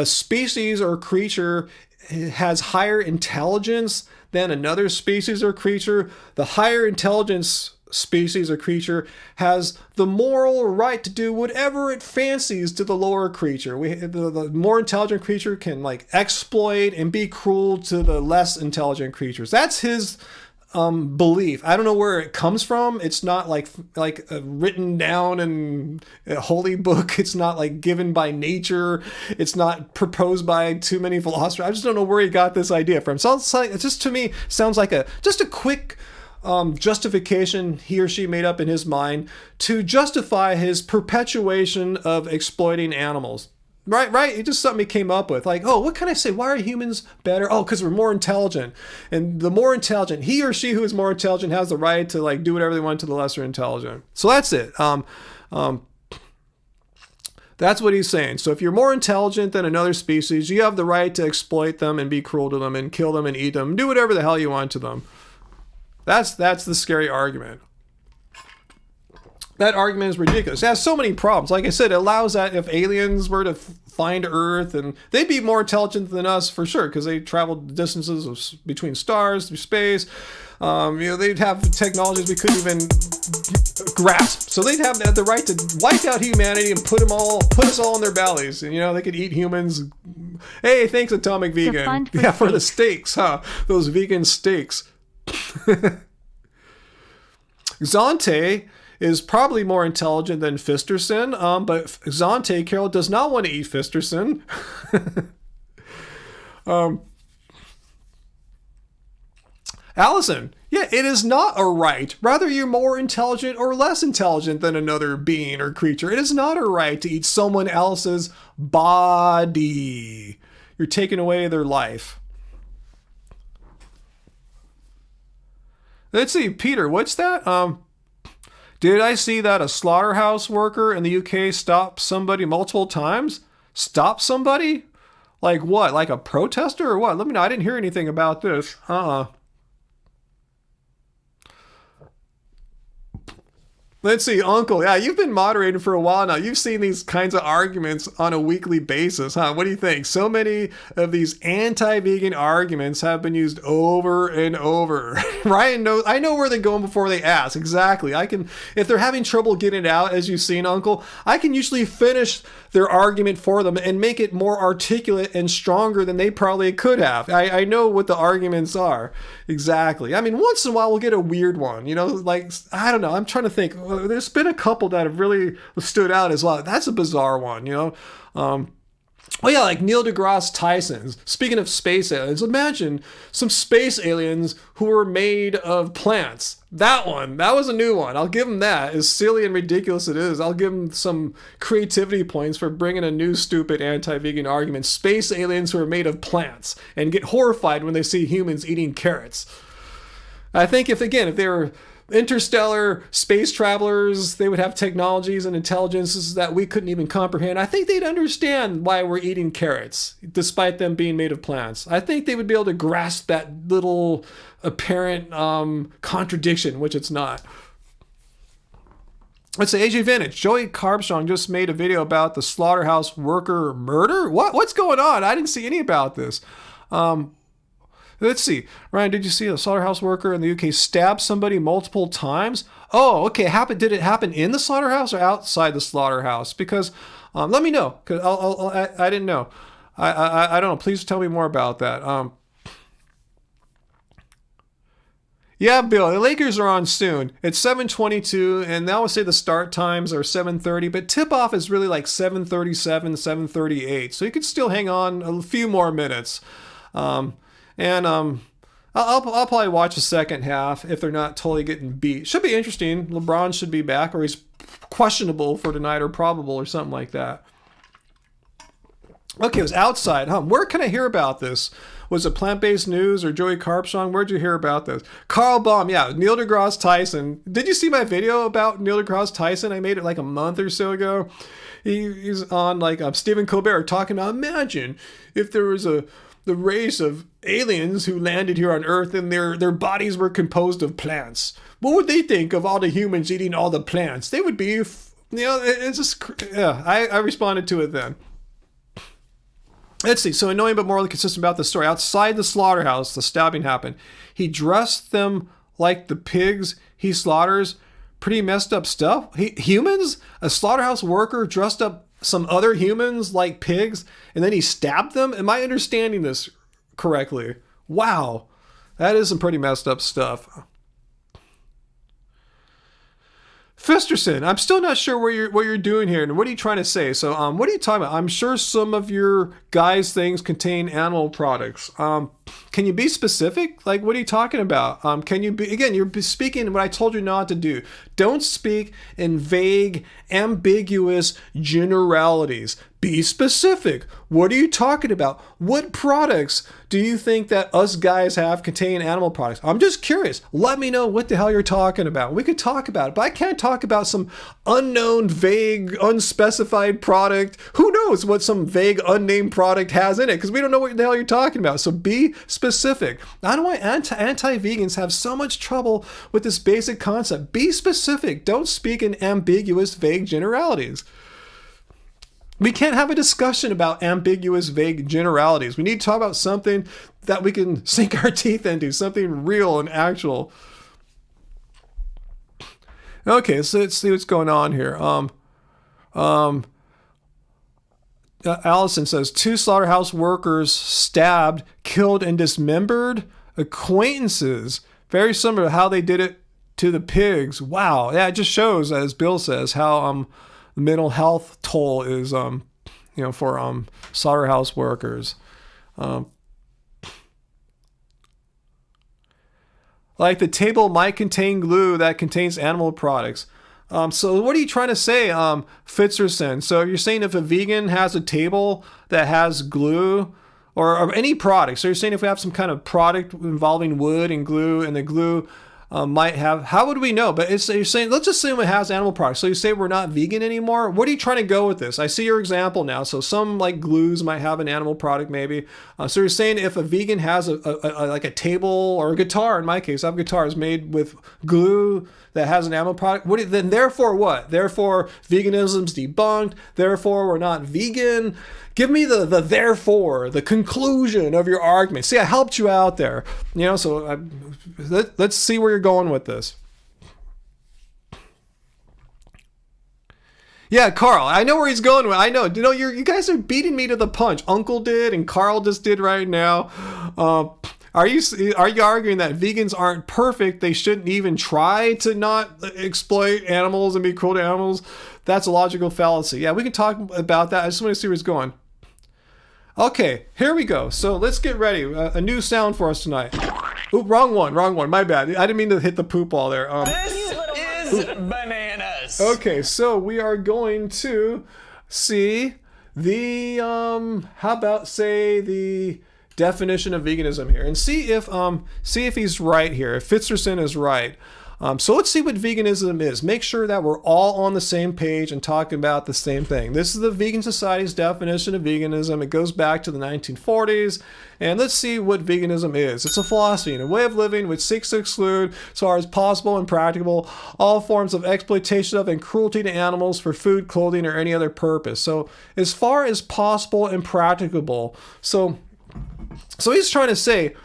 species or creature has higher intelligence than another species or creature, the higher intelligence species or creature has the moral right to do whatever it fancies to the lower creature. The more intelligent creature can like exploit and be cruel to the less intelligent creatures. That's his belief. I don't know where it comes from. It's not like written down in a holy book. It's not like given by nature. It's not proposed by too many philosophers. I just don't know where he got this idea from. So it just to me sounds like just a quick justification he or she made up in his mind to justify his perpetuation of exploiting animals. Right? It's just something he came up with. Like, oh, what can I say? Why are humans better? Oh, because we're more intelligent. And the more intelligent, he or she who is more intelligent has the right to like do whatever they want to the lesser intelligent. So that's it. That's what he's saying. So if you're more intelligent than another species, you have the right to exploit them and be cruel to them and kill them and eat them. Do whatever the hell you want to them. That's the scary argument. That argument is ridiculous. It has so many problems. Like I said, it allows that if aliens were to find Earth, and they'd be more intelligent than us for sure, because they traveled distances between stars, through space. They'd have technologies we couldn't even grasp. So they'd have the right to wipe out humanity and put us all in their bellies. And they could eat humans. Hey, thanks, Atomic Vegan. Yeah, for the steaks, huh? Those vegan steaks. Zonte is probably more intelligent than Fisterson, but Zonte, Carol, does not want to eat Fisterson. Allison, yeah, it is not a right. Rather, you're more intelligent or less intelligent than another being or creature. It is not a right to eat someone else's body. You're taking away their life. Let's see, Peter, what's that? Did I see that a slaughterhouse worker in the UK stopped somebody multiple times? Stop somebody? Like what? Like a protester or what? Let me know. I didn't hear anything about this. Let's see, Uncle. Yeah, you've been moderating for a while now. You've seen these kinds of arguments on a weekly basis, huh? What do you think? So many of these anti-vegan arguments have been used over and over. Ryan knows. I know where they're going before they ask. Exactly. I can, if they're having trouble getting it out, as you've seen, Uncle, I can usually finish their argument for them and make it more articulate and stronger than they probably could have. I know what the arguments are. Exactly. I mean, once in a while we'll get a weird one, you know, like, I don't know. I'm trying to think. There's been a couple that have really stood out as well. That's a bizarre one, you know. Oh yeah, like Neil deGrasse Tyson's. Speaking of space aliens, imagine some space aliens who were made of plants. That was a new one. I'll give him that. As silly and ridiculous it is, I'll give him some creativity points for bringing a new stupid anti-vegan argument. Space aliens who are made of plants and get horrified when they see humans eating carrots. I think if they were interstellar space travelers, they would have technologies and intelligences that we couldn't even comprehend. I think they'd understand why we're eating carrots, despite them being made of plants. I think they would be able to grasp that little apparent contradiction, which it's not. Let's say AJ Vintage. Joey Carbstrong just made a video about the slaughterhouse worker murder. What's going on? I didn't see any about this. Let's see. Ryan, did you see a slaughterhouse worker in the UK stab somebody multiple times? Oh, okay. Did it happen in the slaughterhouse or outside the slaughterhouse? Because let me know. Cause I didn't know. I don't know. Please tell me more about that. Yeah, Bill, the Lakers are on soon. It's 7:22, and they always say the start times are 7:30, but tip-off is really like 7:37, 7:38. So you could still hang on a few more minutes. I'll probably watch the second half if they're not totally getting beat. Should be interesting. LeBron should be back, or he's questionable for tonight or probable or something like that. Okay, it was outside. Where can I hear about this? Was it Plant-Based News or Joey Carbstrong? Where'd you hear about this? Carl Baum, yeah, Neil deGrasse Tyson. Did you see my video about Neil deGrasse Tyson? I made it like a month or so ago. He's on like Stephen Colbert talking about, imagine if there was the race of aliens who landed here on Earth and their bodies were composed of plants. What would they think of all the humans eating all the plants? They would be, you know, it's just, yeah, I responded to it then. Let's see. So annoying but morally consistent about the story. Outside the slaughterhouse, the stabbing happened. He dressed them like the pigs he slaughters. Pretty messed up stuff. Humans? A slaughterhouse worker dressed up some other humans like pigs, and then he stabbed them? Am I understanding this correctly? Wow. That is some pretty messed up stuff. Fisterson, I'm still not sure what you're doing here, and what are you trying to say? So, what are you talking about? I'm sure some of your guys' things contain animal products. Can you be specific? Like, what are you talking about? Can you be, again, you're speaking what I told you not to do. Don't speak in vague, ambiguous generalities. Be specific. What are you talking about? What products do you think that us guys have contain animal products? I'm just curious. Let me know what the hell you're talking about. We could talk about it, but I can't talk about some unknown, vague, unspecified product. Who knows what some vague, unnamed product has in it? Because we don't know what the hell you're talking about. So be specific. I don't know why anti-vegans have so much trouble with this basic concept. Be specific. Don't speak in ambiguous, vague generalities. We can't have a discussion about ambiguous, vague generalities. We need to talk about something that we can sink our teeth into, something real and actual. Okay, so let's see what's going on here. Allison says, 2 slaughterhouse workers stabbed, killed, and dismembered. Acquaintances Very similar to how they did it to the pigs. Wow. Yeah, it just shows, as Bill says, how the mental health toll is for slaughterhouse workers. Like the table might contain glue that contains animal products. So what are you trying to say, Fitzerson? So you're saying if a vegan has a table that has glue or any product, so you're saying if we have some kind of product involving wood and glue, and the glue might have, how would we know? But you're saying, let's assume it has animal products. So you say we're not vegan anymore. What are you trying to go with this? I see your example now. So some like glues might have an animal product maybe. So you're saying if a vegan has a table or a guitar, in my case, I have guitars made with glue that has an animal product, then therefore what? Therefore veganism's debunked. Therefore we're not vegan. Give me the therefore, the conclusion of your argument. See, I helped you out there. So let's see where you're going with this. Yeah, Carl, I know where he's going with. I know. You guys are beating me to the punch. Uncle did, and Carl just did right now. Are you arguing that vegans aren't perfect? They shouldn't even try to not exploit animals and be cruel to animals? That's a logical fallacy. Yeah, we can talk about that. I just want to see where it's going. Okay, here we go. So let's get ready. A new sound for us tonight. Oop, wrong one. My bad. I didn't mean to hit the poop ball there. This is bananas. Okay, so we are going to see the, how about say the definition of veganism here, and see if he's right here, if Fitzerson is right. So let's see what veganism is. Make sure that we're all on the same page and talking about the same thing. This is the Vegan Society's definition of veganism. It goes back to the 1940s. And let's see what veganism is. It's a philosophy and a way of living which seeks to exclude, as far as possible and practicable, all forms of exploitation of and cruelty to animals for food, clothing, or any other purpose. So as far as possible and practicable. So he's trying to say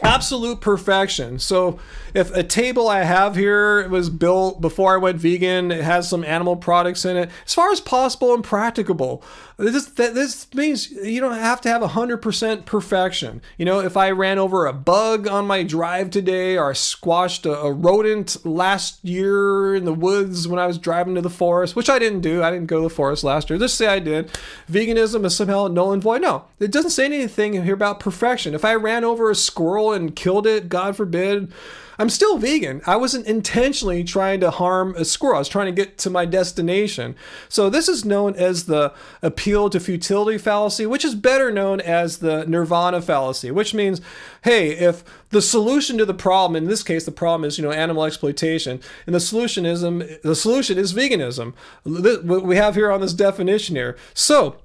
absolute perfection. So if a table I have here was built before I went vegan, it has some animal products in it, as far as possible and practicable. This means you don't have to have 100% perfection. If I ran over a bug on my drive today, or I squashed a rodent last year in the woods when I was driving to the forest, which I didn't do. I didn't go to the forest last year. Just say I did. Veganism is somehow null and void. No, it doesn't say anything here about perfection. If I ran over a squirrel and killed it, God forbid, I'm still vegan. I wasn't intentionally trying to harm a squirrel. I was trying to get to my destination. So this is known as the appeal to futility fallacy, which is better known as the nirvana fallacy, which means, hey, if the solution to the problem, in this case, the problem is, animal exploitation, and the solution is veganism. What we have here on this definition here. So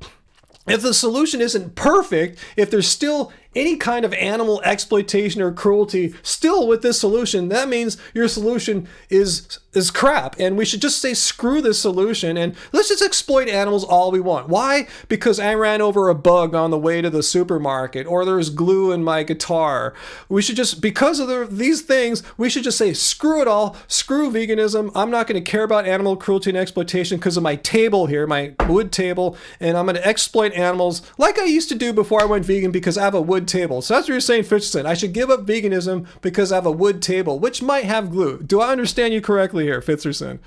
if the solution isn't perfect, if there's still any kind of animal exploitation or cruelty still with this solution, that means your solution is crap. And we should just say, screw this solution and let's just exploit animals all we want. Why? Because I ran over a bug on the way to the supermarket, or there's glue in my guitar. We should just, because of these things, we should just say, screw it all, screw veganism. I'm not going to care about animal cruelty and exploitation because of my table here, my wood table, and I'm going to exploit animals like I used to do before I went vegan because I have a wood table. So that's what you're saying, Fitzgerald. I should give up veganism because I have a wood table, which might have glue. Do I understand you correctly here, Fitzgerald?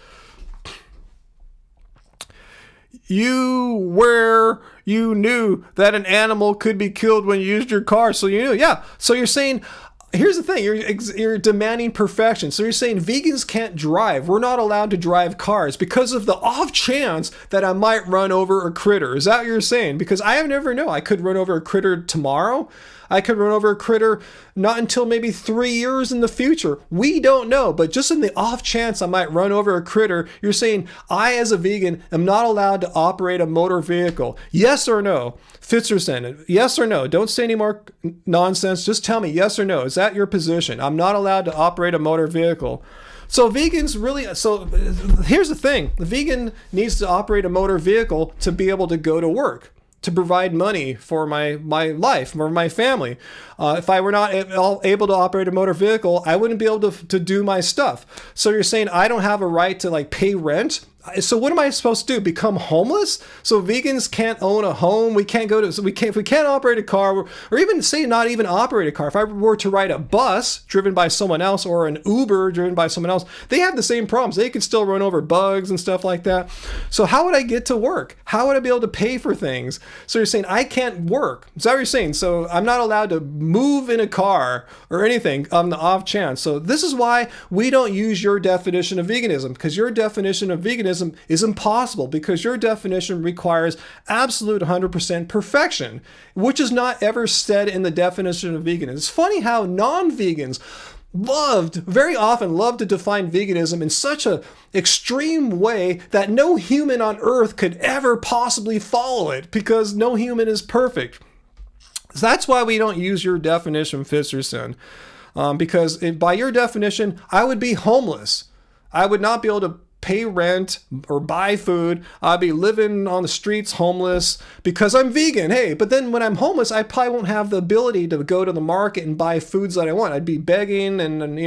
You knew that an animal could be killed when you used your car, so you knew. Yeah. So you're saying, here's the thing, you're demanding perfection. So you're saying vegans can't drive. We're not allowed to drive cars because of the off chance that I might run over a critter. Is that what you're saying? Because I never know. I could run over a critter tomorrow. I could run over a critter not until maybe 3 years in the future. We don't know. But just in the off chance I might run over a critter, you're saying I, as a vegan, am not allowed to operate a motor vehicle. Yes or no? Fitzgerald, yes or no? Don't say any more nonsense. Just tell me yes or no. Is that your position? I'm not allowed to operate a motor vehicle. So vegans really, so here's the thing. The vegan needs to operate a motor vehicle to be able to go to work, to provide money for my life, for my family. If I were not able to operate a motor vehicle, I wouldn't be able to do my stuff. So you're saying I don't have a right to pay rent? So what am I supposed to do? Become homeless? So vegans can't own a home. We can't go to. So if we can't operate a car, or even say not even operate a car. If I were to ride a bus driven by someone else, or an Uber driven by someone else, they have the same problems. They could still run over bugs and stuff like that. So how would I get to work? How would I be able to pay for things? So you're saying I can't work. Is that what you're saying? So I'm not allowed to move in a car or anything on the off chance. So this is why we don't use your definition of veganism, because your definition of veganism is impossible, because your definition requires absolute 100% perfection, which is not ever said in the definition of veganism. It's funny how non-vegans very often love to define veganism in such an extreme way that no human on earth could ever possibly follow it, because no human is perfect. So that's why we don't use your definition, Fitzgerson. Because by your definition, I would be homeless. I would not be able to pay rent or buy food. I'd be living on the streets homeless because I'm vegan. Hey, but then when I'm homeless, I probably won't have the ability to go to the market and buy foods that I want. I'd be begging, and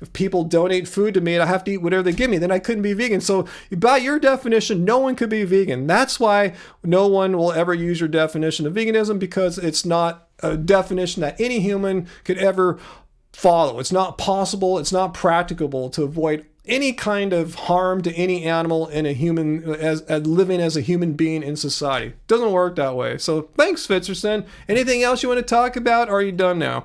if people donate food to me and I have to eat whatever they give me, then I couldn't be vegan. So by your definition, no one could be vegan. That's why no one will ever use your definition of veganism, because it's not a definition that any human could ever follow. It's not possible. It's not practicable to avoid any kind of harm to any animal in a human, as living as a human being in society. Doesn't work that way. So thanks, Fitzgerson. Anything else you want to talk about, or are you done now?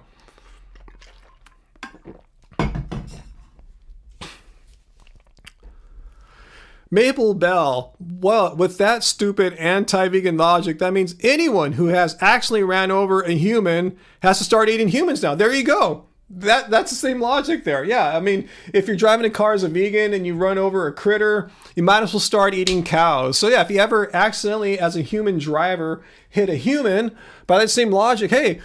Maple Bell, well, with that stupid anti-vegan logic, that means anyone who has actually ran over a human has to start eating humans now. There you go. That's the same logic there. Yeah, I mean, if you're driving a car as a vegan and you run over a critter, you might as well start eating cows. So yeah, if you ever accidentally, as a human driver, hit a human, by that same logic, hey,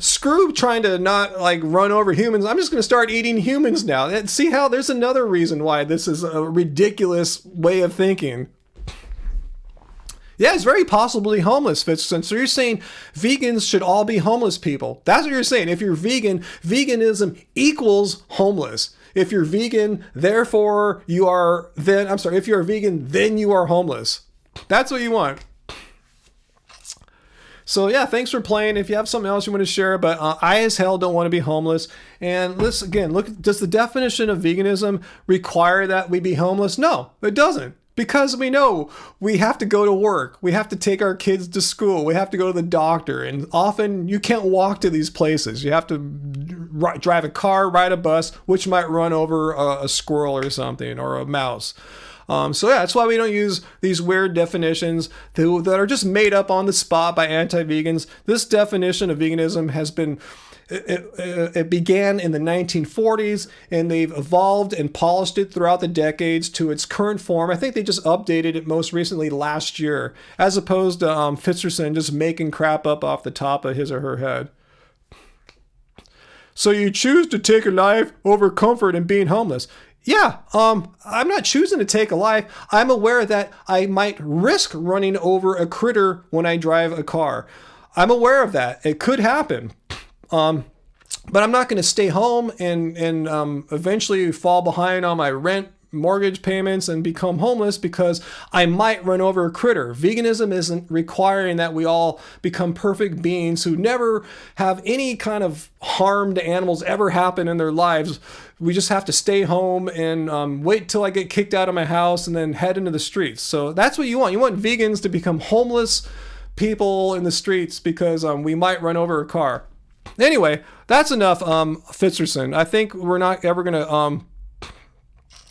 screw trying to not run over humans. I'm just going to start eating humans now. And see how there's another reason why this is a ridiculous way of thinking. Yeah, it's very possibly homeless, Fitzgerald. So you're saying vegans should all be homeless people. That's what you're saying. If you're vegan, veganism equals homeless. If you're vegan, therefore you are then, if you're a vegan, then you are homeless. That's what you want. So yeah, thanks for playing. If you have something else you want to share, but I as hell don't want to be homeless. And let's again, look, does the definition of veganism require that we be homeless? No, it doesn't. Because we know we have to go to work, we have to take our kids to school, we have to go to the doctor, and often you can't walk to these places. You have to drive a car, ride a bus, which might run over a squirrel or something, or a mouse. So yeah, that's why we don't use these weird definitions that are just made up on the spot by anti-vegans. This definition of veganism has been... It began in the 1940s, and they've evolved and polished it throughout the decades to its current form. I think they just updated it most recently last year, as opposed to Fitzgerson just making crap up off the top of his or her head. So you choose to take a life over comfort and being homeless. Yeah, I'm not choosing to take a life. I'm aware that I might risk running over a critter when I drive a car. I'm aware of that. It could happen. But I'm not going to stay home and eventually fall behind on my rent, mortgage payments, and become homeless because I might run over a critter. Veganism isn't requiring that we all become perfect beings who never have any kind of harm to animals ever happen in their lives. We just have to stay home and wait till I get kicked out of my house and then head into the streets. So that's what you want. You want vegans to become homeless people in the streets because we might run over a car. Anyway, that's enough, Fitzgerson. I think we're not going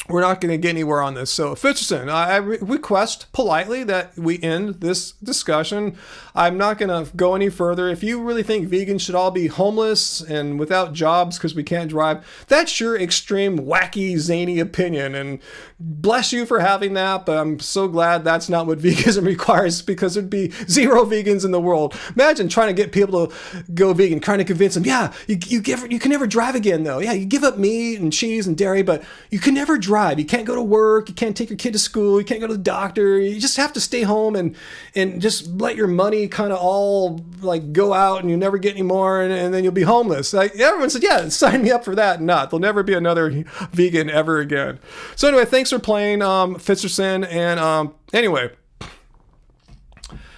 to get anywhere on this. So, Fitzgerson, I request politely that we end this discussion. I'm not going to go any further. If you really think vegans should all be homeless and without jobs because we can't drive, that's your extreme, wacky, zany opinion. And bless you for having that, but I'm so glad that's not what veganism requires, because there'd be zero vegans in the world. Imagine trying to get people to go vegan, trying to convince them, yeah, you can never drive again, though. Yeah, you give up meat and cheese and dairy, but you can never drive drive. You can't go to work. You can't take your kid to school. You can't go to the doctor. You just have to stay home and just let your money kind of all like go out and you never get any more and then you'll be homeless. Like everyone said, yeah, sign me up for that. Not. There'll never be another vegan ever again. So anyway, thanks for playing, Fitzerson. And anyway,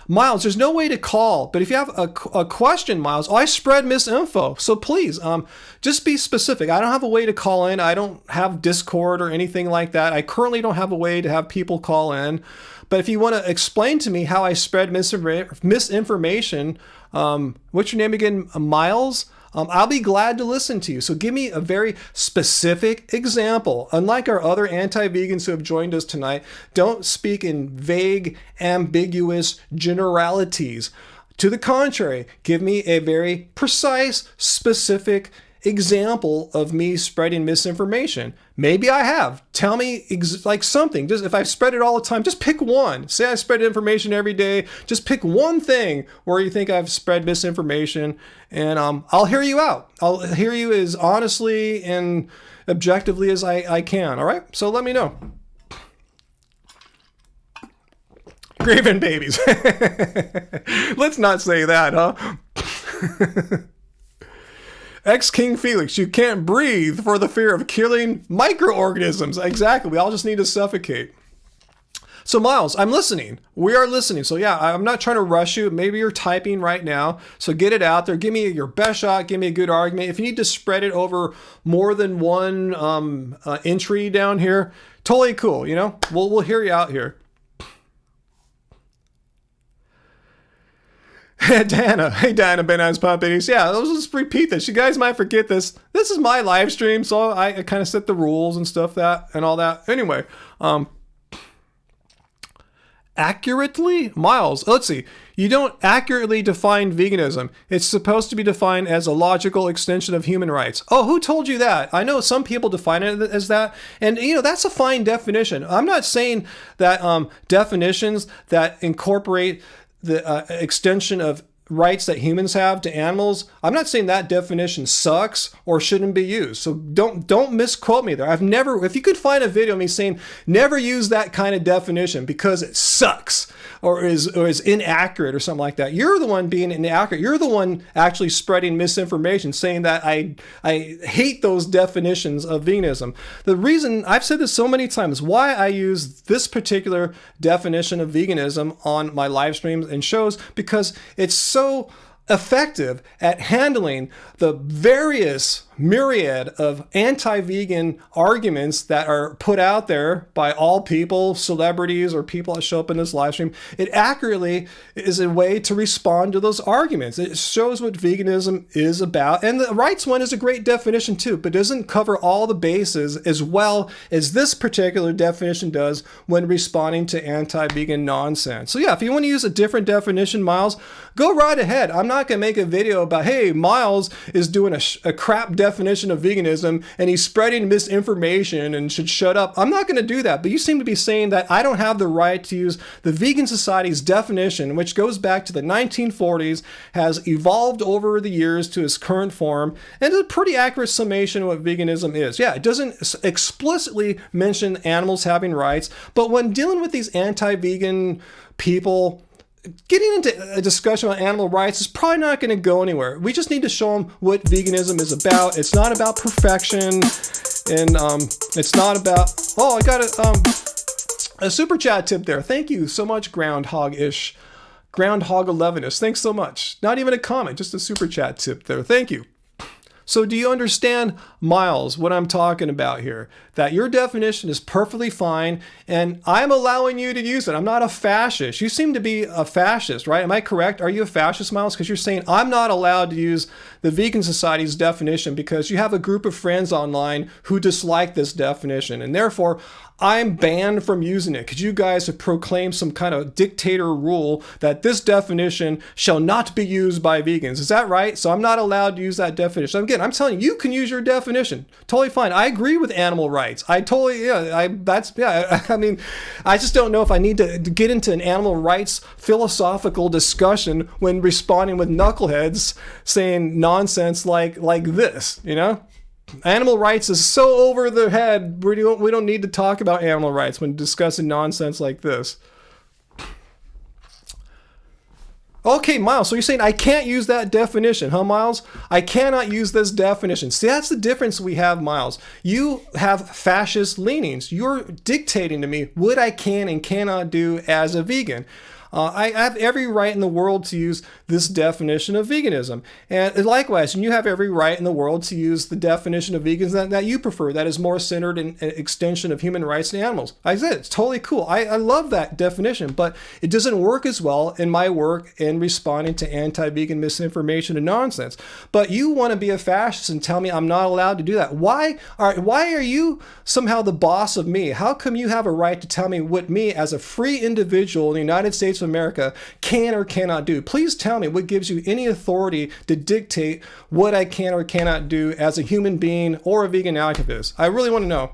Miles, there's no way to call, but if you have a question, Miles, I spread misinfo. So please, just be specific. I don't have a way to call in. I don't have Discord or anything like that. I currently don't have a way to have people call in. But if you want to explain to me how I spread misinformation, what's your name again? Miles? I'll be glad to listen to you. So give me a very specific example. Unlike our other anti-vegans who have joined us tonight, don't speak in vague, ambiguous generalities. To the contrary, give me a very precise, specific example of me spreading misinformation. Maybe I have. Tell me like something. Just if I spread it all the time, just pick one. Say I spread information every day. Just pick one thing where you think I've spread misinformation, and I'll hear you out. I'll hear you as honestly and objectively as I can. All right. So let me know. Graven babies. Let's not say that, huh? Ex-King Felix, you can't breathe for the fear of killing microorganisms. Exactly. We all just need to suffocate. So Miles, I'm listening. We are listening. So yeah, I'm not trying to rush you. Maybe you're typing right now. So get it out there. Give me your best shot. Give me a good argument. If you need to spread it over more than one entry down here, totally cool. You know, we'll hear you out here. Diana, hey Diana, Bananas Puppies. Yeah, let's just repeat this. You guys might forget this. This is my live stream, so I kind of set the rules and stuff and all that. Anyway, accurately, Miles. Let's see. You don't accurately define veganism. It's supposed to be defined as a logical extension of human rights. Oh, who told you that? I know some people define it as that, and you know that's a fine definition. I'm not saying that definitions that incorporate the extension of rights that humans have to animals, I'm not saying that definition sucks or shouldn't be used. So don't misquote me there. I've never, if you could find a video of me saying never use that kind of definition because it sucks or is inaccurate or something like that. You're the one being inaccurate. You're the one actually spreading misinformation, saying that I hate those definitions of veganism. The reason, I've said this so many times, why I use this particular definition of veganism on my live streams and shows, because it's so effective at handling the various myriad of anti-vegan arguments that are put out there by all people, celebrities, or people that show up in this live stream. It accurately is a way to respond to those arguments. It shows what veganism is about. And the rights one is a great definition too, but doesn't cover all the bases as well as this particular definition does when responding to anti-vegan nonsense. So yeah, if you want to use a different definition, Miles, go right ahead. I'm not going to make a video about, hey, Miles is doing a crap definition of veganism and he's spreading misinformation and should shut up. I'm not going to do that, but you seem to be saying that I don't have the right to use the Vegan Society's definition, which goes back to the 1940s, has evolved over the years to its current form, and is a pretty accurate summation of what veganism is. Yeah, it doesn't explicitly mention animals having rights, but when dealing with these anti-vegan people, getting into a discussion on animal rights is probably not going to go anywhere. We just need to show them what veganism is about. It's not about perfection, and it's not about... Oh, I got a super chat tip there. Thank you so much, Groundhog-ish. Groundhog11ish. Thanks so much. Not even a comment, just a super chat tip there. Thank you. So do you understand, Miles, what I'm talking about here? That your definition is perfectly fine, and I'm allowing you to use it. I'm not a fascist. You seem to be a fascist, right? Am I correct? Are you a fascist, Miles? Because you're saying I'm not allowed to use the Vegan Society's definition because you have a group of friends online who dislike this definition, and therefore I'm banned from using it because you guys have proclaimed some kind of dictator rule that this definition shall not be used by vegans. Is that right? So I'm not allowed to use that definition. Again, I'm telling you, you can use your definition. Totally fine. I agree with animal rights. I mean, I just don't know if I need to get into an animal rights philosophical discussion when responding with knuckleheads saying nonsense like this, you know? Animal rights is so over the head. We don't need to talk about animal rights when discussing nonsense like this. Okay, Miles, so you're saying I can't use that definition, huh, Miles? I cannot use this definition. See, that's the difference we have, Miles. You have fascist leanings. You're dictating to me what I can and cannot do as a vegan. I have every right in the world to use this definition of veganism. And likewise, you have every right in the world to use the definition of veganism that you prefer, that is more centered in an extension of human rights to animals. I said, it's totally cool. I love that definition, but it doesn't work as well in my work in responding to anti-vegan misinformation and nonsense. But you want to be a fascist and tell me I'm not allowed to do that. Why are you somehow the boss of me? How come you have a right to tell me what me as a free individual in the United States of America can or cannot do? Please tell me what gives you any authority to dictate what I can or cannot do as a human being or a vegan activist. I really want to know.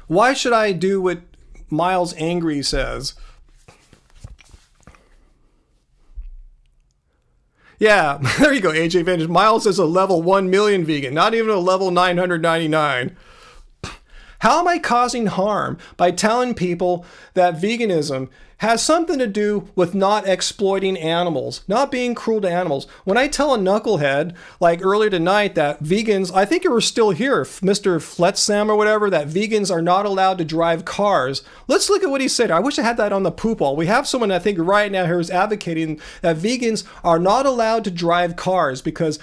Why should I do what Miles Angry says? Yeah, there you go, AJ Vintage. Miles is a level 1 million vegan, not even a level 999. How am I causing harm by telling people that veganism has something to do with not exploiting animals, not being cruel to animals? When I tell a knucklehead, like earlier tonight, that vegans, I think you were still here, Mr. Fletsam or whatever, that vegans are not allowed to drive cars. Let's look at what he said. I wish I had that on the poop wall. We have someone, I think, right now here who's advocating that vegans are not allowed to drive cars because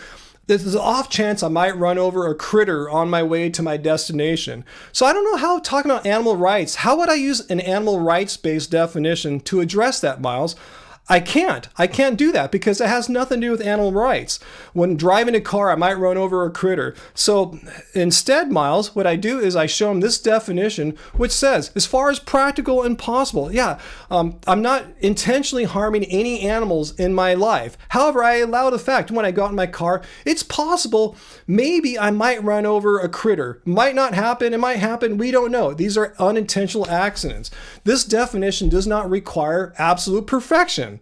there's an off chance I might run over a critter on my way to my destination. So I don't know how, talking about animal rights, how would I use an animal rights-based definition to address that, Miles? I can't do that because it has nothing to do with animal rights. When driving a car, I might run over a critter. So instead, Miles, what I do is I show him this definition, which says, as far as practical and possible, I'm not intentionally harming any animals in my life. However, I allow the fact when I go out in my car, it's possible maybe I might run over a critter. Might not happen, it might happen, we don't know. These are unintentional accidents. This definition does not require absolute perfection.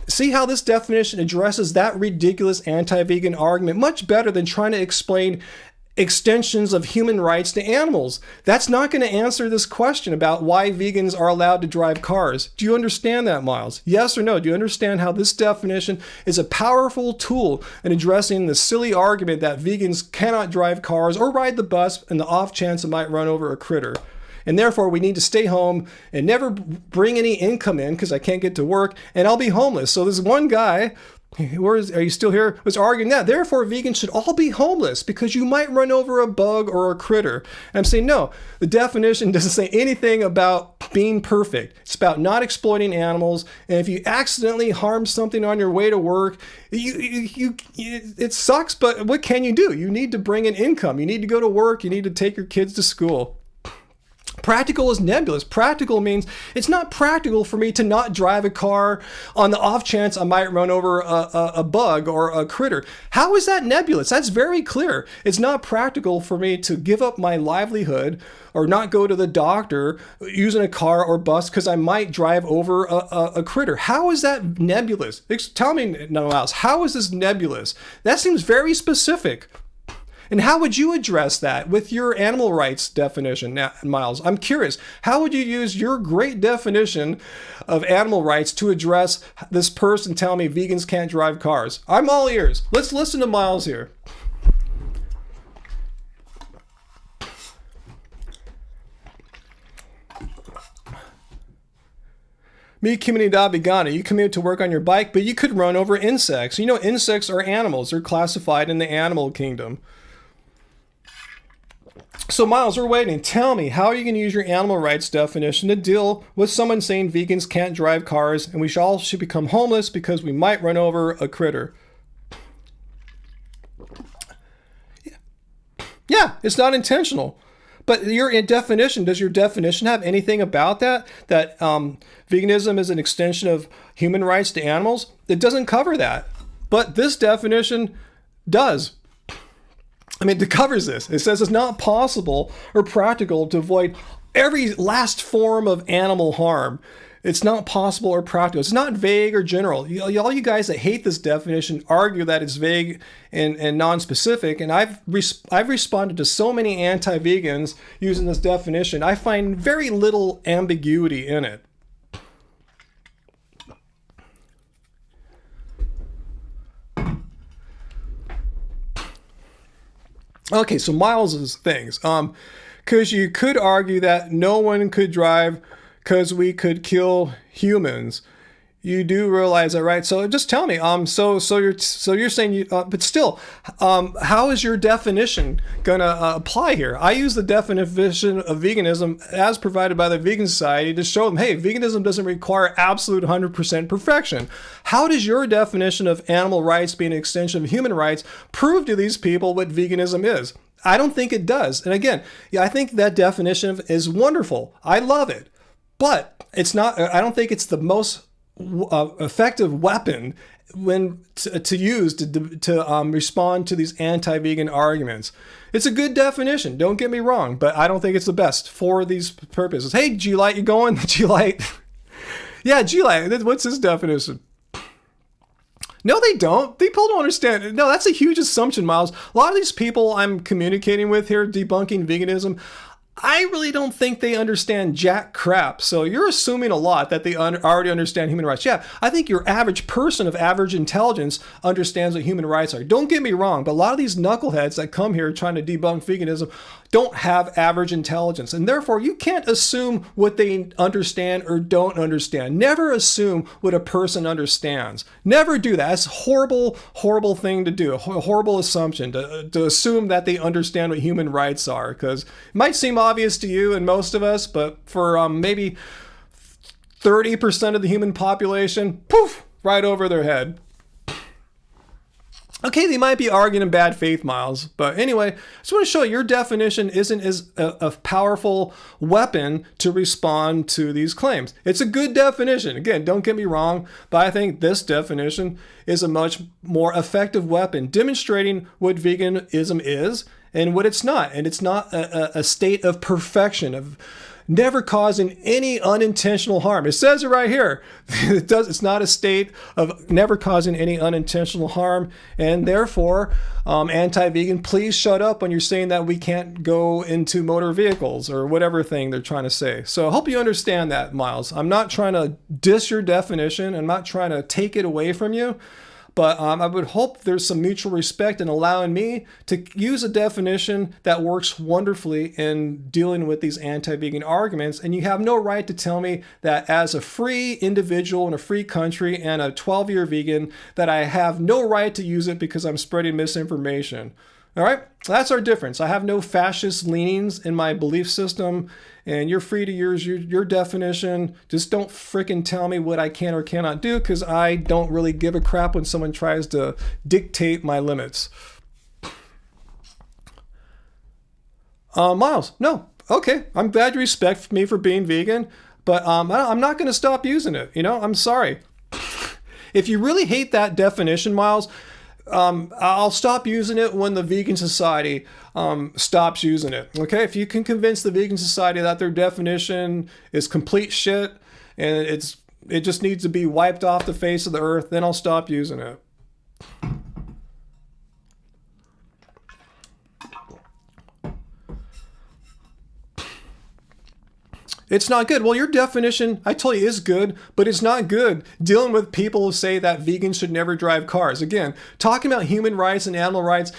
See how this definition addresses that ridiculous anti-vegan argument much better than trying to explain extensions of human rights to animals. That's not going to answer this question about why vegans are allowed to drive cars. Do you understand that, Miles? Yes or no? Do you understand how this definition is a powerful tool in addressing the silly argument that vegans cannot drive cars or ride the bus in the off chance it might run over a critter? And therefore, we need to stay home and never bring any income in because I can't get to work and I'll be homeless. So this one guy, are you still here, was arguing that. Therefore, vegans should all be homeless because you might run over a bug or a critter. And I'm saying, no, the definition doesn't say anything about being perfect. It's about not exploiting animals. And if you accidentally harm something on your way to work, it sucks, but what can you do? You need to bring in income. You need to go to work. You need to take your kids to school. Practical is nebulous. Practical means it's not practical for me to not drive a car on the off chance I might run over a bug or a critter. How is that nebulous? That's very clear. It's not practical for me to give up my livelihood or not go to the doctor using a car or bus because I might drive over a critter. How is that nebulous? Tell me, no else. How is this nebulous? That seems very specific. And how would you address that with your animal rights definition, now, Miles? I'm curious. How would you use your great definition of animal rights to address this person telling me vegans can't drive cars? I'm all ears. Let's listen to Miles here. Me, comunidad vegana, you commute to work on your bike, but you could run over insects. You know, insects are animals. They're classified in the animal kingdom. So Miles, we're waiting. Tell me, how are you going to use your animal rights definition to deal with someone saying vegans can't drive cars and we all should become homeless because we might run over a critter? Yeah, it's not intentional. But your definition, does your definition have anything about that? That veganism is an extension of human rights to animals? It doesn't cover that. But this definition does. I mean, it covers this. It says it's not possible or practical to avoid every last form of animal harm. It's not possible or practical. It's not vague or general. All you guys that hate this definition argue that it's vague and non-specific. And I've responded to so many anti-vegans using this definition. I find very little ambiguity in it. Okay, so Miles's things. Because you could argue that no one could drive because we could kill humans. You do realize that, right? So just tell me. So you're saying you, but still, how is your definition gonna apply here? I use the definition of veganism as provided by the Vegan Society to show them, hey, veganism doesn't require absolute 100% perfection. How does your definition of animal rights being an extension of human rights prove to these people what veganism is? I don't think it does. And again, yeah, I think that definition is wonderful. I love it. But it's not, I don't think it's the most effective weapon when to use to respond to these anti-vegan arguments. It's a good definition, don't get me wrong, but I don't think it's the best for these purposes. Hey, G-Light, you going? G-Light. Yeah, G-Light, what's his definition? No, they don't. People don't understand. No, that's a huge assumption, Miles. A lot of these people I'm communicating with here, debunking veganism, I really don't think they understand jack crap. So you're assuming a lot that they already understand human rights. Yeah, I think your average person of average intelligence understands what human rights are. Don't get me wrong, but a lot of these knuckleheads that come here trying to debunk veganism don't have average intelligence. And therefore, you can't assume what they understand or don't understand. Never assume what a person understands. Never do that. That's a horrible, horrible thing to do. A horrible assumption to assume that they understand what human rights are. Because it might seem obvious to you and most of us, but for maybe 30% of the human population, poof, right over their head. Okay, they might be arguing in bad faith, Miles, but anyway, I just want to show you your definition isn't as a powerful weapon to respond to these claims. It's a good definition. Again, don't get me wrong, but I think this definition is a much more effective weapon demonstrating what veganism is and what it's not. And it's not a state of perfection, of never causing any unintentional harm. It says it right here. It's not a state of never causing any unintentional harm. And therefore, anti-vegan, please shut up when you're saying that we can't go into motor vehicles or whatever thing they're trying to say. So I hope you understand that, Miles. I'm not trying to diss your definition. I'm not trying to take it away from you. But I would hope there's some mutual respect in allowing me to use a definition that works wonderfully in dealing with these anti-vegan arguments. And you have no right to tell me that as a free individual in a free country and a 12-year vegan, that I have no right to use it because I'm spreading misinformation. All right, that's our difference. I have no fascist leanings in my belief system, and you're free to use your definition. Just don't frickin' tell me what I can or cannot do, because I don't really give a crap when someone tries to dictate my limits. Miles, no. Okay, I'm glad you respect me for being vegan, but I'm not going to stop using it. You know, I'm sorry. If you really hate that definition, Miles, I'll stop using it when the Vegan Society stops using it. Okay, if you can convince the Vegan Society that their definition is complete shit and it just needs to be wiped off the face of the earth, then I'll stop using it. It's not good. Well, your definition, I told you, is good, but it's not good dealing with people who say that vegans should never drive cars. Again, talking about human rights and animal rights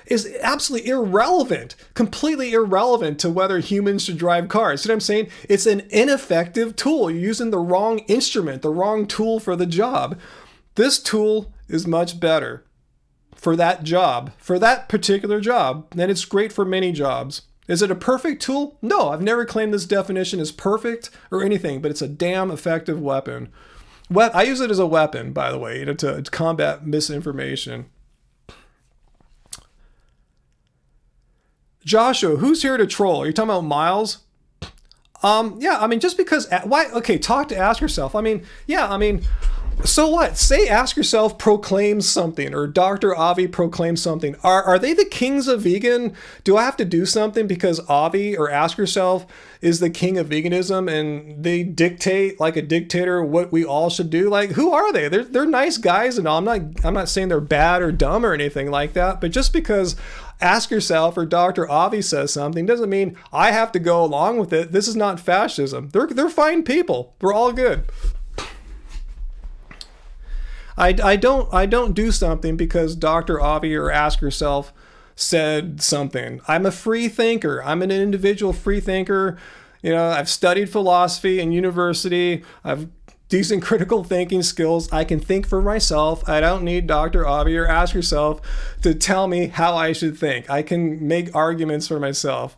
is absolutely irrelevant, completely irrelevant to whether humans should drive cars. See what I'm saying? It's an ineffective tool. You're using the wrong instrument, the wrong tool for the job. This tool is much better for that job, for that particular job, and it's great for many jobs. Is it a perfect tool? No, I've never claimed this definition is perfect or anything, but it's a damn effective weapon. I use it as a weapon, by the way, to combat misinformation. Joshua, who's here to troll? Are you talking about Miles? Yeah, I mean, just because, why? Okay, talk to ask yourself. I mean, yeah, I mean, So what? Say Ask Yourself proclaims something, or Dr. Avi proclaims something. Are they the kings of vegan? Do I have to do something because Avi or Ask Yourself is the king of veganism and they dictate like a dictator what we all should do? Like, who are they? They're nice guys and all. I'm not saying they're bad or dumb or anything like that, but just because Ask Yourself or Dr. Avi says something doesn't mean I have to go along with it. This is not fascism. They're fine people. We're all good. I don't do something because Dr. Avi or Ask Yourself said something. I'm a free thinker. I'm an individual free thinker. You know, I've studied philosophy in university. I've decent critical thinking skills. I can think for myself. I don't need Dr. Avi or Ask Yourself to tell me how I should think. I can make arguments for myself.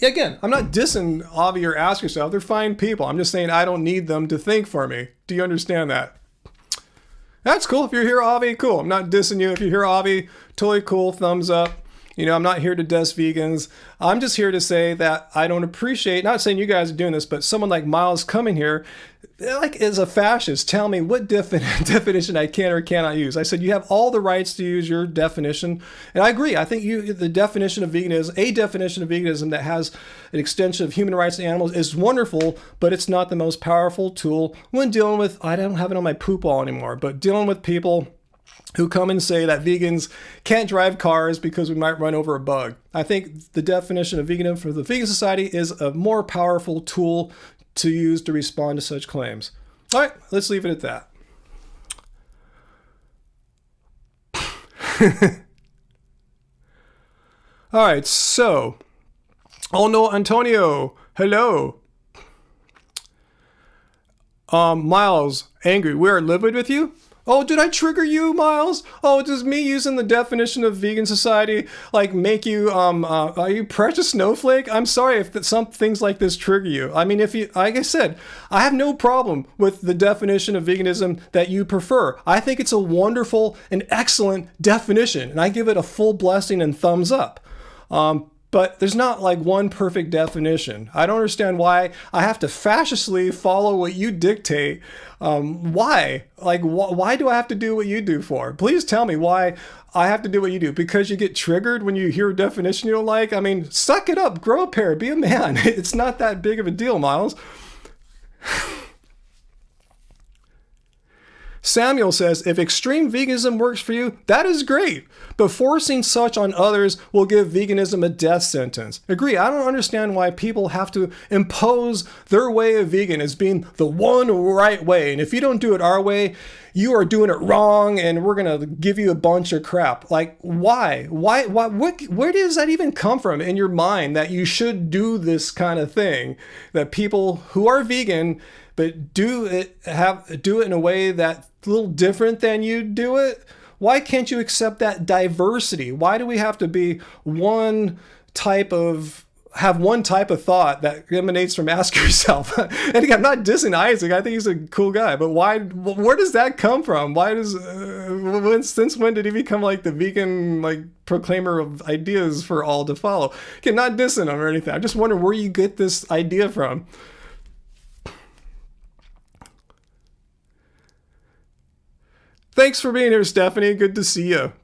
Again, I'm not dissing Avi or Ask Yourself. They're fine people. I'm just saying I don't need them to think for me. Do you understand that? That's cool. If you're here, Avi, cool. I'm not dissing you. If you're here, Avi, totally cool. Thumbs up. You know, I'm not here to diss vegans. I'm just here to say that I don't appreciate, not saying you guys are doing this, but someone like Miles coming here, like, is a fascist, tell me what definition I can or cannot use. I said, you have all the rights to use your definition. And I agree. I think the definition of veganism, a definition of veganism that has an extension of human rights to animals is wonderful, but it's not the most powerful tool when dealing with, I don't have it on my poop wall anymore, but dealing with people who come and say that vegans can't drive cars because we might run over a bug. I think the definition of veganism for the Vegan Society is a more powerful tool to use to respond to such claims. All right, let's leave it at that. All right, so, oh no, Antonio, hello. Miles, angry, we are livid with you? Oh, did I trigger you, Miles? Oh, does me using the definition of Vegan Society like make you are you precious snowflake? I'm sorry if some things like this trigger you. I mean, if you, like I said, I have no problem with the definition of veganism that you prefer. I think it's a wonderful and excellent definition, and I give it a full blessing and thumbs up. But there's not like one perfect definition. I don't understand why I have to fascistly follow what you dictate. Why? Like, why do I have to do what you do for? Please tell me why I have to do what you do. Because you get triggered when you hear a definition you don't like? I mean, suck it up, grow a pair, be a man. It's not that big of a deal, Miles. Samuel says, if extreme veganism works for you, that is great. But forcing such on others will give veganism a death sentence. Agree, I don't understand why people have to impose their way of vegan as being the one right way. And if you don't do it our way, you are doing it wrong and we're going to give you a bunch of crap. Like, why? Where does that even come from in your mind that you should do this kind of thing? That people who are vegan but do it in a way that's a little different than you do it? Why can't you accept that diversity? Why do we have to be one type of thought that emanates from Ask Yourself? And again, I'm not dissing Isaac. I think he's a cool guy. But why? Where does that come from? Why does? Since when did he become like the vegan proclaimer of ideas for all to follow? Again, not dissing him or anything. I just wonder where you get this idea from. Thanks for being here, Stephanie. Good to see you.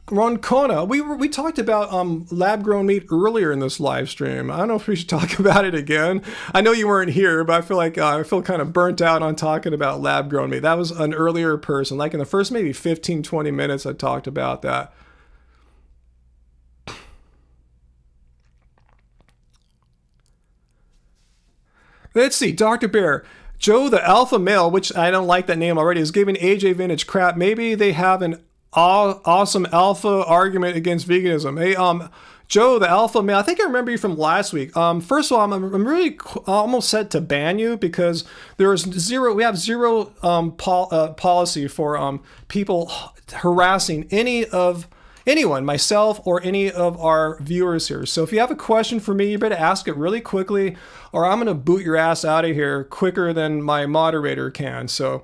Roncona, we talked about lab-grown meat earlier in this live stream. I don't know if we should talk about it again. I know you weren't here, but I feel like I feel kind of burnt out on talking about lab-grown meat. That was an earlier person. Like in the first maybe 15, 20 minutes, I talked about that. Let's see, Dr. Bear. Joe the Alpha Male, which I don't like that name already, is giving AJ Vintage crap. Maybe they have an awesome alpha argument against veganism. Hey, Joe the Alpha Male, I think I remember you from last week. First of all, I'm really almost set to ban you because we have zero policy for people harassing anyone, myself or any of our viewers here. So if you have a question for me, you better ask it really quickly or I'm going to boot your ass out of here quicker than my moderator can. So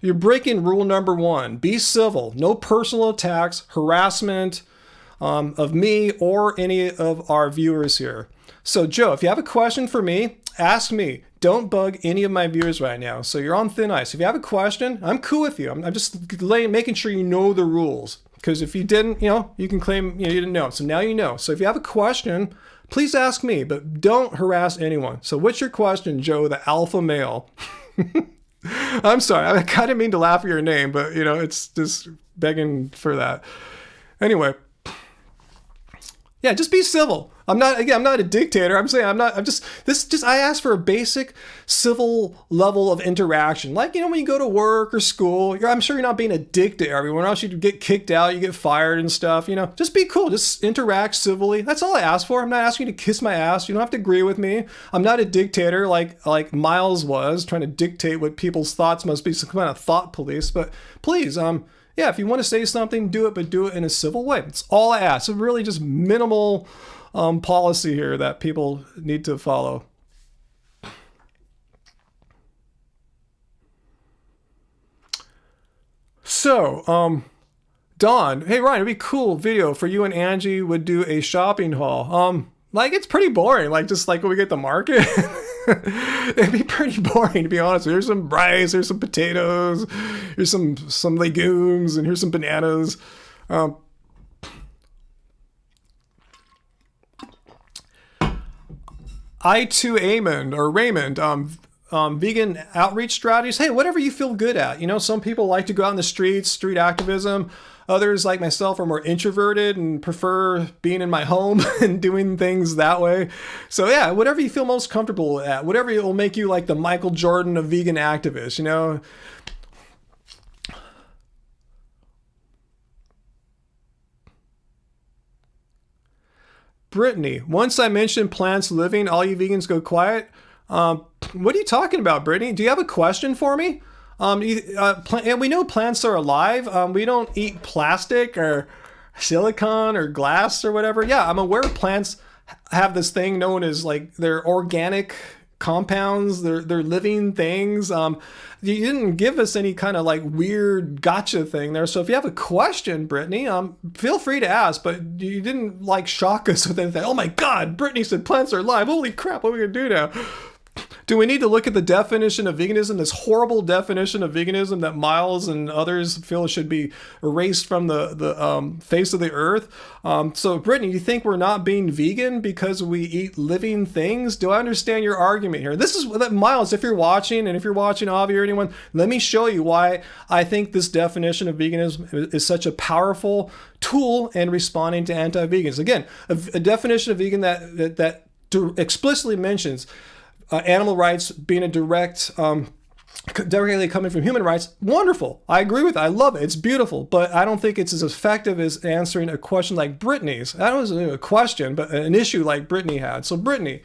You're breaking rule number 1. Be civil. No personal attacks, harassment of me or any of our viewers here. So Joe, if you have a question for me, ask me. Don't bug any of my viewers right now. So you're on thin ice. If you have a question, I'm cool with you. I'm just making sure you know the rules. Because if you didn't, you can claim you didn't know. So now you know. So if you have a question, please ask me, but don't harass anyone. So what's your question, Joe, the alpha male? I'm sorry. I kind of mean to laugh at your name, but it's just begging for that. Anyway. Yeah, just be civil. I'm not a dictator. I'm saying I ask for a basic civil level of interaction. Like, when you go to work or school, I'm sure you're not being a dick to everyone else. You get kicked out, you get fired and stuff, just be cool. Just interact civilly. That's all I ask for. I'm not asking you to kiss my ass. You don't have to agree with me. I'm not a dictator like Miles was, trying to dictate what people's thoughts must be, some kind of thought police. But please, yeah, if you want to say something, do it, but do it in a civil way. That's all I ask. It's really just minimal policy here that people need to follow. So, Dawn, hey Ryan, it'd be a cool video for you and Angie would do a shopping haul. It's pretty boring, just like when we get to market. It'd be pretty boring, to be honest. Here's some rice, here's some potatoes, here's some legumes, and here's some bananas. Raymond, vegan outreach strategies. Hey, whatever you feel good at. Some people like to go out in the streets, street activism. Others, like myself, are more introverted and prefer being in my home and doing things that way. So yeah, whatever you feel most comfortable at, whatever will make you like the Michael Jordan of vegan activists, Brittany, once I mentioned plants living, all you vegans go quiet. What are you talking about, Brittany? Do you have a question for me? And we know plants are alive. We don't eat plastic or silicon or glass or whatever. Yeah, I'm aware plants have this thing known as they're organic compounds. They're living things. You didn't give us any kind of weird gotcha thing there. So if you have a question, Brittany, feel free to ask. But you didn't shock us with anything. Oh my God, Brittany said plants are alive. Holy crap, what are we gonna do now? Do we need to look at the definition of veganism, this horrible definition of veganism that Miles and others feel should be erased from the face of the earth? So, Brittany, do you think we're not being vegan because we eat living things? Do I understand your argument here? This is, Miles, if you're watching, and if you're watching Avi or anyone, let me show you why I think this definition of veganism is such a powerful tool in responding to anti-vegans. Again, a definition of vegan that explicitly mentions animal rights being a directly coming from human rights. Wonderful. I agree with it. I love it. It's beautiful. But I don't think it's as effective as answering a question like Brittany's. That wasn't a question, but an issue like Brittany had. So Brittany,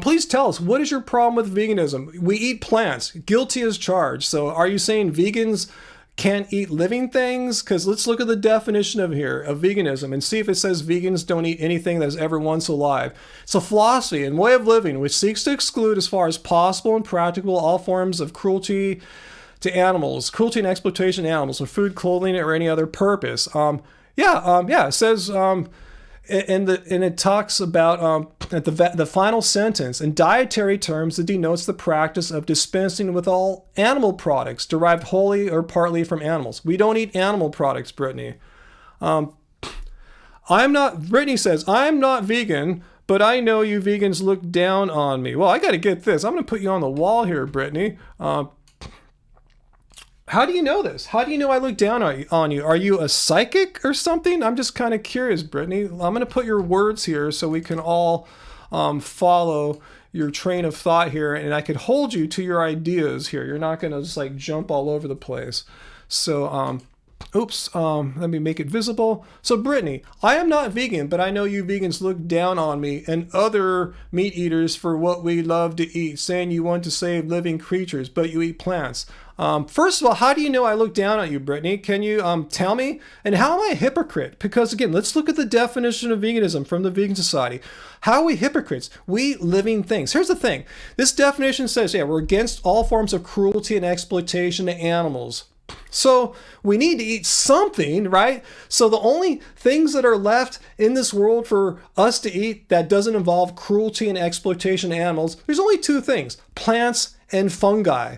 please tell us, what is your problem with veganism? We eat plants. Guilty as charged. So are you saying vegans can't eat living things? Because let's look at the definition of veganism and see if it says vegans don't eat anything that is ever once alive. It's a philosophy and way of living which seeks to exclude as far as possible and practical all forms of cruelty to animals, cruelty and exploitation of animals for food, clothing, or any other purpose. It says and it talks about at the final sentence, in dietary terms, it denotes the practice of dispensing with all animal products derived wholly or partly from animals. We don't eat animal products, Brittany. Brittany says, I'm not vegan, but I know you vegans look down on me. Well, I got to get this. I'm going to put you on the wall here, Brittany. How do you know this? How do you know I look down on you? Are you a psychic or something? I'm just kind of curious, Brittany. I'm going to put your words here so we can all follow your train of thought here, and I could hold you to your ideas here. You're not going to just jump all over the place. So, let me make it visible. So, Brittany, I am not vegan, but I know you vegans look down on me and other meat eaters for what we love to eat, saying you want to save living creatures, but you eat plants. First of all, how do you know I look down on you, Brittany? Can you tell me? And how am I a hypocrite? Because again, let's look at the definition of veganism from the Vegan Society. How are we hypocrites? We eat living things. Here's the thing. This definition says, yeah, we're against all forms of cruelty and exploitation to animals. So we need to eat something, right? So the only things that are left in this world for us to eat that doesn't involve cruelty and exploitation to animals, there's only two things, plants and fungi.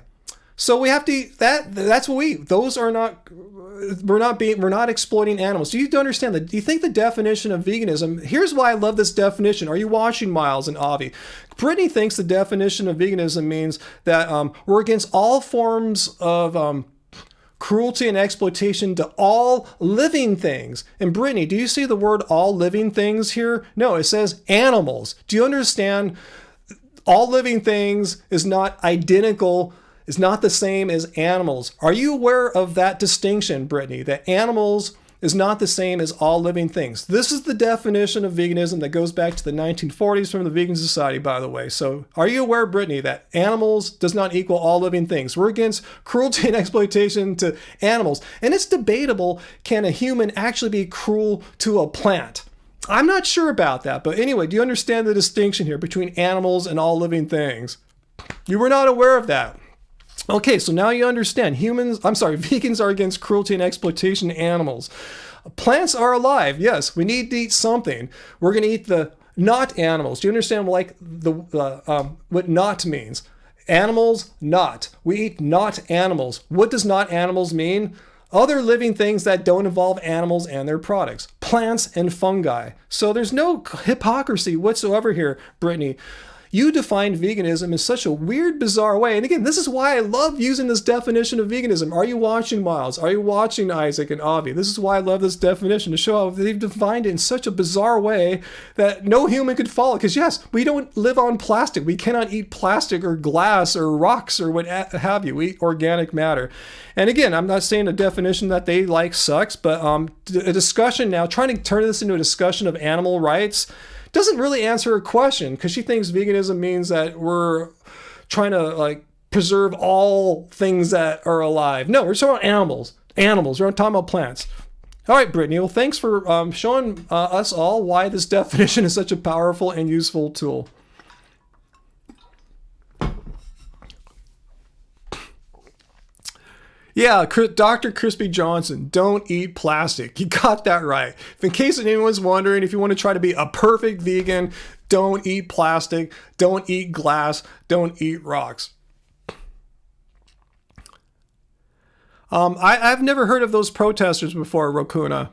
So we have to eat that. That's what we eat. Those are not, we're not exploiting animals. Do you understand that? Do you think the definition of veganism, here's why I love this definition. Are you watching, Miles and Avi? Brittany thinks the definition of veganism means that we're against all forms of cruelty and exploitation to all living things. And Brittany, do you see the word all living things here? No, it says animals. Do you understand? All living things is not identical, is not the same as animals. Are you aware of that distinction, Brittany? That animals is not the same as all living things. This is the definition of veganism that goes back to the 1940s from the Vegan Society, by the way. So are you aware, Brittany, that animals does not equal all living things? We're against cruelty and exploitation to animals. And it's debatable, can a human actually be cruel to a plant? I'm not sure about that. But anyway, do you understand the distinction here between animals and all living things? You were not aware of that. Okay, so now you understand. Vegans are against cruelty and exploitation to animals. Plants are alive. Yes, we need to eat something. We're going to eat the not animals. Do you understand what not means? Animals, not. We eat not animals. What does not animals mean? Other living things that don't involve animals and their products. Plants and fungi. So there's no hypocrisy whatsoever here, Brittany. You define veganism in such a weird, bizarre way. And again, this is why I love using this definition of veganism. Are you watching, Miles? Are you watching, Isaac and Avi? This is why I love this definition, to show how they've defined it in such a bizarre way that no human could follow. Because yes, we don't live on plastic. We cannot eat plastic or glass or rocks or what have you. We eat organic matter. And again, I'm not saying a definition that they like sucks, but a discussion now, trying to turn this into a discussion of animal rights, doesn't really answer her question, because she thinks veganism means that we're trying to preserve all things that are alive. No, we're talking about animals. We're not talking about plants. All right, Brittany. Well, thanks for showing us all why this definition is such a powerful and useful tool. Yeah, Dr. Crispy Johnson, don't eat plastic. You got that right. If in case anyone's wondering, if you want to try to be a perfect vegan, don't eat plastic, don't eat glass, don't eat rocks. I've never heard of those protesters before, Rokuna.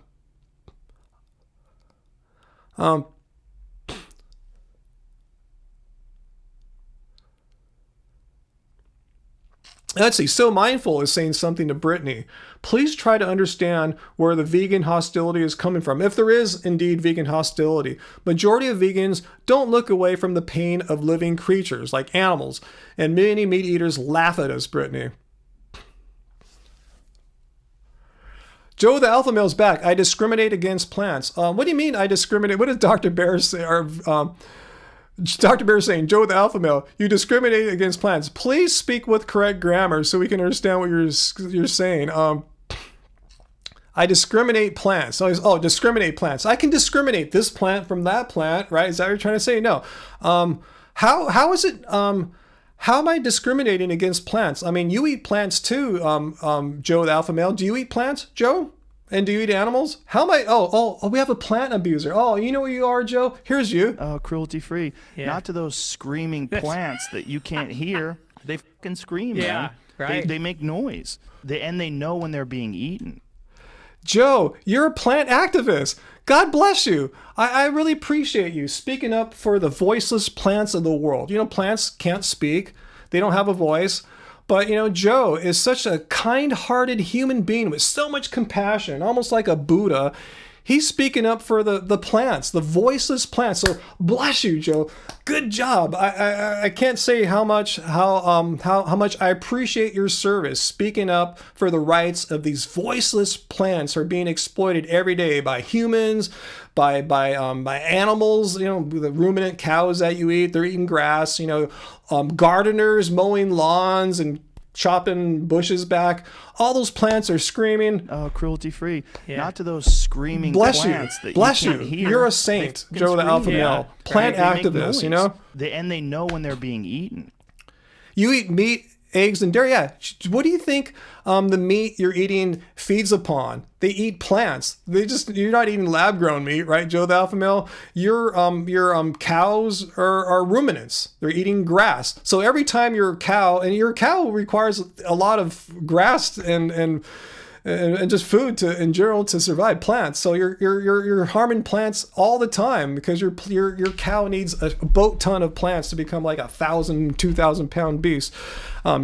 Let's see. So Mindful is saying something to Brittany. Please try to understand where the vegan hostility is coming from, if there is indeed vegan hostility. Majority of vegans don't look away from the pain of living creatures like animals, and many meat eaters laugh at us, Brittany. Joe the Alpha Male's back. I discriminate against plants. What do you mean I discriminate? What did Dr. Bear say? Dr. Bear saying, Joe the Alpha Male, you discriminate against plants. Please speak with correct grammar so we can understand what you're saying. I discriminate plants. Discriminate plants. I can discriminate this plant from that plant, right? Is that what you're trying to say? No. How is it? How am I discriminating against plants? I mean, you eat plants too, Joe the Alpha Male. Do you eat plants, Joe? And do you eat animals? How am I? Oh, we have a plant abuser. Oh, you know who you are, Joe? Here's you. Cruelty free. Yeah. Not to those screaming plants that you can't hear. They fucking scream, man. Right. They make noise. They know when they're being eaten. Joe, you're a plant activist. God bless you. I really appreciate you speaking up for the voiceless plants of the world. You know, plants can't speak. They don't have a voice. But, you know, Joe is such a kind-hearted human being with so much compassion, almost like a Buddha. He's speaking up for the plants, the voiceless plants. So bless you, Joe. Good job. I can't say how much I appreciate your service, speaking up for the rights of these voiceless plants who are being exploited every day by humans, by animals. You know, the ruminant cows that you eat, they're eating grass. You know, gardeners mowing lawns and chopping bushes back. All those plants are screaming. Cruelty-free. Not to those screaming plants that Bless you you. can't hear. You're a saint, Joe the Alpha Male. Plant activist, you know? And they know when they're being eaten. You eat meat, eggs, and dairy. Yeah. What do you think the meat you're eating feeds upon? They eat plants. You're not eating lab-grown meat, right, Joe the Alpha Male? Your cows are ruminants. They're eating grass. So every time your cow requires a lot of grass and just food in general to survive, plants. So you're harming plants all the time because your cow needs a boat ton of plants to become like 1,000, 2,000 pound beast.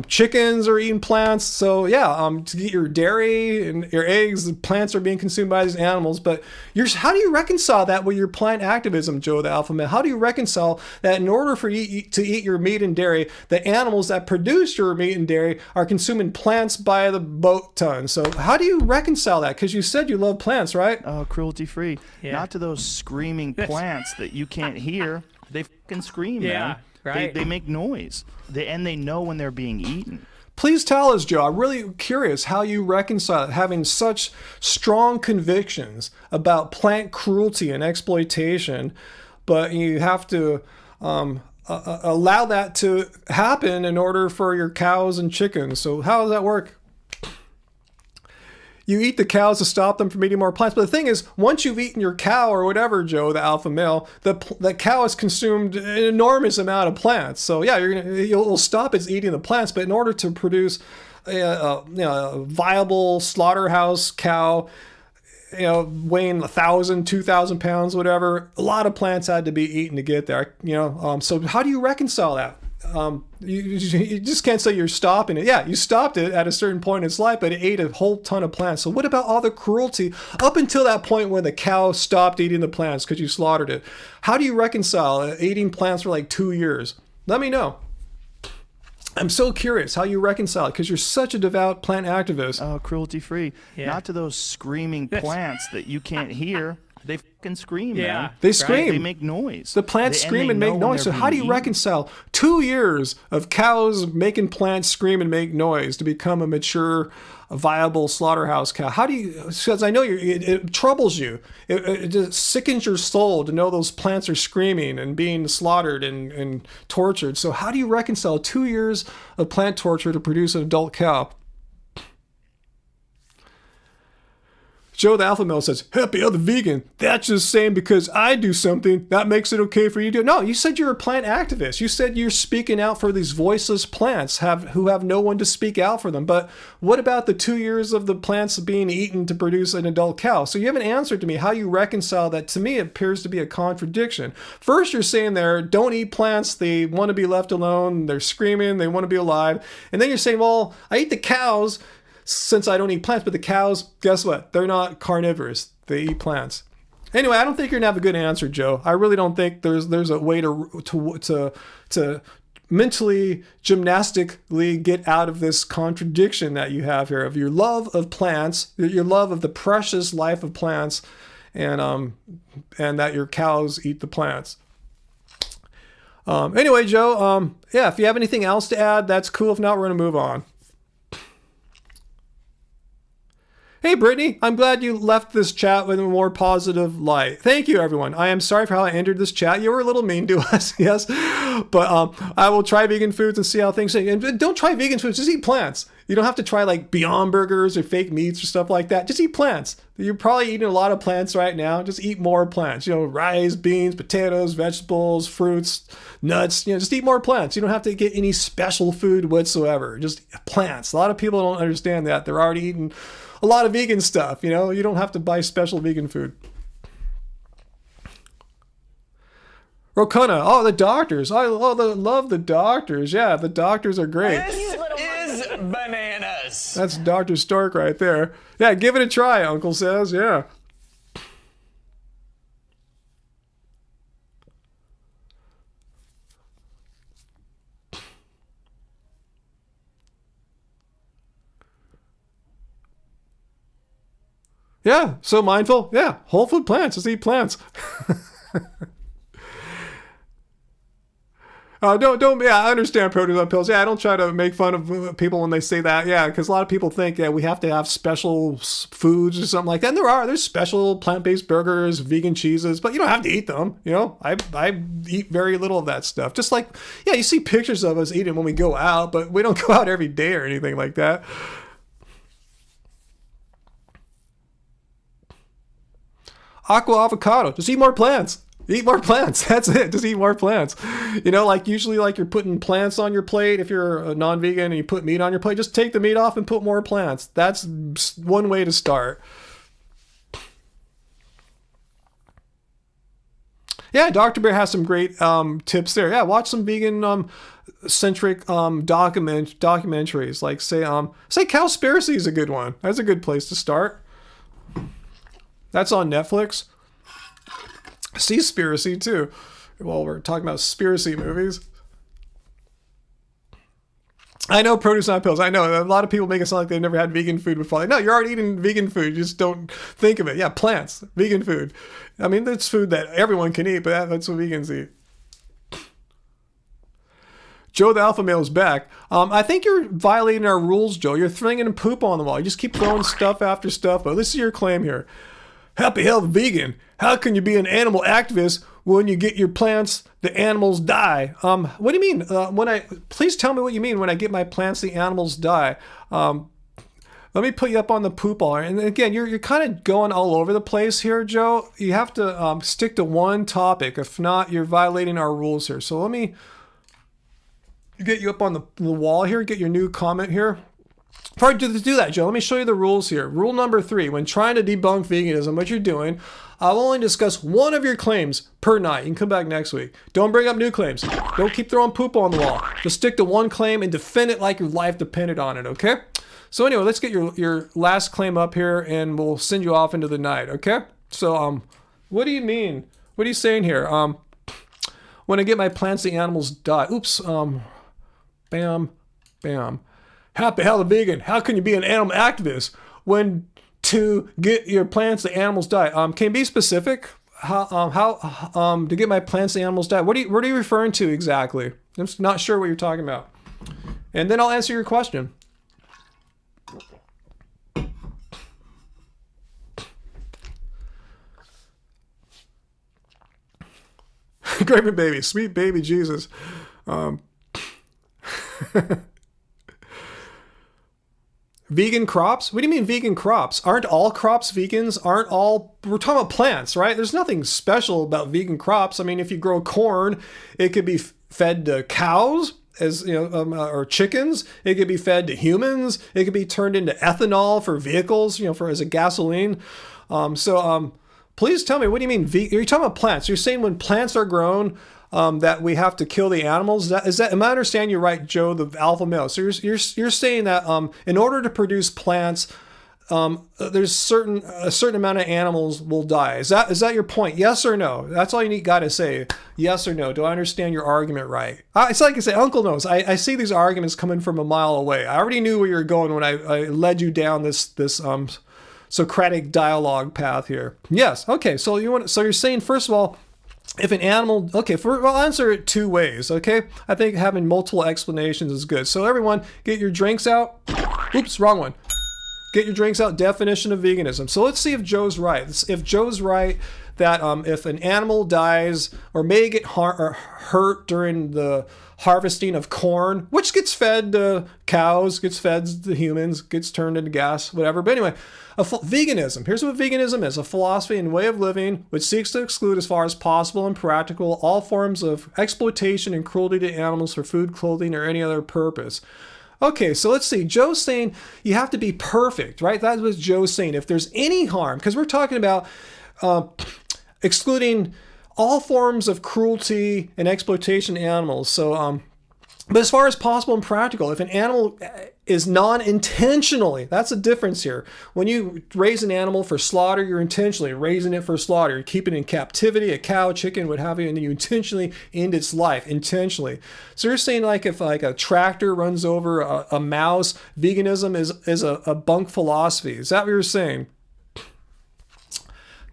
Chickens are eating plants. So to get your dairy and your eggs, the plants are being consumed by these animals. But how do you reconcile that with your plant activism, Joe the Alpha Male? How do you reconcile that in order for you to eat your meat and dairy, the animals that produce your meat and dairy are consuming plants by the boat ton? So how do you reconcile that? Because you said you love plants, right? Cruelty-free. Not to those screaming plants that you can't hear. They fucking scream, man. Right. They make noise. And they know when they're being eaten. Please tell us, Joe. I'm really curious how you reconcile having such strong convictions about plant cruelty and exploitation, but you have to allow that to happen in order for your cows and chickens. So how does that work? You eat the cows to stop them from eating more plants. But the thing is, once you've eaten your cow or whatever, Joe, the Alpha Male, the cow has consumed an enormous amount of plants. So yeah, you'll stop its eating the plants. But in order to produce a viable slaughterhouse cow, weighing 1,000, 2,000 pounds, whatever, a lot of plants had to be eaten to get there. So how do you reconcile that? You just can't say you're stopping it. Yeah, you stopped it at a certain point in its life, but it ate a whole ton of plants. So what about all the cruelty up until that point when the cow stopped eating the plants because you slaughtered it? How do you reconcile eating plants for like 2 years? Let me know. I'm so curious how you reconcile it because you're such a devout plant activist. Cruelty-free. Not to those screaming plants that you can't hear. They fucking scream, man. They scream. They make noise. The plants scream and make noise. So how do you reconcile 2 years of cows making plants scream and make noise to become a mature, viable slaughterhouse cow? How do you, because I know it troubles you. It just sickens your soul to know those plants are screaming and being slaughtered and tortured. So how do you reconcile 2 years of plant torture to produce an adult cow? Joe the Alpha Male says, happy other vegan. That's just saying because I do something, that makes it okay for you to do. No, you said you're a plant activist. You said you're speaking out for these voiceless plants who have no one to speak out for them. But what about the 2 years of the plants being eaten to produce an adult cow? So you haven't answered to me how you reconcile that. To me, it appears to be a contradiction. First, you're saying don't eat plants. They want to be left alone. They're screaming. They want to be alive. And then you're saying, well, I eat the cows since I don't eat plants, but the cows, guess what? They're not carnivorous. They eat plants. Anyway, I don't think you're gonna have a good answer, Joe. I really don't think there's a way to mentally, gymnastically get out of this contradiction that you have here of your love of plants, your love of the precious life of plants, and that your cows eat the plants. Anyway, Joe, if you have anything else to add, that's cool. If not, we're gonna move on. Hey, Brittany, I'm glad you left this chat with a more positive light. Thank you, everyone. I am sorry for how I entered this chat. You were a little mean to us, yes. But I will try vegan foods and see how things are. And don't try vegan foods, just eat plants. You don't have to try like Beyond Burgers or fake meats or stuff like that. Just eat plants. You're probably eating a lot of plants right now. Just eat more plants. Rice, beans, potatoes, vegetables, fruits, nuts. Just eat more plants. You don't have to get any special food whatsoever. Just plants. A lot of people don't understand that. They're already eating a lot of vegan stuff, you don't have to buy special vegan food. Rokona, the doctors. I love the doctors. Yeah, the doctors are great. This is bananas. That's Dr. Stork right there. Yeah, give it a try, Uncle says. Yeah. Yeah, so mindful. Yeah, whole food plants. Just eat plants. Yeah, I understand produce on pills. Yeah, I don't try to make fun of people when they say that. Yeah, because a lot of people think we have to have special foods or something like that. And there's special plant-based burgers, vegan cheeses, but you don't have to eat them. I eat very little of that stuff. Just like, yeah, you see pictures of us eating when we go out, but we don't go out every day or anything like that. Aqua avocado. Just eat more plants. Eat more plants. That's it. Just eat more plants. Like usually like you're putting plants on your plate. If you're a non-vegan and you put meat on your plate, just take the meat off and put more plants. That's one way to start. Yeah, Dr. Bear has some great tips there. Yeah, watch some vegan centric documentaries. Like say Cowspiracy is a good one. That's a good place to start. That's on Netflix. Seaspiracy too. Well, we're talking about spiracy movies. I know produce not pills. I know a lot of people make it sound like they've never had vegan food before. Like, no, you're already eating vegan food. You just don't think of it. Yeah, plants, vegan food. I mean, that's food that everyone can eat, but that's what vegans eat. Joe the alpha male is back. I think you're violating our rules, Joe. You're throwing poop on the wall. You just keep throwing stuff after stuff. But this is your claim here. Happy health vegan. How can you be an animal activist when you get your plants, the animals die? What do you mean? Please tell me what you mean when I get my plants, the animals die. Let me put you up on the poop ball. And again, you're kind of going all over the place here, Joe. You have to stick to one topic. If not, you're violating our rules here. So let me get you up on the wall here. Get your new comment here. Before I do that, Joe, let me show you the rules here. Rule number 3, when trying to debunk veganism, what you're doing, I'll only discuss one of your claims per night. You can come back next week. Don't bring up new claims. Don't keep throwing poop on the wall. Just stick to one claim and defend it like your life depended on it, okay? So anyway, let's get your last claim up here and we'll send you off into the night, okay? So, what do you mean? What are you saying here? When I get my plants, the animals die. Oops, bam, bam. Happy hell vegan. How can you be an animal activist when to get your plants, the animals die? Can you be specific? How to get my plants, the animals die? What are you referring to exactly? I'm just not sure what you're talking about. And then I'll answer your question. Great baby, sweet baby Jesus. Vegan crops? What do you mean vegan crops? Aren't all crops vegans? We're talking about plants, right? There's nothing special about vegan crops. I mean, if you grow corn, it could be fed to cows, or chickens. It could be fed to humans. It could be turned into ethanol for vehicles, as a gasoline. Please tell me, what do you mean? You're talking about plants. You're saying when plants are grown, that we have to kill the animals. Am I understanding you right, Joe, the alpha male? So you're saying that in order to produce plants, there's a certain amount of animals will die. Is that your point? Yes or no? That's all you got to say. Yes or no? Do I understand your argument right? It's like I say, Uncle knows. I see these arguments coming from a mile away. I already knew where you were going when I led you down this Socratic dialogue path here. Yes. Okay. So you're saying, first of all, if an animal, okay, I'll answer it 2 ways, okay? I think having multiple explanations is good. So everyone, get your drinks out. Oops, wrong one. Get your drinks out, definition of veganism. So let's see if Joe's right. If Joe's right that if an animal dies or may get hurt during the harvesting of corn, which gets fed to cows, gets fed to humans, gets turned into gas, whatever. But anyway, veganism. Here's what veganism is: a philosophy and way of living which seeks to exclude as far as possible and practical all forms of exploitation and cruelty to animals for food, clothing, or any other purpose. Okay, so let's see. Joe's saying you have to be perfect, right? That's what Joe's saying. If there's any harm, because we're talking about excluding all forms of cruelty and exploitation to animals. So, but as far as possible and practical, if an animal is non-intentionally, that's a difference here. When you raise an animal for slaughter, you're intentionally raising it for slaughter. You're keeping it in captivity, a cow, chicken, what have you, and then you intentionally end its life, intentionally. So you're saying like if like a tractor runs over a mouse, veganism is a bunk philosophy. Is that what you're saying?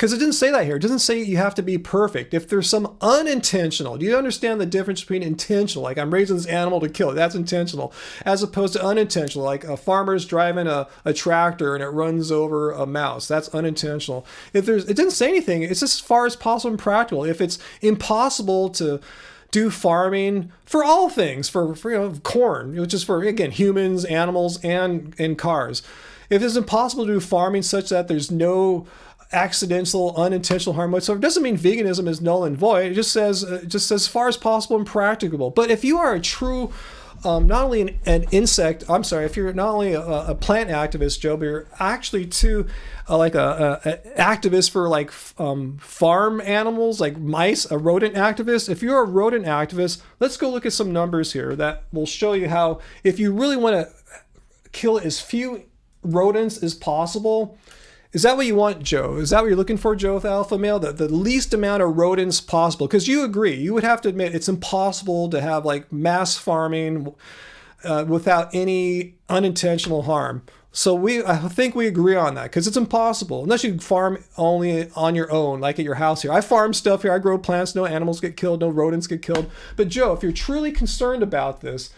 Because it didn't say that here. It doesn't say you have to be perfect. If there's some unintentional, do you understand the difference between intentional? Like I'm raising this animal to kill it. That's intentional. As opposed to unintentional. Like a farmer's driving a tractor and it runs over a mouse. That's unintentional. It didn't say anything. It's as far as possible and practical. If it's impossible to do farming for all things, for corn, which is for, again, humans, animals, and cars. If it's impossible to do farming such that there's no accidental, unintentional harm whatsoever, it doesn't mean veganism is null and void. It just says as far as possible and practicable. But if you are a true not only if you're not only a plant activist, Joe, but you're actually too like a activist for like farm animals, like mice, a rodent activist. If you're a rodent activist, let's go look at some numbers here that will show you how, if you really want to kill as few rodents as possible. Is that what you want, Joe? Is that what you're looking for, Joe, with alpha male? The least amount of rodents possible? Because you agree, you would have to admit it's impossible to have like mass farming without any unintentional harm. So I think we agree on that, because it's impossible unless you farm only on your own, like at your house here. I farm stuff here. I grow plants. No animals get killed. No rodents get killed. But Joe, if you're truly concerned about this,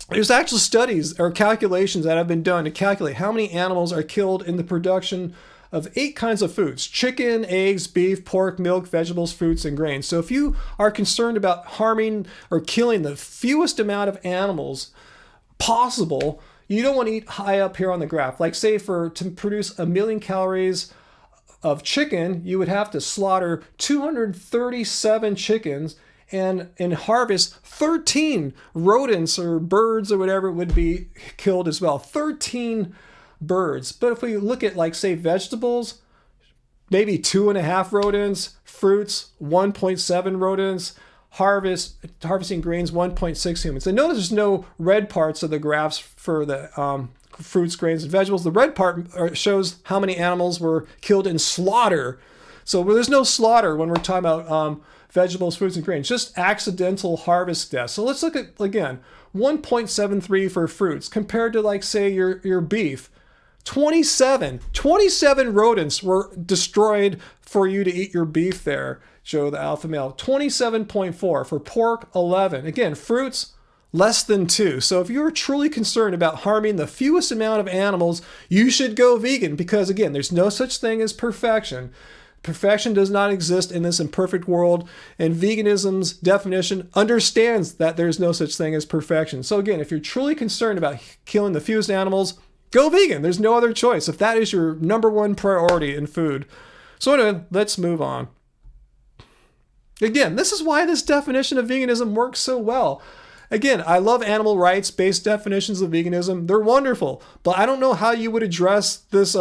there's actual studies or calculations that have been done to calculate how many animals are killed in the production of 8 kinds of foods: chicken, eggs, beef, pork, milk, vegetables, fruits, and grains. So if you are concerned about harming or killing the fewest amount of animals possible, you don't want to eat high up here on the graph. Like say to produce 1 million calories of chicken, you would have to slaughter 237 chickens and harvest 13 rodents or birds or whatever would be killed as well. 13 birds. But if we look at, like, say, vegetables, maybe 2.5 rodents, fruits, 1.7 rodents, harvesting grains, 1.6 humans. And notice there's no red parts of the graphs for the fruits, grains, and vegetables. The red part shows how many animals were killed in slaughter. So there's no slaughter when we're talking about vegetables, fruits, and grains, just accidental harvest deaths. So let's look at, again, 1.73 for fruits compared to, like, say, your beef. 27 rodents were destroyed for you to eat your beef there, Joe, the alpha male. 27.4 for pork, 11. Again, fruits, less than 2. So if you're truly concerned about harming the fewest amount of animals, you should go vegan, because, again, there's no such thing as perfection. Perfection does not exist in this imperfect world, and veganism's definition understands that there's no such thing as perfection. So again, if you're truly concerned about killing the fewest animals, go vegan. There's no other choice if that is your number one priority in food. So anyway, let's move on. Again, this is why this definition of veganism works so well. Again, I love animal rights-based definitions of veganism. They're wonderful, but I don't know how you would address this,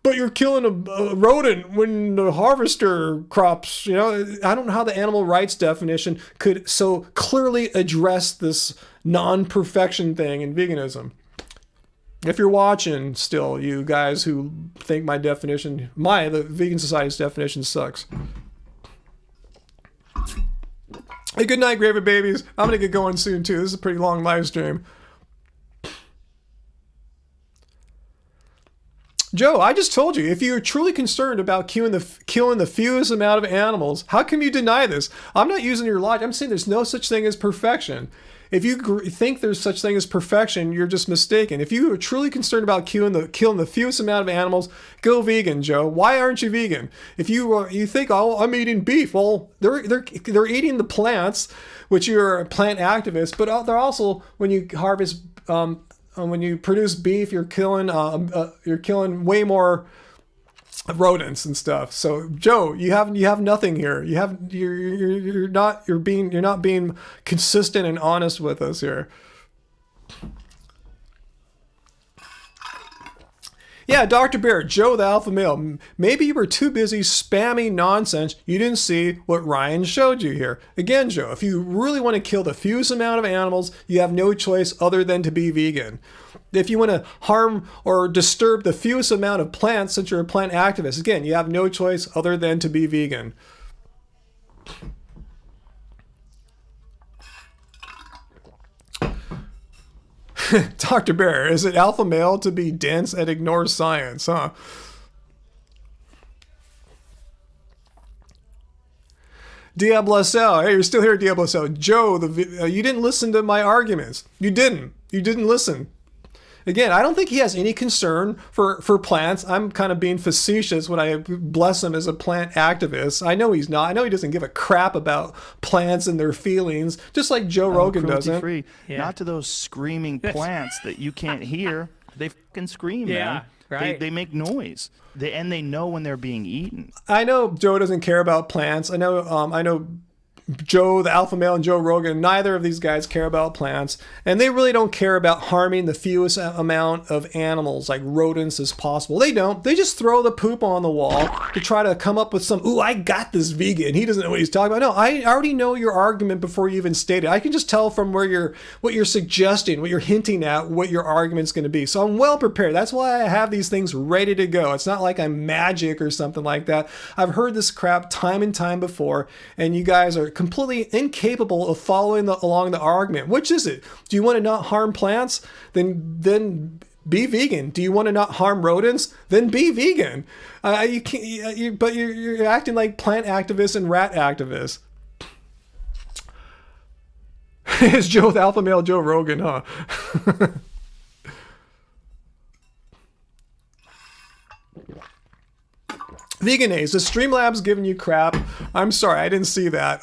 but you're killing a rodent when the harvester crops, I don't know how the animal rights definition could so clearly address this non-perfection thing in veganism. If you're watching still, you guys who think the Vegan Society's definition sucks. Hey, good night, Gravy Babies. I'm going to get going soon, too. This is a pretty long live stream. Joe, I just told you, if you're truly concerned about killing the fewest amount of animals, how can you deny this? I'm not using your logic. I'm saying there's no such thing as perfection. If you think there's such thing as perfection, you're just mistaken. If you are truly concerned about killing the fewest amount of animals, go vegan, Joe. Why aren't you vegan? If you think, oh, I'm eating beef, well, they're eating the plants, which you're a plant activist, but they're also, when you harvest, when you produce beef, you're killing way more rodents and stuff. So Joe, you have nothing here. You're not being consistent and honest with us here. Yeah, Dr. Bear, Joe the alpha male, maybe you were too busy spamming nonsense. You didn't see what Ryan showed you here. Again, Joe, if you really want to kill the fewest amount of animals, you have no choice other than to be vegan. If you want to harm or disturb the fewest amount of plants, since you're a plant activist, again, you have no choice other than to be vegan. Dr. Bear, is it alpha male to be dense and ignore science, huh? Diablo, hey, you're still here, Diablo. Joe, you didn't listen to my arguments. You didn't listen. Again, I don't think he has any concern for plants. I'm kind of being facetious when I bless him as a plant activist. I know he's not. I know he doesn't give a crap about plants and their feelings, just like Joe Rogan doesn't. Free. Yeah. Not to those screaming plants that you can't hear. They fucking scream, man. Right. They make noise. They know when they're being eaten. I know Joe doesn't care about plants. I know Joe, the alpha male, and Joe Rogan, neither of these guys care about plants, and they really don't care about harming the fewest amount of animals, like rodents, as possible. They don't. They just throw the poop on the wall to try to come up with some, ooh, I got this vegan. He doesn't know what he's talking about. No, I already know your argument before you even state it. I can just tell from what you're suggesting, what you're hinting at, what your argument's going to be. So I'm well prepared. That's why I have these things ready to go. It's not like I'm magic or something like that. I've heard this crap time and time before, and you guys are completely incapable of following along the argument. Which is it? Do you want to not harm plants? Then be vegan. Do you want to not harm rodents? Then be vegan. You can't. But you're acting like plant activists and rat activists. It's Joe, the alpha male, Joe Rogan, huh? Veganase, the Streamlabs giving you crap. I'm sorry, I didn't see that.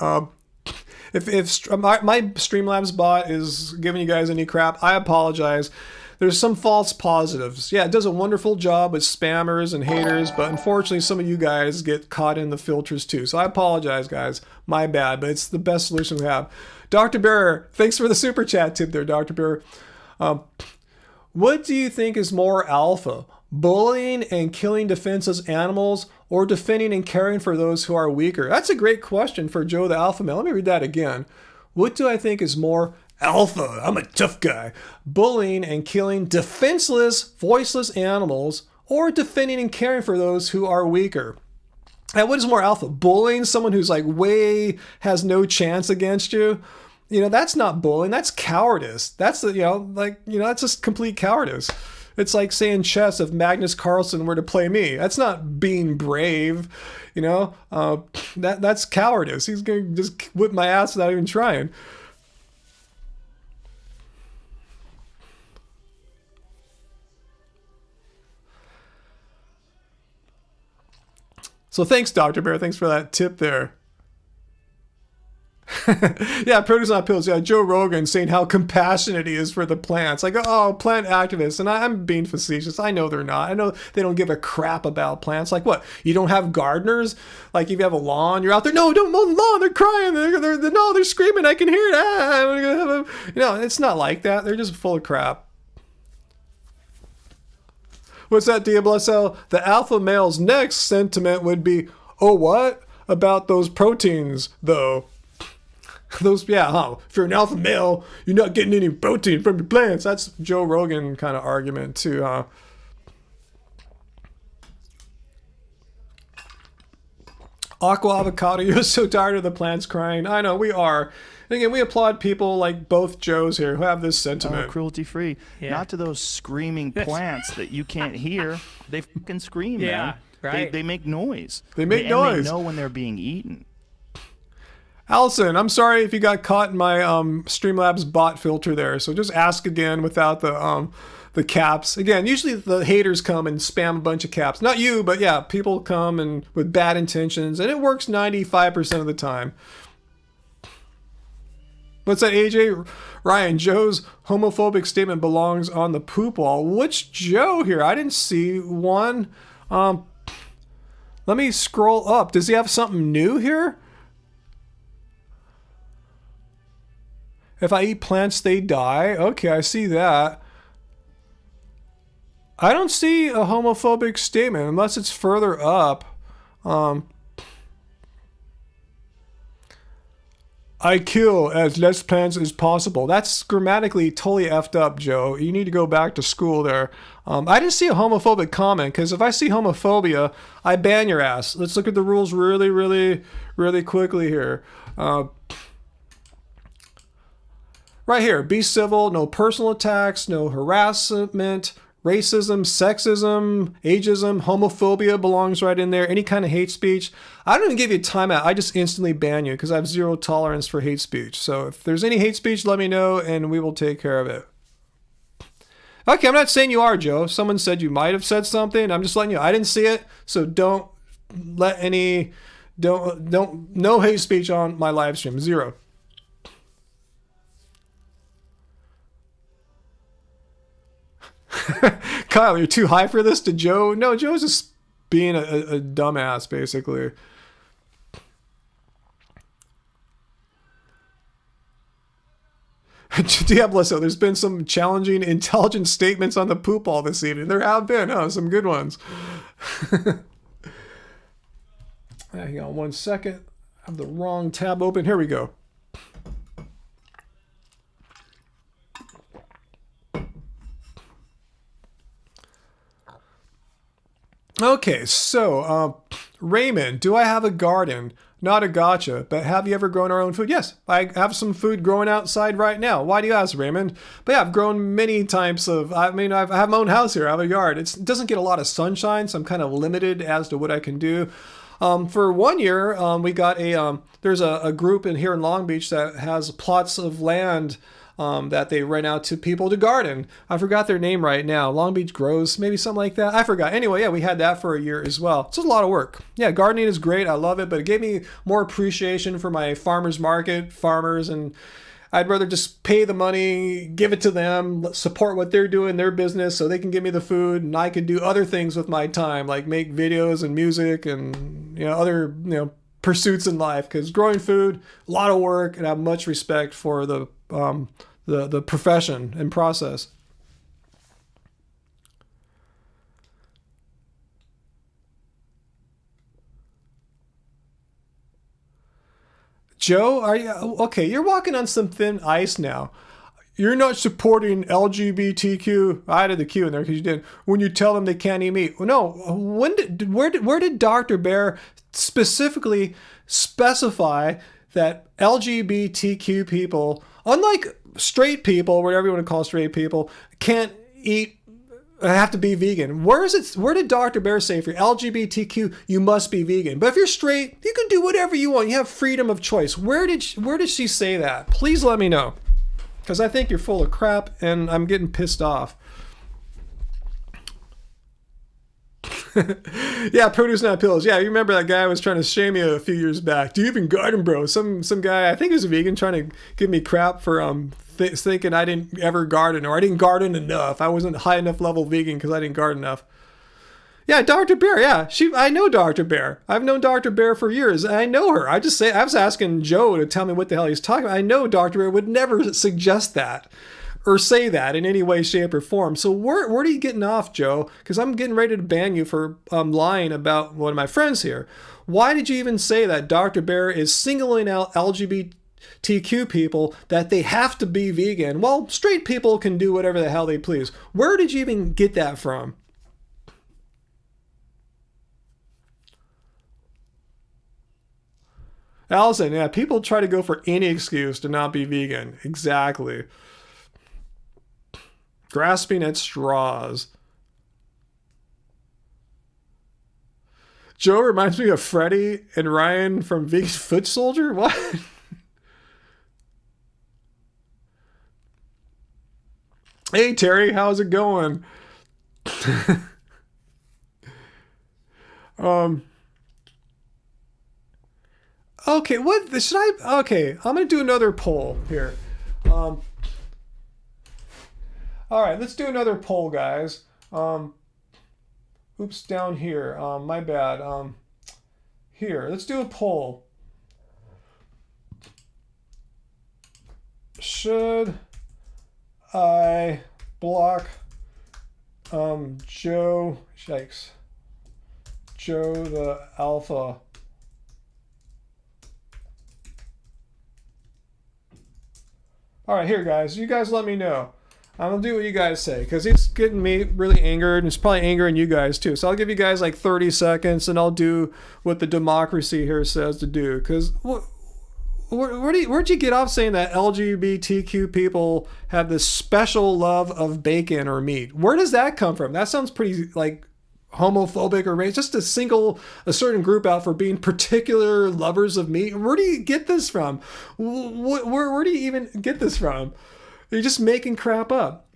If my Streamlabs bot is giving you guys any crap, I apologize. There's some false positives. Yeah, it does a wonderful job with spammers and haters, but unfortunately some of you guys get caught in the filters too. So I apologize, guys. My bad, but it's the best solution we have. Dr. Bear, thanks for the super chat tip there, Dr. Bear. What do you think is more alpha? Bullying and killing defenseless animals, or defending and caring for those who are weaker? That's a great question for Joe the alpha male. Let me read that again. What do I think is more alpha? I'm a tough guy. Bullying and killing defenseless, voiceless animals, or defending and caring for those who are weaker? And what is more alpha? Bullying someone who's like has no chance against you? That's not bullying. That's cowardice. That's that's just complete cowardice. It's like saying chess if Magnus Carlsen were to play me. That's not being brave, that's cowardice. He's going to just whip my ass without even trying. So thanks, Dr. Bear. Thanks for that tip there. Yeah, produce not pills. Yeah, Joe Rogan saying how compassionate he is for the plants. Like, oh, plant activists. And I'm being facetious. I know they're not. I know they don't give a crap about plants. Like, what? You don't have gardeners? Like, if you have a lawn, you're out there. No, don't mow the lawn. They're crying. They're screaming. I can hear it. I'm gonna have it's not like that. They're just full of crap. What's that, DSL? The alpha male's next sentiment would be, oh, what? About those proteins, though. If you're an alpha male, you're not getting any protein from your plants. That's Joe Rogan kind of argument too, huh? Aqua Avocado, you're so tired of the plants crying. I know, we are. And again, we applaud people like both Joes here who have this sentiment. Cruelty-free. Yeah. Not to those screaming plants that you can't hear. They fucking scream, man. Right. They make noise. They make noise. And they know when they're being eaten. Allison, I'm sorry if you got caught in my Streamlabs bot filter there. So just ask again without the caps. Again, usually the haters come and spam a bunch of caps. Not you, but yeah, people come and with bad intentions, and it works 95% of the time. What's that, AJ? Ryan, Joe's homophobic statement belongs on the poop wall. Which Joe here? I didn't see one. Let me scroll up. Does he have something new here? If I eat plants, they die. Okay, I see that. I don't see a homophobic statement unless it's further up. I kill as less plants as possible. That's grammatically totally effed up, Joe. You need to go back to school there. I didn't see a homophobic comment, because if I see homophobia, I ban your ass. Let's look at the rules really, really, really quickly here. Right here, be civil, no personal attacks, no harassment, racism, sexism, ageism, homophobia belongs right in there. Any kind of hate speech. I don't even give you a timeout. I just instantly ban you because I have zero tolerance for hate speech. So if there's any hate speech, let me know and we will take care of it. Okay, I'm not saying you are, Joe. Someone said you might have said something. I'm just letting you. I didn't see it, so don't let any no hate speech on my live stream. Zero. Kyle, you're too high for this to Joe? No, Joe's just being a dumbass, basically. Diablo, so there's been some challenging, intelligent statements on the poop ball this evening. There have been, some good ones. Hang on 1 second. I have the wrong tab open. Here we go. Okay, so Raymond, do I have a garden? Not a gotcha, but have you ever grown our own food? Yes, I have some food growing outside right now. Why do you ask, Raymond? But yeah, I've grown many types of, I have my own house here. I have a yard. It doesn't get a lot of sunshine, so I'm kind of limited as to what I can do. For 1 year, we got there's a group here in Long Beach that has plots of land that they rent out to people to garden. I forgot their name right now. Long Beach Grows, maybe something like that. I forgot. Anyway, yeah, we had that for a year as well. It's just a lot of work. Yeah, gardening is great. I love it, but it gave me more appreciation for my farmers market, farmers, and I'd rather just pay the money, give it to them, support what they're doing, their business, so they can give me the food, and I can do other things with my time, like make videos and music and other pursuits in life. Because growing food, a lot of work, and I have much respect for the profession and process. Joe, are you okay? You're walking on some thin ice now. You're not supporting LGBTQ. I added the Q in there because you did. When you tell them they can't eat meat. No. Where did Dr. Bear specifically specify that LGBTQ people, unlike straight people, whatever you want to call straight people, can't eat? Have to be vegan. Where did Dr. Bear say for LGBTQ you must be vegan? But if you're straight, you can do whatever you want. You have freedom of choice. Where did she say that? Please let me know, because I think you're full of crap and I'm getting pissed off. Yeah, produce not pills. Yeah, you remember that guy was trying to shame me a few years back. Do you even garden, bro? Some guy, I think he was a vegan, trying to give me crap for thinking I didn't ever garden, or I didn't garden enough. I wasn't high enough level vegan because I didn't garden enough. Yeah, Dr. Bear. Yeah, I know Dr. Bear. I've known Dr. Bear for years, and I know her. I was asking Joe to tell me what the hell he's talking about. I know Dr. Bear would never suggest that or say that in any way, shape, or form. So where are you getting off, Joe? Because I'm getting ready to ban you for lying about one of my friends here. Why did you even say that Dr. Bear is singling out LGBTQ people, that they have to be vegan? Well, straight people can do whatever the hell they please. Where did you even get that from? Allison, yeah, people try to go for any excuse to not be vegan. Exactly. Grasping at straws. Joe reminds me of Freddie and Ryan from Vegan Foot Soldier? What? Hey, Terry, how's it going? Okay, what should I? Okay, I'm gonna do another poll here. All right, let's do another poll, guys. Oops, down here. My bad. Here, let's do a poll. Should I block Joe? Yikes. Joe the Alpha. All right, here, guys. You guys let me know. I'm going to do what you guys say, because he's getting me really angered, and it's probably angering you guys too. So I'll give you guys like 30 seconds, and I'll do what the democracy here says to do. Because where'd you get off saying that LGBTQ people have this special love of bacon or meat? Where does that come from? That sounds pretty like homophobic or racist. Just to single a certain group out for being particular lovers of meat. Where do you get this from? Where do you even get this from? You're just making crap up.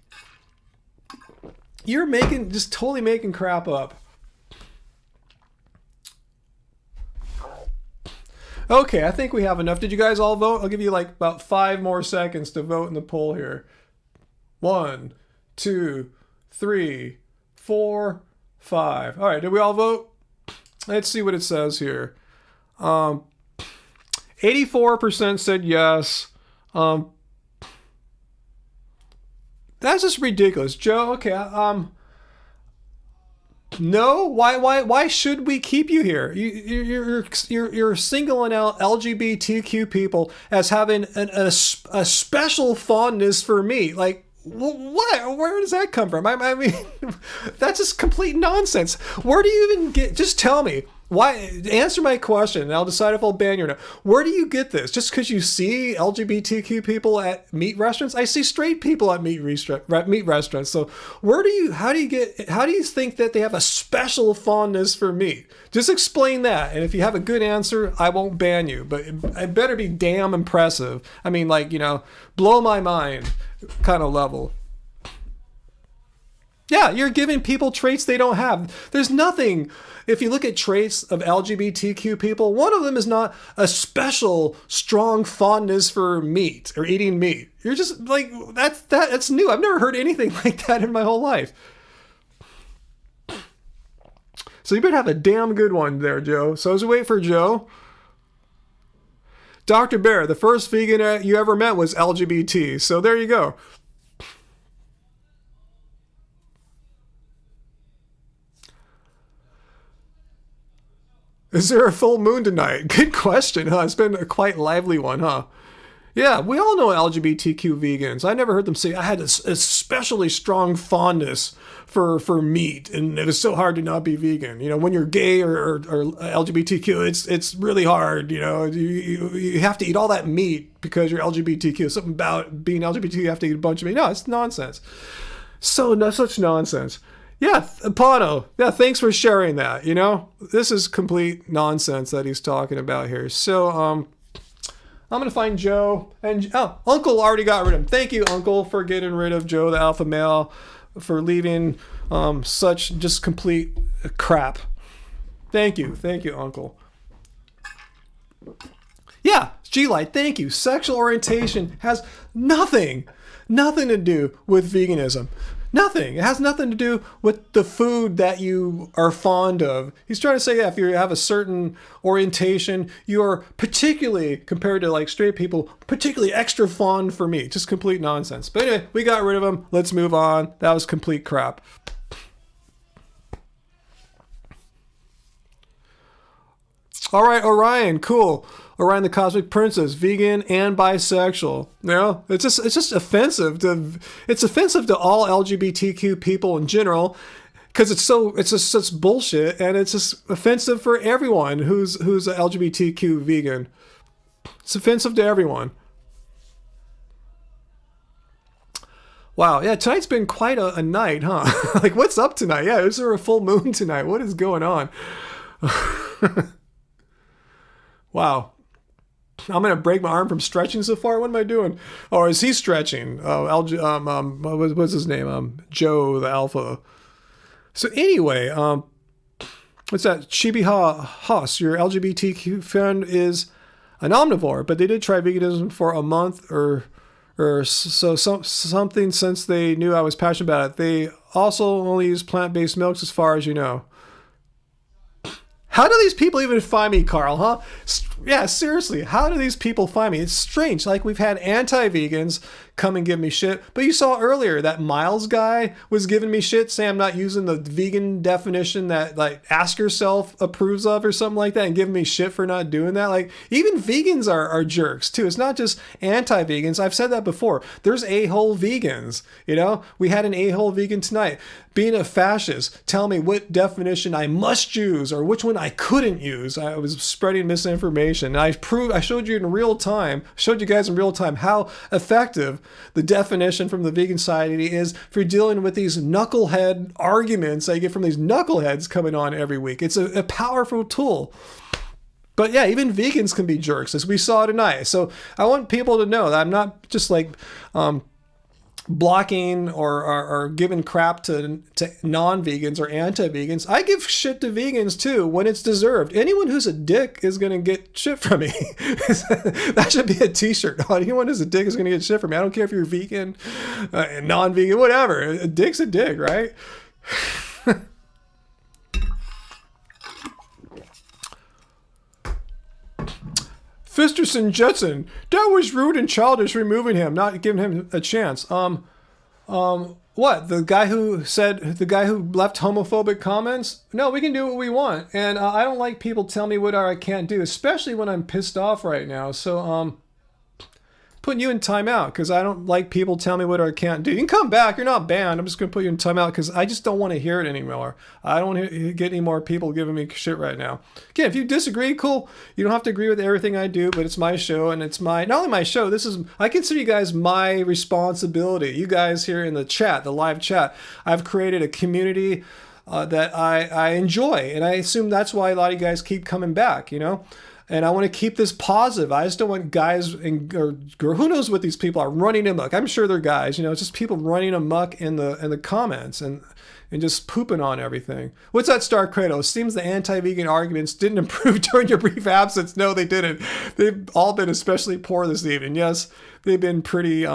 You're just totally making crap up. Okay, I think we have enough. Did you guys all vote? I'll give you like about 5 more seconds to vote in the poll here. 1, 2, 3, 4, 5. All right, did we all vote? Let's see what it says here. 84% said yes. That's just ridiculous, Joe. Okay, no. Why should we keep you here? You're singling out LGBTQ people as having a special fondness for me. Like, what? Where does that come from? I mean, that's just complete nonsense. Where do you even get? Just tell me. Why? Answer my question, and I'll decide if I'll ban you or not. Where do you get this? Just because you see LGBTQ people at meat restaurants? I see straight people at meat restaurants. So how do you think that they have a special fondness for meat? Just explain that. And if you have a good answer, I won't ban you. But it better be damn impressive. I mean, like, blow my mind kind of level. Yeah, you're giving people traits they don't have. There's nothing. If you look at traits of LGBTQ people, one of them is not a special, strong fondness for meat or eating meat. You're just like, that's new. I've never heard anything like that in my whole life. So you better have a damn good one there, Joe. So as we wait for Joe, Dr. Bear, the first vegan you ever met was LGBT. So there you go. Is there a full moon tonight? Good question, huh? It's been a quite lively one, huh? Yeah, we all know LGBTQ vegans. I never heard them say I had a especially strong fondness for meat, and it was so hard to not be vegan. When you're gay or LGBTQ, it's really hard. You have to eat all that meat because you're LGBTQ. Something about being LGBTQ, you have to eat a bunch of meat. No, it's nonsense. Such nonsense. Yeah, Pano. Yeah, thanks for sharing that. This is complete nonsense that he's talking about here. So, I'm going to find Joe. And, Uncle already got rid of him. Thank you, Uncle, for getting rid of Joe, the alpha male, for leaving such just complete crap. Thank you, Uncle. Yeah, G-Light, thank you. Sexual orientation has nothing to do with veganism. Nothing. It has nothing to do with the food that you are fond of. He's trying to say that if you have a certain orientation, you are particularly, compared to like straight people, particularly extra fond for meat. Just complete nonsense. But anyway, we got rid of him. Let's move on. That was complete crap. All right, Orion, cool. Orion the Cosmic Princess, vegan and bisexual. It's just offensive to all LGBTQ people in general, because it's just such bullshit, and it's just offensive for everyone who's a LGBTQ vegan. It's offensive to everyone. Wow, yeah, tonight's been quite a night, huh? Like, what's up tonight? Yeah, is there a full moon tonight? What is going on? Wow. I'm gonna break my arm from stretching so far. What am I doing? Or is he stretching? Oh, what's his name? Joe the Alpha. So anyway, what's that? Chibi Haas, your LGBTQ friend, is an omnivore, but they did try veganism for a month or something since they knew I was passionate about it. They also only use plant-based milks, as far as you know. How do these people even find me, Carl, huh? Yeah, seriously, how do these people find me? It's strange. Like, we've had anti-vegans come and give me shit, but you saw earlier that Miles guy was giving me shit, saying I'm not using the vegan definition that, like, Ask Yourself approves of or something like that, and giving me shit for not doing that. Like, even vegans are jerks, too. It's not just anti-vegans. I've said that before. There's a-hole vegans, We had an a-hole vegan tonight. Being a fascist, tell me what definition I must use or which one I couldn't use. I was spreading misinformation. I showed you guys in real time how effective the definition from the Vegan Society is for dealing with these knucklehead arguments I get from these knuckleheads coming on every week. It's a powerful tool. But yeah, even vegans can be jerks, as we saw tonight. So I want people to know that I'm not just like blocking or giving crap to non-vegans or anti-vegans. I give shit to vegans too when it's deserved. Anyone who's a dick is going to get shit from me. That should be a t-shirt. Anyone who's a dick is going to get shit from me. I don't care if you're vegan, non-vegan, whatever. A dick's a dick, right? Fisterson Jetson, that was rude and childish removing him, not giving him a chance. What? The guy who left homophobic comments? No, we can do what we want. And I don't like people tell me what I can't do, especially when I'm pissed off right now. So, putting you in timeout because I don't like people telling me what I can't do. You can come back. You're not banned. I'm just going to put you in timeout because I just don't want to hear it anymore. I don't want to get any more people giving me shit right now. Again, if you disagree, cool. You don't have to agree with everything I do, but it's my show and it's not only my show, I consider you guys my responsibility. You guys here in the chat, the live chat, I've created a community that I enjoy. And I assume that's why a lot of you guys keep coming back, And I want to keep this positive. I just don't want guys or who knows what these people are running amok. I'm sure they're guys, it's just people running amok in the comments and just pooping on everything. What's that, Star Cradle? It seems the anti-vegan arguments didn't improve during your brief absence. No, they didn't. They've all been especially poor this evening. Yes, they've been pretty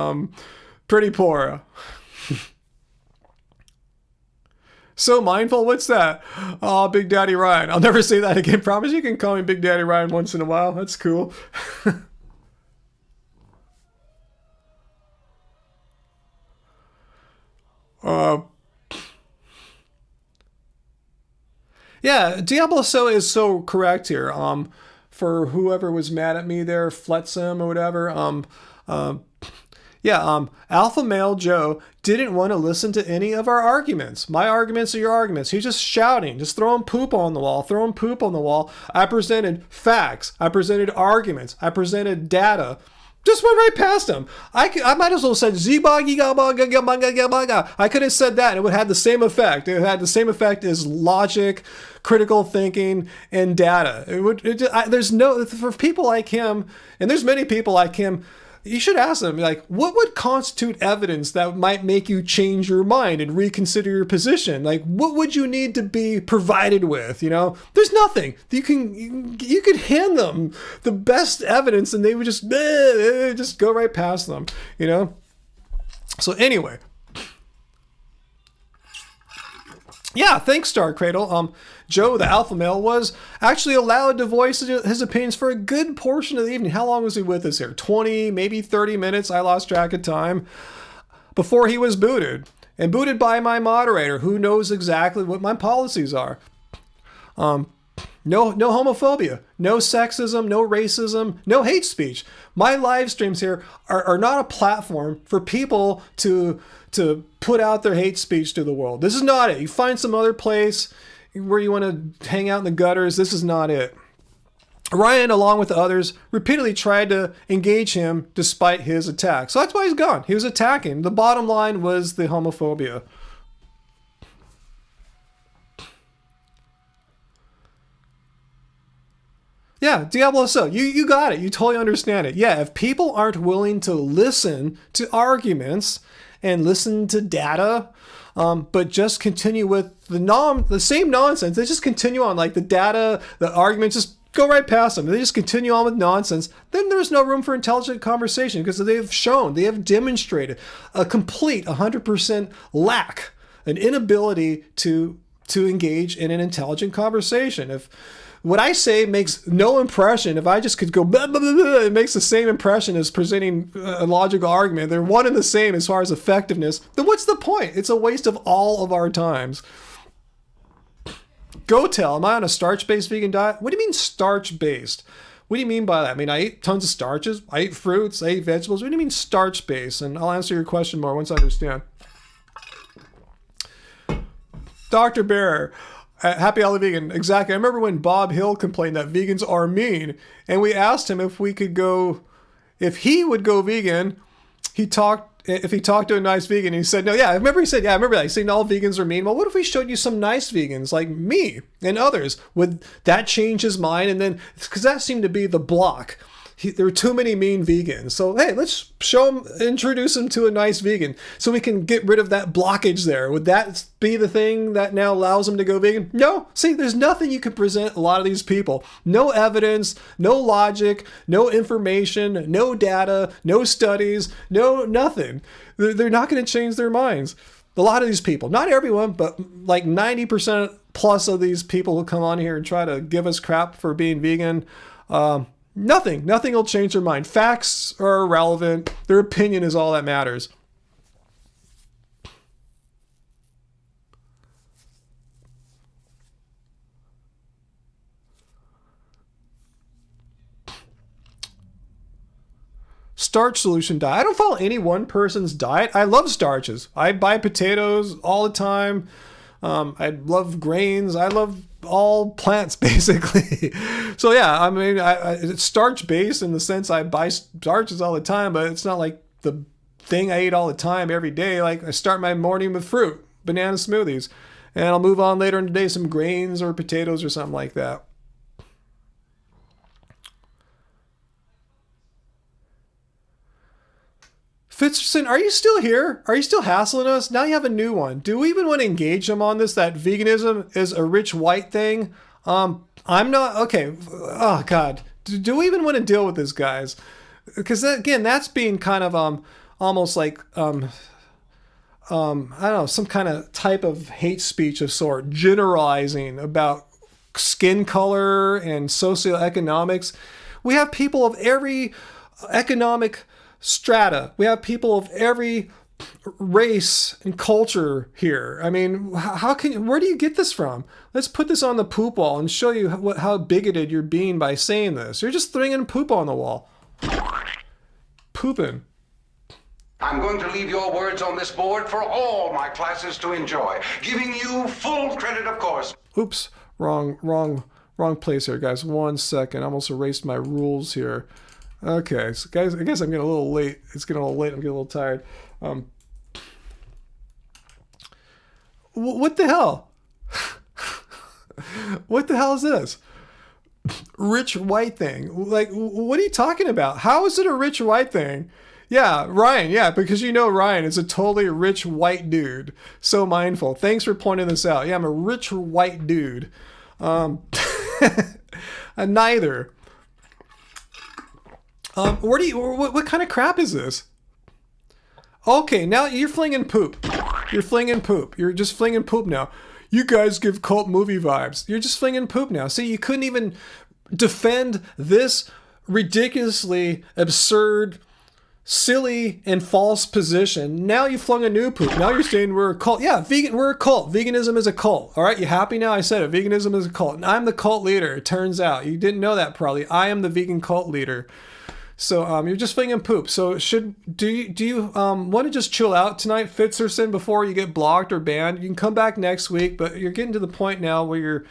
poor. So mindful, what's that? Oh, Big Daddy Ryan. I'll never say that again. Promise you can call me Big Daddy Ryan once in a while. That's cool. Yeah, Diablo So is so correct here. For whoever was mad at me there, Fletsum or whatever. Alpha Male Joe didn't want to listen to any of our arguments. My arguments are your arguments. He's just shouting, just throwing poop on the wall. I presented facts. I presented arguments. I presented data. Just went right past him. I might as well have said Zibaga. I could have said that and it would have had the same effect. It had the same effect as logic, critical thinking, and data. For people like him, and there's many people like him, you should ask them, what would constitute evidence that might make you change your mind and reconsider your position? What would you need to be provided with? There's nothing. You could hand them the best evidence and they would just go right past them, So anyway. Yeah, thanks, Star Cradle. Joe, the alpha male, was actually allowed to voice his opinions for a good portion of the evening. How long was he with us here? 20, maybe 30 minutes. I lost track of time. Before he was booted. And booted by my moderator, who knows exactly what my policies are. No homophobia, no sexism, no racism, no hate speech. My live streams here are not a platform for people to put out their hate speech to the world. This is not it. You find some other place where you want to hang out in the gutters. This is not it. Ryan, along with the others, repeatedly tried to engage him despite his attack. So that's why he's gone. He was attacking. The bottom line was the homophobia. Yeah, Diablo So, you got it. You totally understand it. Yeah, if people aren't willing to listen to arguments and listen to data, but just continue with the same nonsense, they just continue on, the data, the arguments, just go right past them. They just continue on with nonsense. Then there's no room for intelligent conversation because they have demonstrated a complete 100% lack, an inability to engage in an intelligent conversation. If what I say makes no impression, if I just could go blah, blah, blah, blah, it makes the same impression as presenting a logical argument. They're one and the same as far as effectiveness. Then what's the point? It's a waste of all of our times. Go tell, am I on a starch-based vegan diet? What do you mean starch-based? What do you mean by that? I mean, I eat tons of starches. I eat fruits. I eat vegetables. What do you mean starch-based? And I'll answer your question more once I understand. Dr. Bear, Happy Healthy Vegan. Exactly. I remember when Bob Hill complained that vegans are mean, and we asked him if he would go vegan. If he talked to a nice vegan, he said, no, yeah, I remember that. He's saying all vegans are mean. Well, what if we showed you some nice vegans like me and others? Would that change his mind? And then, because that seemed to be the block. There were too many mean vegans. So, hey, let's introduce him to a nice vegan so we can get rid of that blockage there. Would that be the thing that now allows him to go vegan? No. See, there's nothing you can present a lot of these people. No evidence, no logic, no information, no data, no studies, no nothing. They're not going to change their minds. A lot of these people, not everyone, but like 90% plus of these people who come on here and try to give us crap for being vegan, nothing will change their mind. Facts are irrelevant. Their opinion is all that matters. Starch solution diet. I don't follow any one person's diet. I love starches. I buy potatoes all the time. I love grains. I love all plants, basically. So yeah, I mean, it's starch based in the sense I buy starches all the time, but it's not like the thing I eat all the time every day. Like I start my morning with fruit, banana smoothies, and I'll move on later in the day, some grains or potatoes or something like that. Fitzgerson, are you still here? Are you still hassling us? Now you have a new one. Do we even want to engage them on this, that veganism is a rich white thing? I'm not, okay. Oh, God. Do we even want to deal with this, guys? Because, again, that's being kind of almost like, I don't know, some kind of type of hate speech of sort, generalizing about skin color and socioeconomics. We have people of every economic strata. We have people of every race and culture here. I mean, where do you get this from? Let's put this on the poop wall and show you how bigoted you're being by saying this. You're just throwing poop on the wall. Pooping. I'm going to leave your words on this board for all my classes to enjoy, giving you full credit, of course. Oops, wrong place here, guys. 1 second. I almost erased my rules here. Okay, so guys, I guess I'm getting a little late. It's getting a little late. I'm getting a little tired. What the hell? What the hell is this? Rich white thing. Like, what are you talking about? How is it a rich white thing? Yeah, Ryan. Yeah, because you know Ryan is a totally rich white dude. So mindful. Thanks for pointing this out. Yeah, I'm a rich white dude. Neither. What kind of crap is this? Okay, now you're flinging poop. You're flinging poop. You're just flinging poop now. You guys give cult movie vibes. You're just flinging poop now. See, you couldn't even defend this ridiculously absurd, silly, and false position. Now you flung a new poop. Now you're saying we're a cult. Yeah, we're a cult. Veganism is a cult. All right, you happy now? I said it. Veganism is a cult. And I'm the cult leader, it turns out. You didn't know that probably. I am the vegan cult leader. So you're just flinging poop. So do you want to just chill out tonight, Fitzgerson, before you get blocked or banned? You can come back next week, but you're getting to the point now where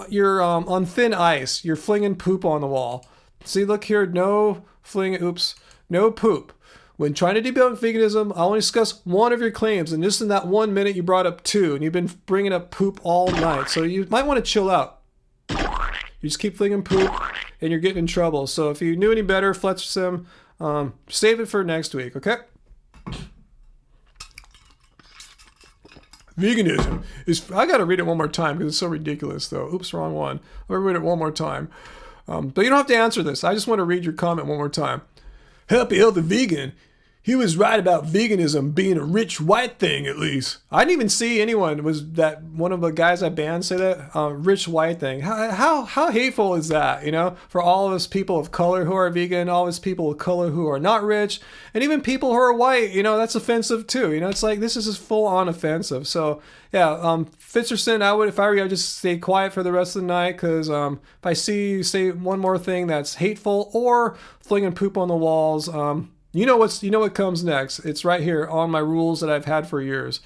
you're on thin ice. You're flinging poop on the wall. See, look here, no poop. When trying to debunk veganism, I only discuss one of your claims, and just in that 1 minute you brought up two, and you've been bringing up poop all night. So you might want to chill out. You just keep flinging poop, and you're getting in trouble. So if you knew any better, Fletchersim, save it for next week, okay? Veganism is... I got to read it one more time because it's so ridiculous, though. Oops, wrong one. Let me read it one more time. But you don't have to answer this. I just want to read your comment one more time. Happy Healthy Vegan. He was right about veganism being a rich white thing, at least. I didn't even see anyone, was that one of the guys I banned say that? Rich white thing. How hateful is that, you know? For all of us people of color who are vegan, all of us people of color who are not rich, and even people who are white, you know, that's offensive too. You know, it's like, this is just full on offensive. So, yeah, Fitzgerson, if I were you, I'd just stay quiet for the rest of the night, because if I see you say one more thing that's hateful or flinging poop on the walls, you know what comes next. It's right here on my rules that I've had for years.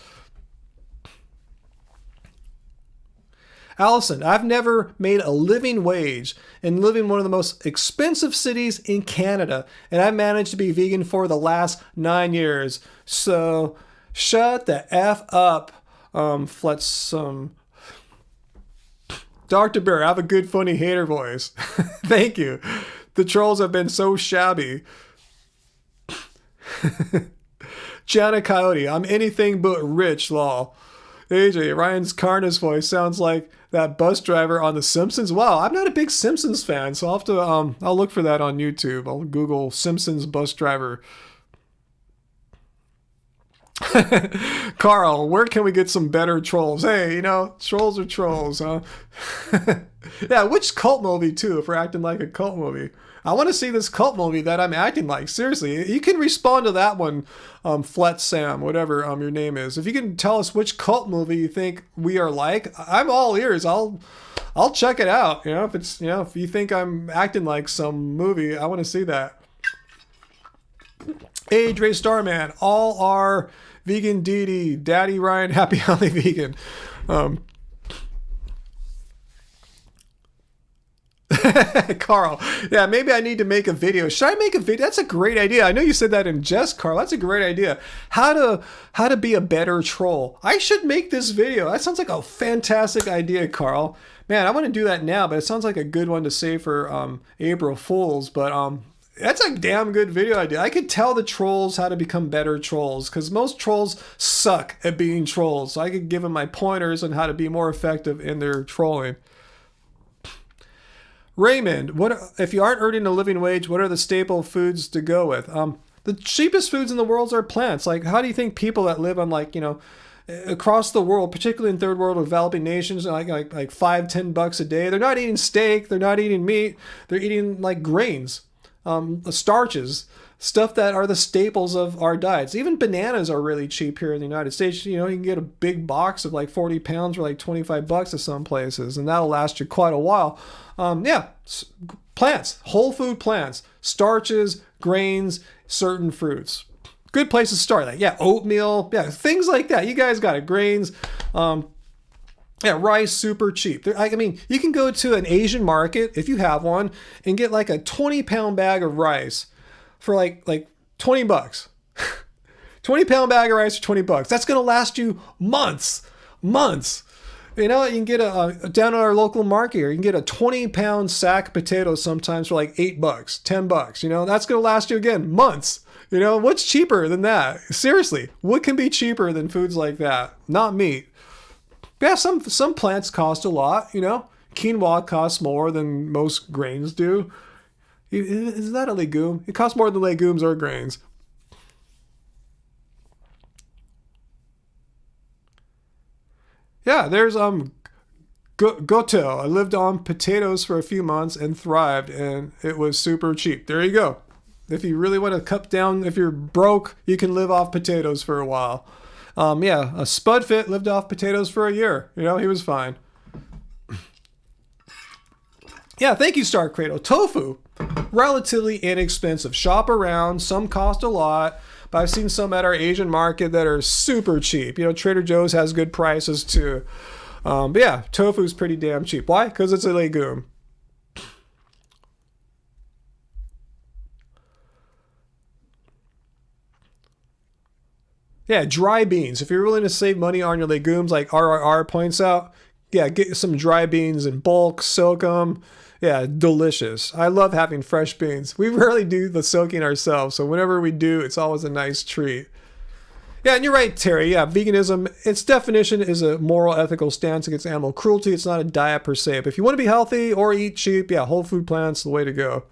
Allison, I've never made a living wage and live in one of the most expensive cities in Canada, and I've managed to be vegan for the last 9 years. So shut the F up, Dr. Bear, I have a good, funny hater voice. Thank you. The trolls have been so shabby. Jana Coyote, I'm anything but rich, lol. AJ, Ryan's Karna's voice sounds like that bus driver on The Simpsons. Wow, I'm not a big Simpsons fan, so I'll have to, I'll look for that on YouTube. I'll Google Simpsons bus driver. Carl, where can we get some better trolls? Hey, you know, trolls are trolls, huh? Yeah, which cult movie, too, if we're acting like a cult movie? I want to see this cult movie that I'm acting like. Seriously, you can respond to that one, Flet Sam, whatever your name is. If you can tell us which cult movie you think we are like, I'm all ears. I'll check it out. You know, if it's, you know, if you think I'm acting like some movie, I want to see that. Hey, Dre Starman, all are vegan deity, Daddy Ryan, happy healthy vegan. Carl, yeah, maybe I need to make a video. Should I make a video? That's a great idea. I know you said that in jest, Carl. That's a great idea. How to be a better troll. I should make this video. That sounds like a fantastic idea, Carl. Man, I want to do that now, but it sounds like a good one to say for April Fools. But that's a damn good video idea. I could tell the trolls how to become better trolls, because most trolls suck at being trolls. So I could give them my pointers on how to be more effective in their trolling. Raymond, what if you aren't earning a living wage, what are the staple foods to go with? The cheapest foods in the world are plants. Like, how do you think people that live on, like, you know, across the world, particularly in third world developing nations, like $5-10 a day, they're not eating steak, they're not eating meat, they're eating like grains, starches, stuff that are the staples of our diets. Even bananas are really cheap here in the United States. You know, you can get a big box of like 40 pounds for like $25 at some places, and that'll last you quite a while. Yeah, plants, whole food plants, starches, grains, certain fruits. Good place to start. Like, yeah, oatmeal, yeah, things like that. You guys got it. Grains, yeah, rice, super cheap. I mean, you can go to an Asian market, if you have one, and get like a 20-pound bag of rice for like $20. 20-pound bag of rice for $20. That's going to last you months. You know, you can get down at our local market here, you can get a 20-pound sack of potatoes sometimes for like $8, $10. You know, that's going to last you, again, months. You know, what's cheaper than that? Seriously, what can be cheaper than foods like that? Not meat. Yeah, some plants cost a lot, you know. Quinoa costs more than most grains do. Is that a legume? It costs more than legumes or grains. Yeah, there's Goto. I lived on potatoes for a few months and thrived, and it was super cheap. There you go. If you really want to cut down, if you're broke, you can live off potatoes for a while. Yeah, a Spudfit lived off potatoes for a year. You know, he was fine. Yeah, thank you, Star Cradle. Tofu, relatively inexpensive. Shop around. Some cost a lot, but I've seen some at our Asian market that are super cheap. You know, Trader Joe's has good prices too. But yeah, tofu's pretty damn cheap. Why? Because it's a legume. Yeah, dry beans. If you're willing to save money on your legumes, like RRR points out, yeah, get some dry beans in bulk, soak them. Yeah, delicious. I love having fresh beans. We rarely do the soaking ourselves, so whenever we do, it's always a nice treat. Yeah, and you're right, Terry. Yeah, veganism, its definition is a moral, ethical stance against animal cruelty. It's not a diet per se. But if you want to be healthy or eat cheap, yeah, whole food plants, the way to go.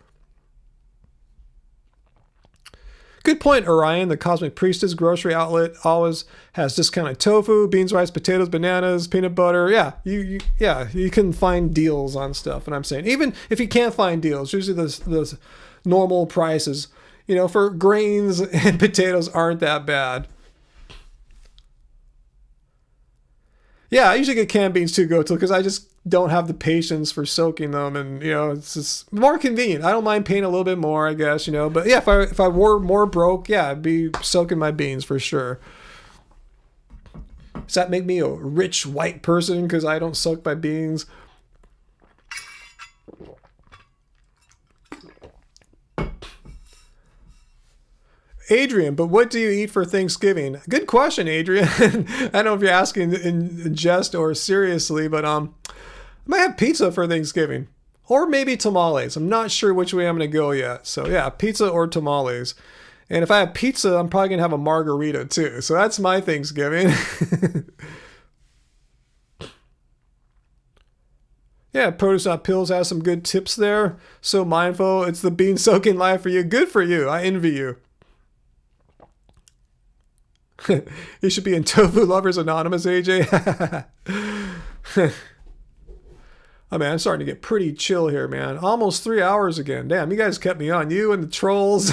Good point, Orion. The Cosmic Priestess grocery outlet always has discounted tofu, beans, rice, potatoes, bananas, peanut butter. Yeah, you can find deals on stuff. And I'm saying, even if you can't find deals, usually the normal prices, you know, for grains and potatoes aren't that bad. Yeah, I usually get canned beans too, Goto, because I just don't have the patience for soaking them, and you know, it's just more convenient. I don't mind paying a little bit more, I guess, you know, but yeah, if I were more broke, yeah, I'd be soaking my beans for sure. Does that make me a rich white person because I don't suck my beans? Adrian, but what do you eat for Thanksgiving? Good question, Adrian. I don't know if you're asking in jest or seriously, but I might have pizza for Thanksgiving. Or maybe tamales. I'm not sure which way I'm going to go yet. So yeah, pizza or tamales. And if I have pizza, I'm probably going to have a margarita too. So that's my Thanksgiving. Yeah, Produce Not Pills has some good tips there. So mindful. It's the bean soaking life for you. Good for you. I envy you. You should be in Tofu Lovers Anonymous, AJ. Oh man, I'm starting to get pretty chill here, man. Almost 3 hours again. Damn, you guys kept me on. You and the trolls,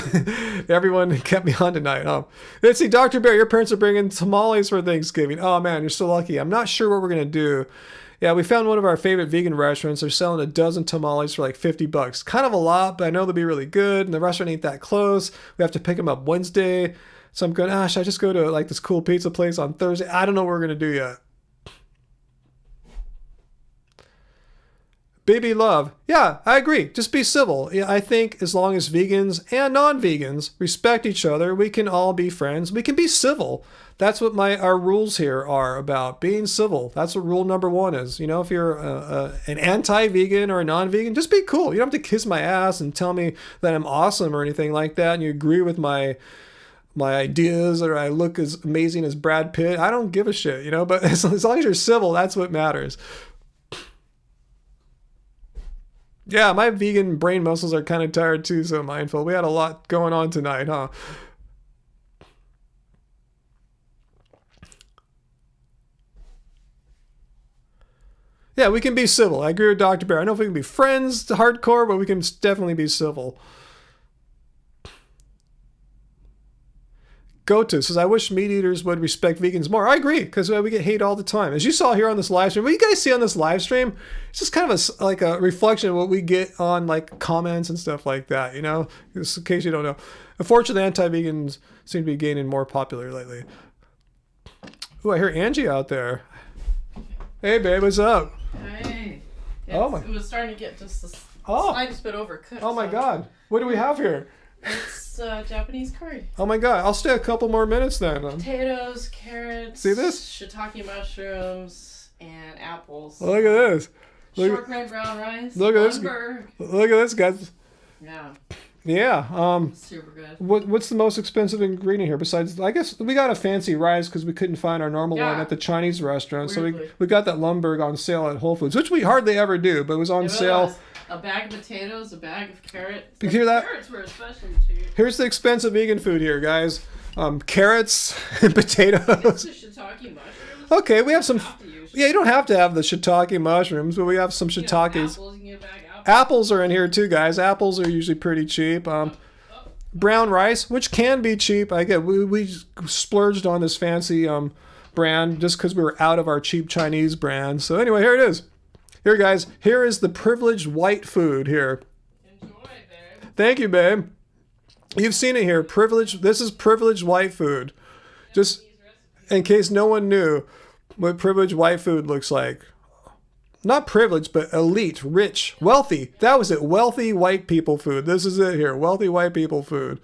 everyone kept me on tonight. Let's see, Dr. Bear, your parents are bringing tamales for Thanksgiving. Oh man, you're so lucky. I'm not sure what we're gonna do. Yeah, we found one of our favorite vegan restaurants. They're selling a dozen tamales for like $50. Kind of a lot, but I know they'll be really good. And the restaurant ain't that close. We have to pick them up Wednesday. So I'm going, should I just go to like this cool pizza place on Thursday? I don't know what we're going to do yet. Baby Love. Yeah, I agree. Just be civil. Yeah, I think as long as vegans and non-vegans respect each other, we can all be friends. We can be civil. That's what our rules here are about, being civil. That's what rule number 1 is. You know, if you're an anti-vegan or a non-vegan, just be cool. You don't have to kiss my ass and tell me that I'm awesome or anything like that, and you agree with my ideas or I look as amazing as Brad Pitt. I don't give a shit, you know, but as long as you're civil, that's what matters. Yeah, my vegan brain muscles are kind of tired too, so mindful. We had a lot going on tonight, huh? Yeah, we can be civil. I agree with Dr. Bear. I don't know if we can be friends hardcore, but we can definitely be civil. Goto says, I wish meat eaters would respect vegans more. I agree, because we get hate all the time. As you saw here on this live stream, what you guys see on this live stream, it's just kind of like a reflection of what we get on like comments and stuff like that, you know, just in case you don't know. Unfortunately, anti-vegans seem to be gaining more popular lately. Ooh, I hear Angie out there. Hey, babe, what's up? Hey. Oh my. It was starting to get just the slightest bit overcooked. Oh my God. What do we have here? It's Japanese curry. Oh my God. I'll stay a couple more minutes then. Potatoes, carrots. See this? Shiitake mushrooms and apples. Look at this. Shortbread brown rice. Look at this. Look at this, guys. Yeah. Yeah. Super good. What's the most expensive ingredient here? Besides, I guess we got a fancy rice because we couldn't find our normal one at the Chinese restaurant. Weirdly. So we got that Lumberg on sale at Whole Foods, which we hardly ever do, but it was on sale. A bag of potatoes, a bag of carrots. You hear that? Carrots were especially cheap. Here's the expensive vegan food here, guys. Carrots and potatoes. The shiitake mushrooms. Okay, we have some. Yeah, you don't have to have the shiitake mushrooms, but we have some shiitakes. Apples, you can get a bag of apples. Apples are in here too, guys. Apples are usually pretty cheap. Brown rice, which can be cheap. I get we splurged on this fancy brand just because we were out of our cheap Chinese brand. So anyway, here it is. Here, guys. Here is the privileged white food here. Enjoy, babe. Thank you, babe. You've seen it here. Privileged. This is privileged white food. Just in case no one knew what privileged white food looks like. Not privileged, but elite, rich, wealthy. That was it. Wealthy white people food. This is it here. Wealthy white people food.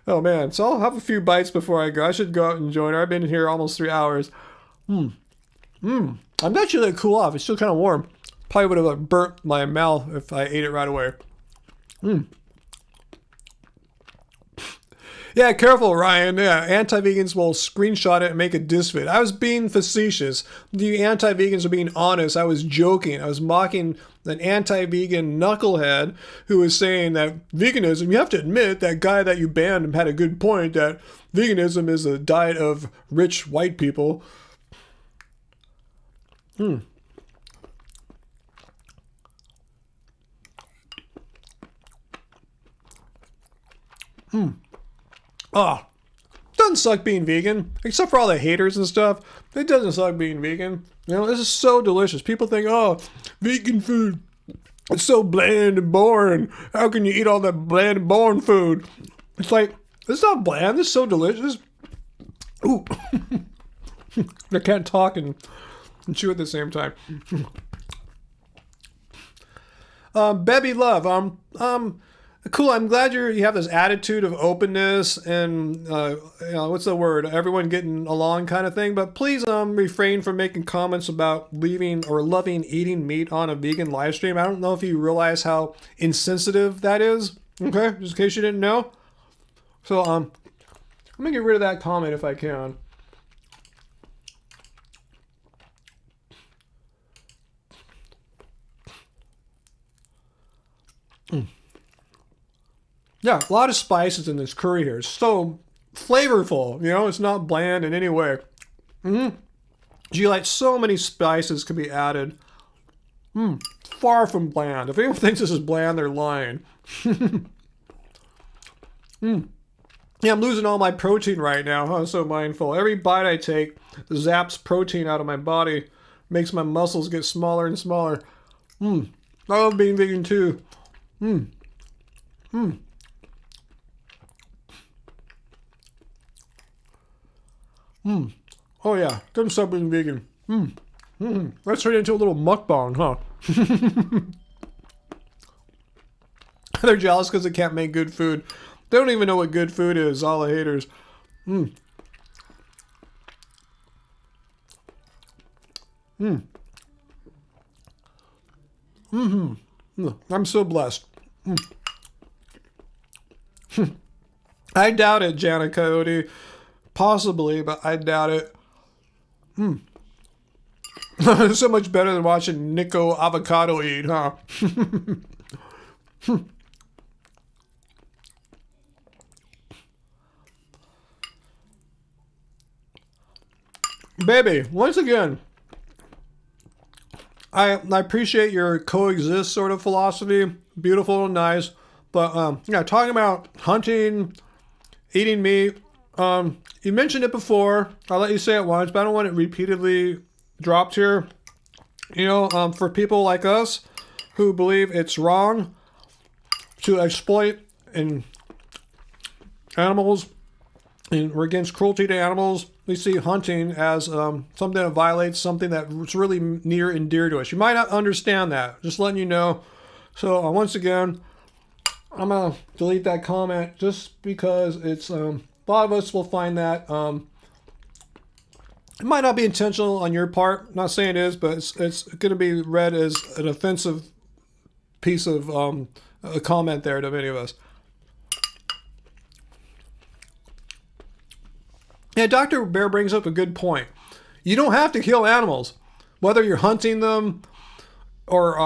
Oh, man. So I'll have a few bites before I go. I should go out and join her. I've been here almost 3 hours. I'm actually let it cool off. It's still kind of warm. Probably would have burnt my mouth if I ate it right away. Yeah, careful, Ryan. Yeah, anti-vegans will screenshot it and make a diss vid. I was being facetious. The anti-vegans are being honest. I was joking. I was mocking an anti-vegan knucklehead who was saying that veganism, you have to admit, that guy that you banned had a good point, that veganism is a diet of rich white people. Oh, doesn't suck being vegan, except for all the haters and stuff. It doesn't suck being vegan. You know, this is so delicious. People think, oh, vegan food, it's so bland and boring. How can you eat all that bland and boring food? It's like, It's not bland. It's so delicious. Ooh. I can't talk and chew at the same time. Bebby Love. Cool. I'm glad you have this attitude of openness and what's the word? Everyone getting along kind of thing. But please refrain from making comments about leaving or loving eating meat on a vegan live stream. I don't know if you realize how insensitive that is. Okay, just in case you didn't know. So I'm gonna get rid of that comment if I can. Yeah, a lot of spices in this curry here. It's so flavorful, you know, it's not bland in any way. Gee, like so many spices can be added. Far from bland. If anyone thinks this is bland, they're lying. Yeah, I'm losing all my protein right now. I'm so mindful. Every bite I take zaps protein out of my body, makes my muscles get smaller and smaller. I love being vegan too. Oh yeah, couldn't stop being vegan. Let's turn it into a little mukbang, huh? They're jealous because they can't make good food. They don't even know what good food is, all the haters. I'm so blessed. I doubt it, Jana Coyote. Possibly, but I doubt it. It's so much better than watching Nico Avocado eat, huh? Baby, once again, I appreciate your coexist sort of philosophy. Beautiful and nice. But, yeah, talking about hunting, eating meat, you mentioned it before. I'll let you say it once, but I don't want it repeatedly dropped here. You know, for people like us who believe it's wrong to exploit animals, and we're against cruelty to animals, we see hunting as something that violates something that's really near and dear to us. You might not understand that. Just letting you know. So once again, I'm going to delete that comment just because it's... a lot of us will find that it might not be intentional on your part. I'm not saying it is, but it's going to be read as an offensive piece of a comment there to many of us. Yeah, Dr. Bear brings up a good point. You don't have to kill animals, whether you're hunting them or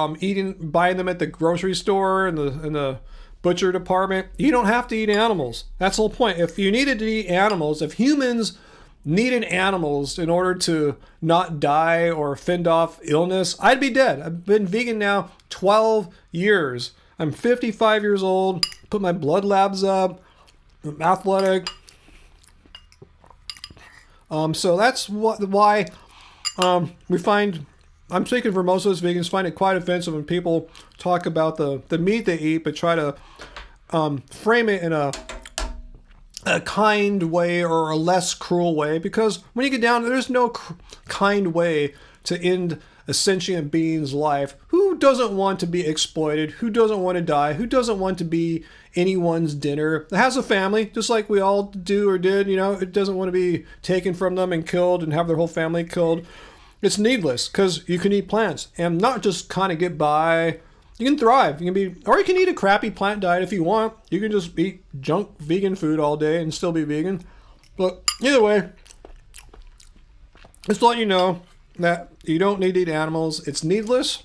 buying them at the grocery store in the butcher department. You don't have to eat animals. That's the whole point. If you needed to eat animals, if humans needed animals in order to not die or fend off illness, I'd be dead. I've been vegan now 12 years. I'm 55 years old, put my blood labs up, I'm athletic. So that's why we find... I'm speaking for most of us vegans, find it quite offensive when people talk about the meat they eat, but try to frame it in a kind way or a less cruel way. Because when you get down, there's no kind way to end a sentient being's life. Who doesn't want to be exploited? Who doesn't want to die? Who doesn't want to be anyone's dinner? It has a family, just like we all do or did. You know, it doesn't want to be taken from them and killed and have their whole family killed. It's needless because you can eat plants and not just kind of get by. You can thrive. You can eat a crappy plant diet if you want. You can just eat junk vegan food all day and still be vegan. But either way, just to let you know that you don't need to eat animals. It's needless.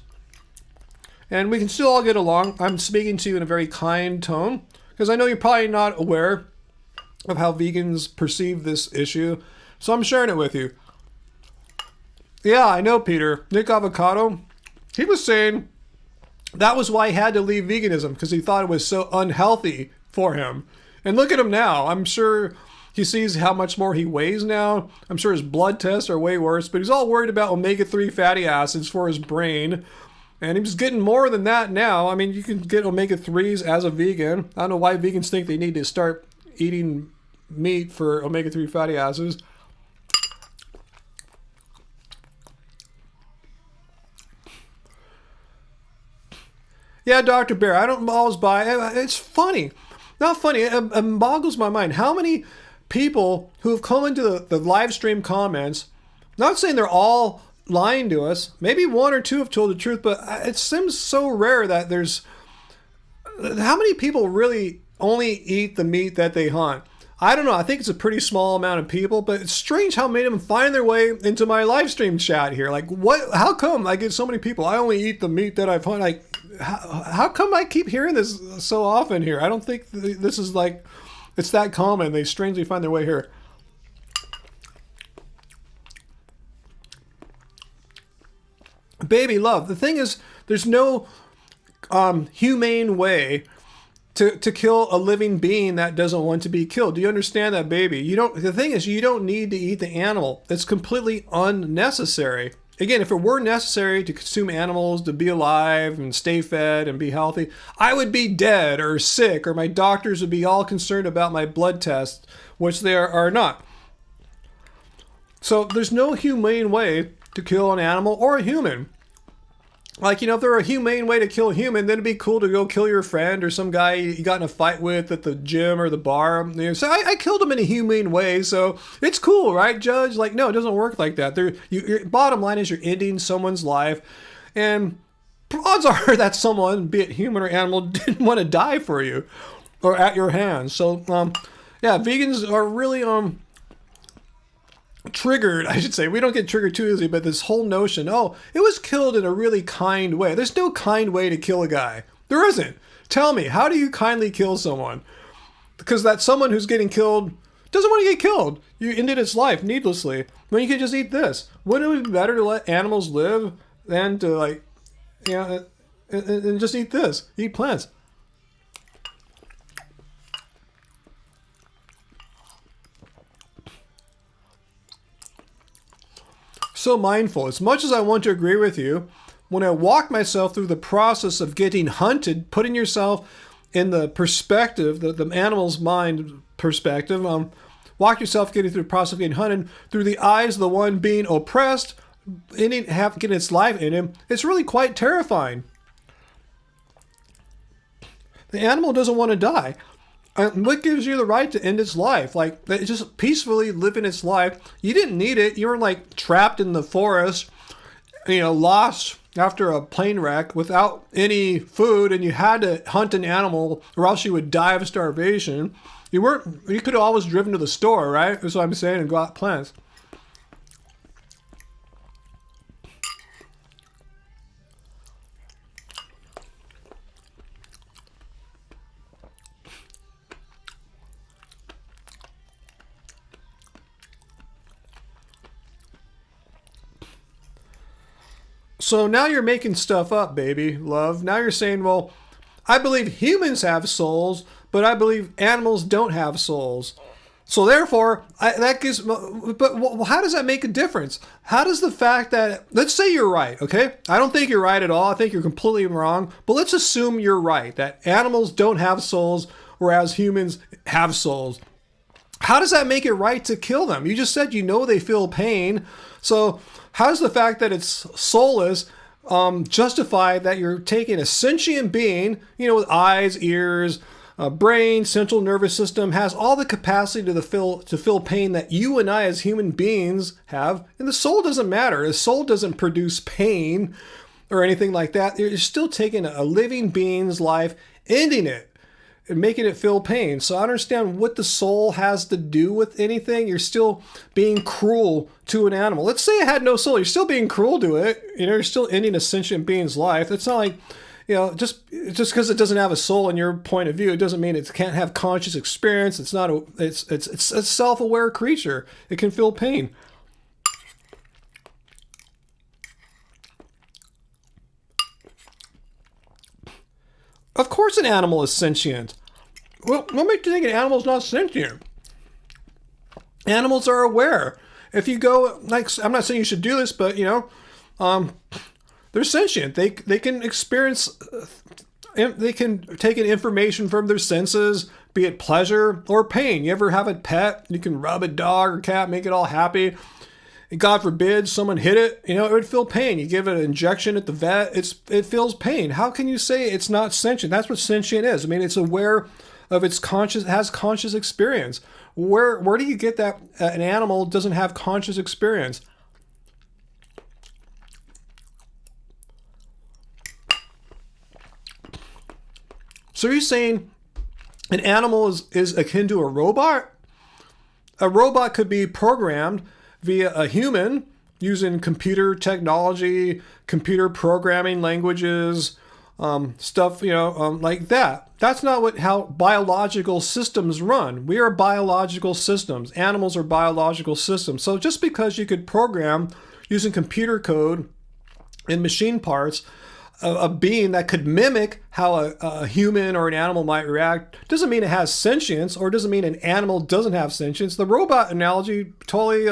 And we can still all get along. I'm speaking to you in a very kind tone because I know you're probably not aware of how vegans perceive this issue. So I'm sharing it with you. Yeah, I know, Peter. Nick Avocado, he was saying that was why he had to leave veganism, because he thought it was so unhealthy for him. And look at him now. I'm sure he sees how much more he weighs now. I'm sure his blood tests are way worse, but he's all worried about omega-3 fatty acids for his brain. And he's getting more than that now. I mean, you can get omega-3s as a vegan. I don't know why vegans think they need to start eating meat for omega-3 fatty acids. Yeah, Dr. Bear, I don't always buy it. It's funny. Not funny. It boggles my mind. How many people who have come into the live stream comments, not saying they're all lying to us, maybe one or two have told the truth, but it seems so rare that there's... How many people really only eat the meat that they hunt? I don't know. I think it's a pretty small amount of people, but it's strange how many of them find their way into my live stream chat here. Like, what? How come I get so many people? I only eat the meat that I've hunted. Like, how come I keep hearing this so often here? I don't think this is like, it's that common. They strangely find their way here. Baby love. The thing is, there's no humane way to kill a living being that doesn't want to be killed. Do you understand that, baby? You don't. The thing is, you don't need to eat the animal. It's completely unnecessary. Again, if it were necessary to consume animals to be alive and stay fed and be healthy, I would be dead or sick, or my doctors would be all concerned about my blood tests, which they are not. So there's no humane way to kill an animal or a human. Like, if there were a humane way to kill a human, then it'd be cool to go kill your friend or some guy you got in a fight with at the gym or the bar. So I killed him in a humane way, so it's cool, right, Judge? Like, no, it doesn't work like that. Your bottom line is you're ending someone's life, and odds are that someone, be it human or animal, didn't want to die for you or at your hands. So, yeah, vegans are really triggered, I should say. We don't get triggered too easily, but this whole notion, oh, it was killed in a really kind way. There's no kind way to kill a guy. There isn't. Tell me, how do you kindly kill someone? Because that someone who's getting killed doesn't want to get killed. You ended its life needlessly. When you could just eat this. Wouldn't it be better to let animals live than to, like, and just eat this? Eat plants. So mindful. As much as I want to agree with you, when I walk myself through the process of getting hunted, putting yourself in the perspective, the animal's mind perspective, walk yourself getting through the process of getting hunted through the eyes of the one being oppressed, getting its life in him, it's really quite terrifying. The animal doesn't want to die. What gives you the right to end its life? Like, just peacefully living its life. You didn't need it. You were like trapped in the forest, lost after a plane wreck without any food, and you had to hunt an animal or else you would die of starvation. You could have always driven to the store, right? That's what I'm saying, and got plants. So now you're making stuff up, baby, love. Now you're saying, well, I believe humans have souls, but I believe animals don't have souls. So therefore, but how does that make a difference? How does the fact that, let's say you're right, okay? I don't think you're right at all. I think you're completely wrong. But let's assume you're right, that animals don't have souls, whereas humans have souls. How does that make it right to kill them? You just said they feel pain. So how does the fact that it's soulless justify that you're taking a sentient being, with eyes, ears, brain, central nervous system, has all the capacity to feel pain that you and I as human beings have, and the soul doesn't matter. The soul doesn't produce pain or anything like that. You're still taking a living being's life, ending it, and making it feel pain. So I understand what the soul has to do with anything. You're still being cruel to an animal. Let's say it had no soul. You're still being cruel to it. You're still ending a sentient being's life. It's not like, just because it doesn't have a soul in your point of view, it doesn't mean it can't have conscious experience. It's not it's a self-aware creature. It can feel pain. Of course an animal is sentient. Well, what makes you think an animal's not sentient? Animals are aware. If you go, I'm not saying you should do this, but, they're sentient. They can experience, they can take in information from their senses, be it pleasure or pain. You ever have a pet? You can rub a dog or cat, make it all happy. And God forbid someone hit it, you know, it would feel pain. You give it an injection at the vet, it feels pain. How can you say it's not sentient? That's what sentient is. I mean, it's aware of its conscious, has conscious experience. Where do you get that an animal doesn't have conscious experience? So you're saying an animal is akin to a robot? A robot could be programmed via a human using computer technology, computer programming languages, stuff, you know, like that. That's not how biological systems run. We are biological systems. Animals are biological systems. So just because you could program using computer code and machine parts a being that could mimic how a human or an animal might react doesn't mean it has sentience, or doesn't mean an animal doesn't have sentience. The robot analogy totally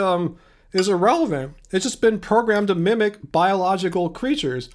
is irrelevant. It's just been programmed to mimic biological creatures.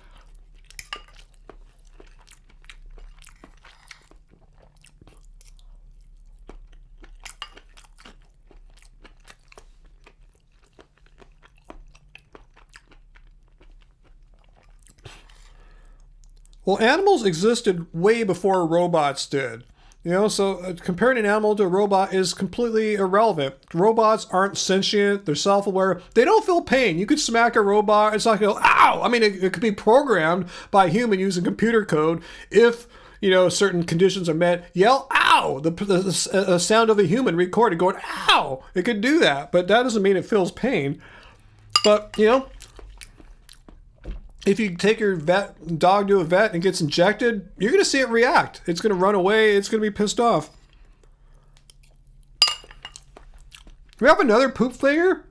Well, animals existed way before robots did. You know, so comparing an animal to a robot is completely irrelevant. Robots aren't sentient. They're self-aware. They don't feel pain. You could smack a robot. It's not going to go, ow! I mean, it could be programmed by a human using computer code. If, you know, certain conditions are met, yell, ow! The sound of a human recorded going, ow! It could do that, but that doesn't mean it feels pain. But, you know, if you take your dog to a vet and it gets injected, you're going to see it react. It's going to run away. It's going to be pissed off. We have another poop figure.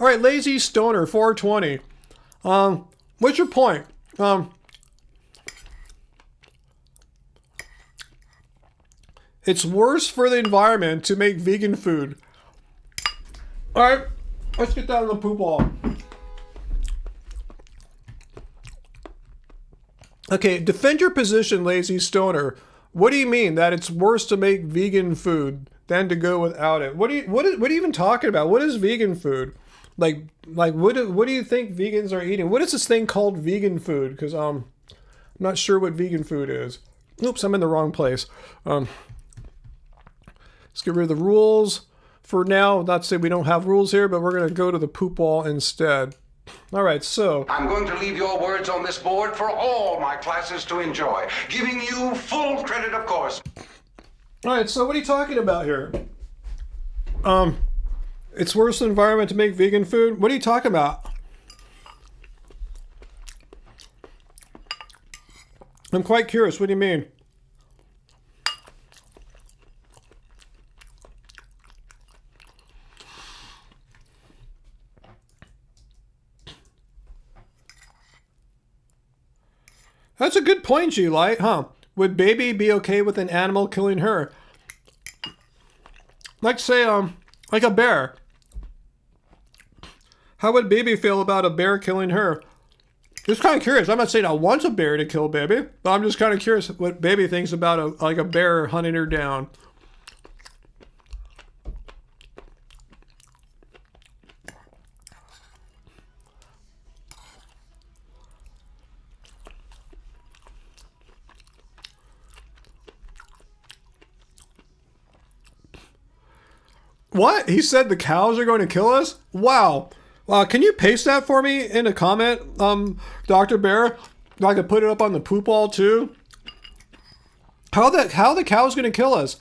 All right, Lazy Stoner 420. What's your point? It's worse for the environment to make vegan food. All right. Let's get down to the poop wall. Okay, defend your position, Lazy Stoner. What do you mean that it's worse to make vegan food than to go without it? What are you even talking about? What is vegan food? Like what do you think vegans are eating? What is this thing called vegan food? Because I'm not sure what vegan food is. Oops, I'm in the wrong place. Let's get rid of the rules. For now, not to say we don't have rules here, but we're going to go to the poop wall instead. All right, so I'm going to leave your words on this board for all my classes to enjoy, giving you full credit, of course. All right, so what are you talking about here? It's worse than environment to make vegan food? What are you talking about? I'm quite curious. What do you mean? That's a good point, G-Light, huh? Would Baby be okay with an animal killing her? Like, say, like a bear. How would Baby feel about a bear killing her? Just kind of curious. I'm not saying I want a bear to kill Baby, but I'm just kind of curious what Baby thinks about a bear hunting her down. What? He said the cows are going to kill us? Wow. Can you paste that for me in a comment, Dr. Bear? I could put it up on the poop wall too. How the cows going to kill us?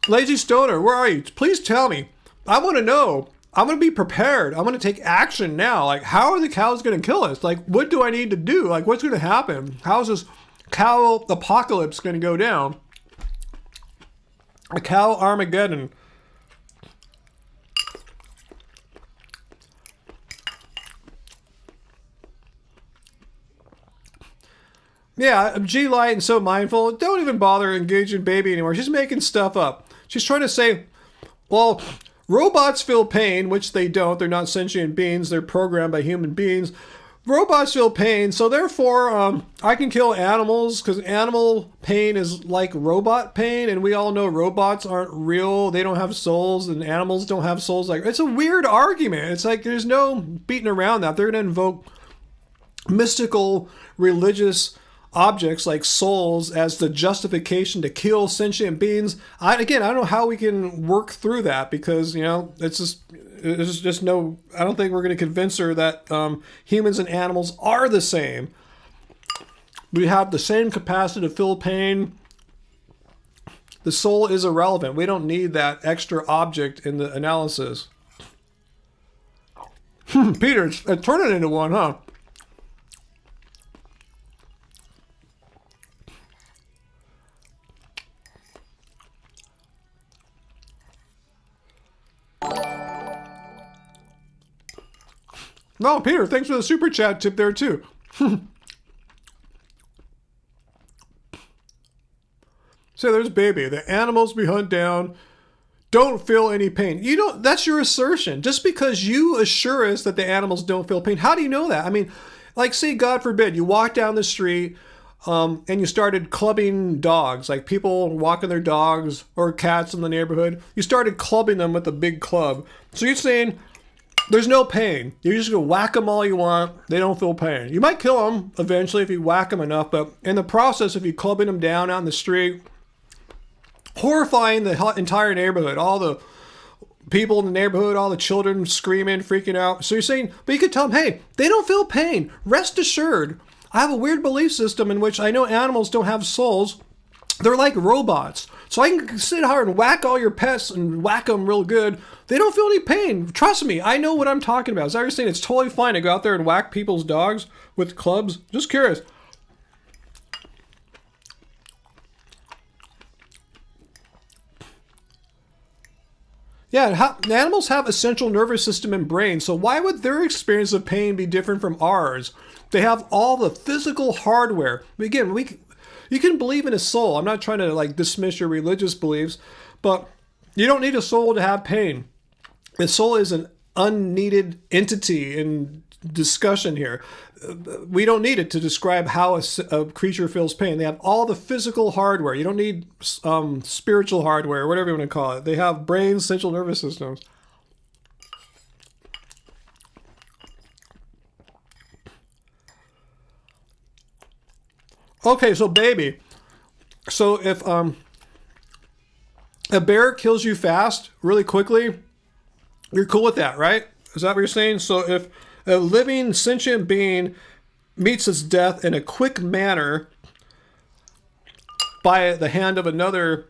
Lazy Stoner, where are you? Please tell me. I want to know. I'm going to be prepared. I'm going to take action now. Like, how are the cows going to kill us? Like, what do I need to do? Like, what's going to happen? How's this cow apocalypse going to go down? A cow Armageddon. Yeah, G-Light and so mindful. Don't even bother engaging Baby anymore. She's making stuff up. She's trying to say, well, robots feel pain, which they don't. They're not sentient beings. They're programmed by human beings. robots feel pain, so therefore I can kill animals because animal pain is like robot pain, and we all know robots aren't real. They don't have souls, and animals don't have souls. Like, it's a weird argument. It's like there's no beating around that. They're going to invoke mystical religious objects like souls as the justification to kill sentient beings. I don't know how we can work through that, because, you know, there's just no, I don't think we're going to convince her that humans and animals are the same. We have the same capacity to feel pain. The soul is irrelevant. We don't need that extra object in the analysis. Peter, it's turning into one, huh? No, Peter, thanks for the super chat tip there too. So there's Baby. The animals we hunt down don't feel any pain. You don't, that's your assertion. Just because you assure us that the animals don't feel pain, how do you know that? I mean, like, say, God forbid, you walk down the street and you started clubbing dogs, like people walking their dogs or cats in the neighborhood. You started clubbing them with a big club. So you're saying there's no pain. You're just going to whack them all you want. They don't feel pain. You might kill them eventually if you whack them enough, but in the process, if you're clubbing them down out in the street, horrifying the entire neighborhood, all the people in the neighborhood, all the children screaming, freaking out. So you're saying, but you could tell them, hey, they don't feel pain. Rest assured, I have a weird belief system in which I know animals don't have souls. They're like robots. So I can sit here and whack all your pets and whack them real good. They don't feel any pain. Trust me, I know what I'm talking about. Is that you're saying it's totally fine to go out there and whack people's dogs with clubs? Just curious. Yeah, animals have a central nervous system and brain, so why would their experience of pain be different from ours? They have all the physical hardware. Again, you can believe in a soul. I'm not trying to like dismiss your religious beliefs, but you don't need a soul to have pain. The soul is an unneeded entity in discussion here. We don't need it to describe how a creature feels pain. They have all the physical hardware. You don't need spiritual hardware, whatever you want to call it. They have brains, central nervous systems. Okay, so Baby. So if a bear kills you fast, really quickly, you're cool with that, right? Is that what you're saying? So if a living sentient being meets its death in a quick manner by the hand of another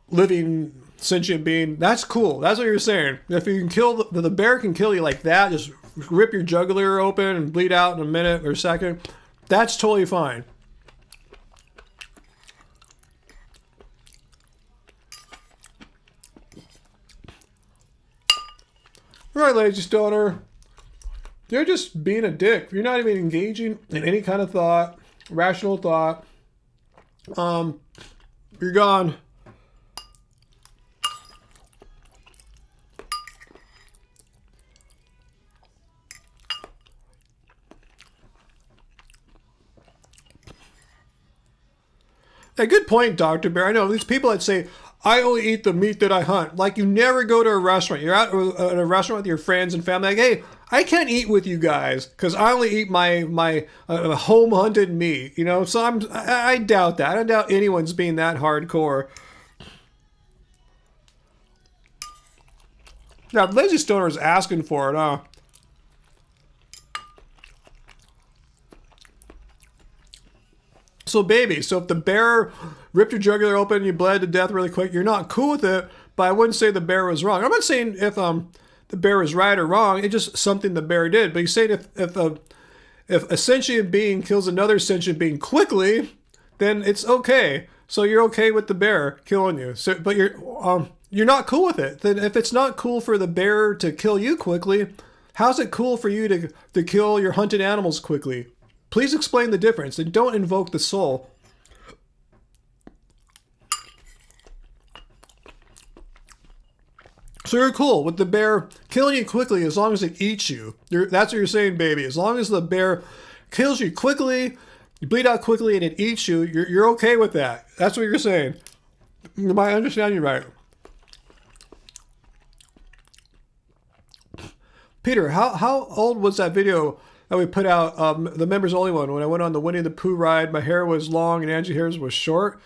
living sentient being, that's cool. That's what you're saying. If you can kill, the bear can kill you like that, just rip your jugular open and bleed out in a minute or a second, that's totally fine. All right, ladies and stoner. You're just being a dick. You're not even engaging in any kind of thought, rational thought. You're gone. A good point, Dr. Bear. I know these people that say, I only eat the meat that I hunt. Like, you never go to a restaurant. You're out at a restaurant with your friends and family. Like, hey, I can't eat with you guys because I only eat my home hunted meat. You know, so I doubt that. I doubt anyone's being that hardcore. Now, Lazy Stoner is asking for it, huh? So Baby, so if the bear ripped your jugular open and you bled to death really quick, you're not cool with it, but I wouldn't say the bear was wrong. I'm not saying if the bear is right or wrong, it's just something the bear did. But you're saying if a sentient being kills another sentient being quickly, then it's okay. So you're okay with the bear killing you. So, but you're not cool with it. Then if it's not cool for the bear to kill you quickly, how's it cool for you to kill your hunted animals quickly? Please explain the difference and don't invoke the soul. So you're cool with the bear killing you quickly as long as it eats you. That's what you're saying, baby. As long as the bear kills you quickly, you bleed out quickly, and it eats you, you're okay with that. That's what you're saying. Am I understanding you right? Peter, how old was that video that we put out, the members only one, when I went on the Winnie the Pooh ride? My hair was long and Angie's hair was short.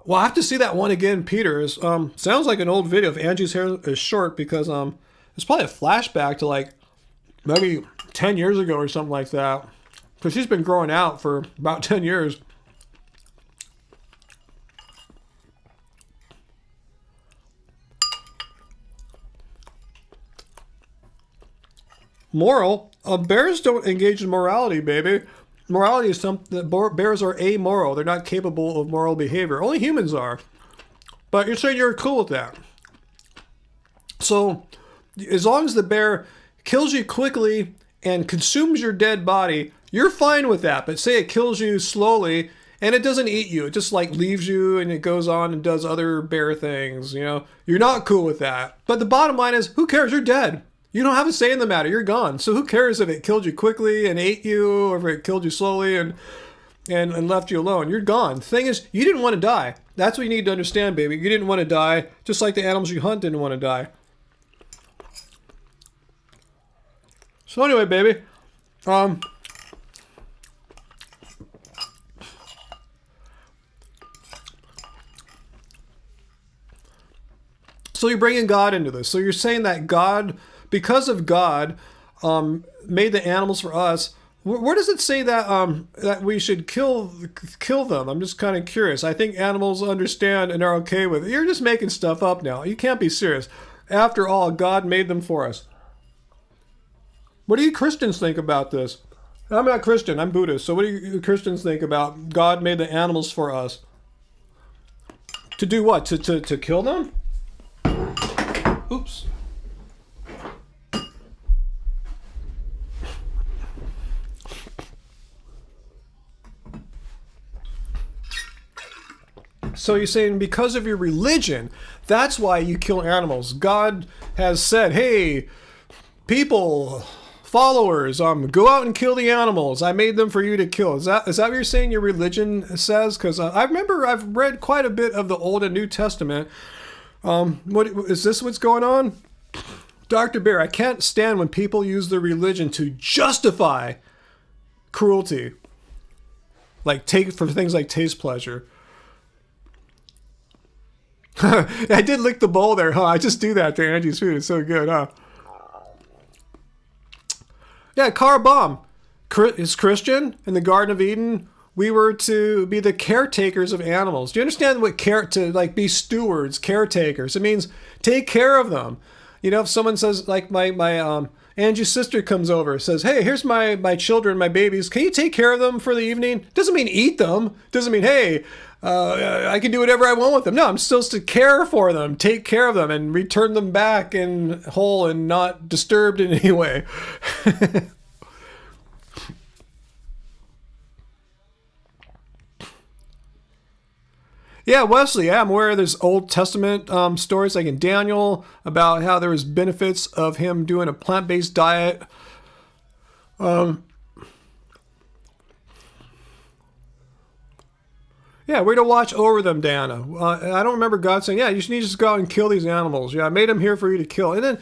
Well, I have to see that one again, Peter. Sounds like an old video if Angie's hair is short, because it's probably a flashback to like maybe 10 years ago or something like that. Because she's been growing out for about 10 years. Moral? Bears don't engage in morality, baby. Morality is something that bears are amoral. They're not capable of moral behavior. Only humans are. But you're saying you're cool with that. So, as long as the bear kills you quickly and consumes your dead body, you're fine with that. But say it kills you slowly and it doesn't eat you. It just like leaves you and it goes on and does other bear things, you know. You're not cool with that. But the bottom line is, who cares? You're dead. You don't have a say in the matter. You're gone. So who cares if it killed you quickly and ate you, or if it killed you slowly and left you alone? You're gone. The thing is, you didn't want to die. That's what you need to understand, baby. You didn't want to die, just like the animals you hunt didn't want to die. So anyway, baby, so you're bringing God into this. So you're saying that God, because of God, made the animals for us. Where does it say that that we should kill them? I'm just kind of curious. I think animals understand and are okay with it. You're just making stuff up now. You can't be serious. After all, God made them for us. What do you Christians think about this? I'm not Christian. I'm Buddhist. So what do you Christians think about God made the animals for us? To do what? To kill them? Oops. So you're saying because of your religion, that's why you kill animals. God has said, hey, people, followers, go out and kill the animals. I made them for you to kill. Is that what you're saying your religion says? Because I remember I've read quite a bit of the Old and New Testament. What is this what's going on? Dr. Bear, I can't stand when people use their religion to justify cruelty. Like for things like taste pleasure. I did lick the bowl there, huh? I just do that to Angie's food. It's so good, huh? Yeah, car bomb. Is Christian in the Garden of Eden. We were to be the caretakers of animals. Do you understand what be stewards, caretakers? It means take care of them. You know, if someone says, like my Angie's sister comes over, says, hey, here's my children, my babies. Can you take care of them for the evening? Doesn't mean eat them. Doesn't mean, hey, I can do whatever I want with them. No, I'm supposed to care for them, take care of them, and return them back in whole and not disturbed in any way. Yeah, Wesley, yeah, I'm aware of there's Old Testament stories like in Daniel about how there was benefits of him doing a plant-based diet. Yeah, we're to watch over them, Diana. I don't remember God saying, yeah, you need to just go out and kill these animals. Yeah, I made them here for you to kill. And then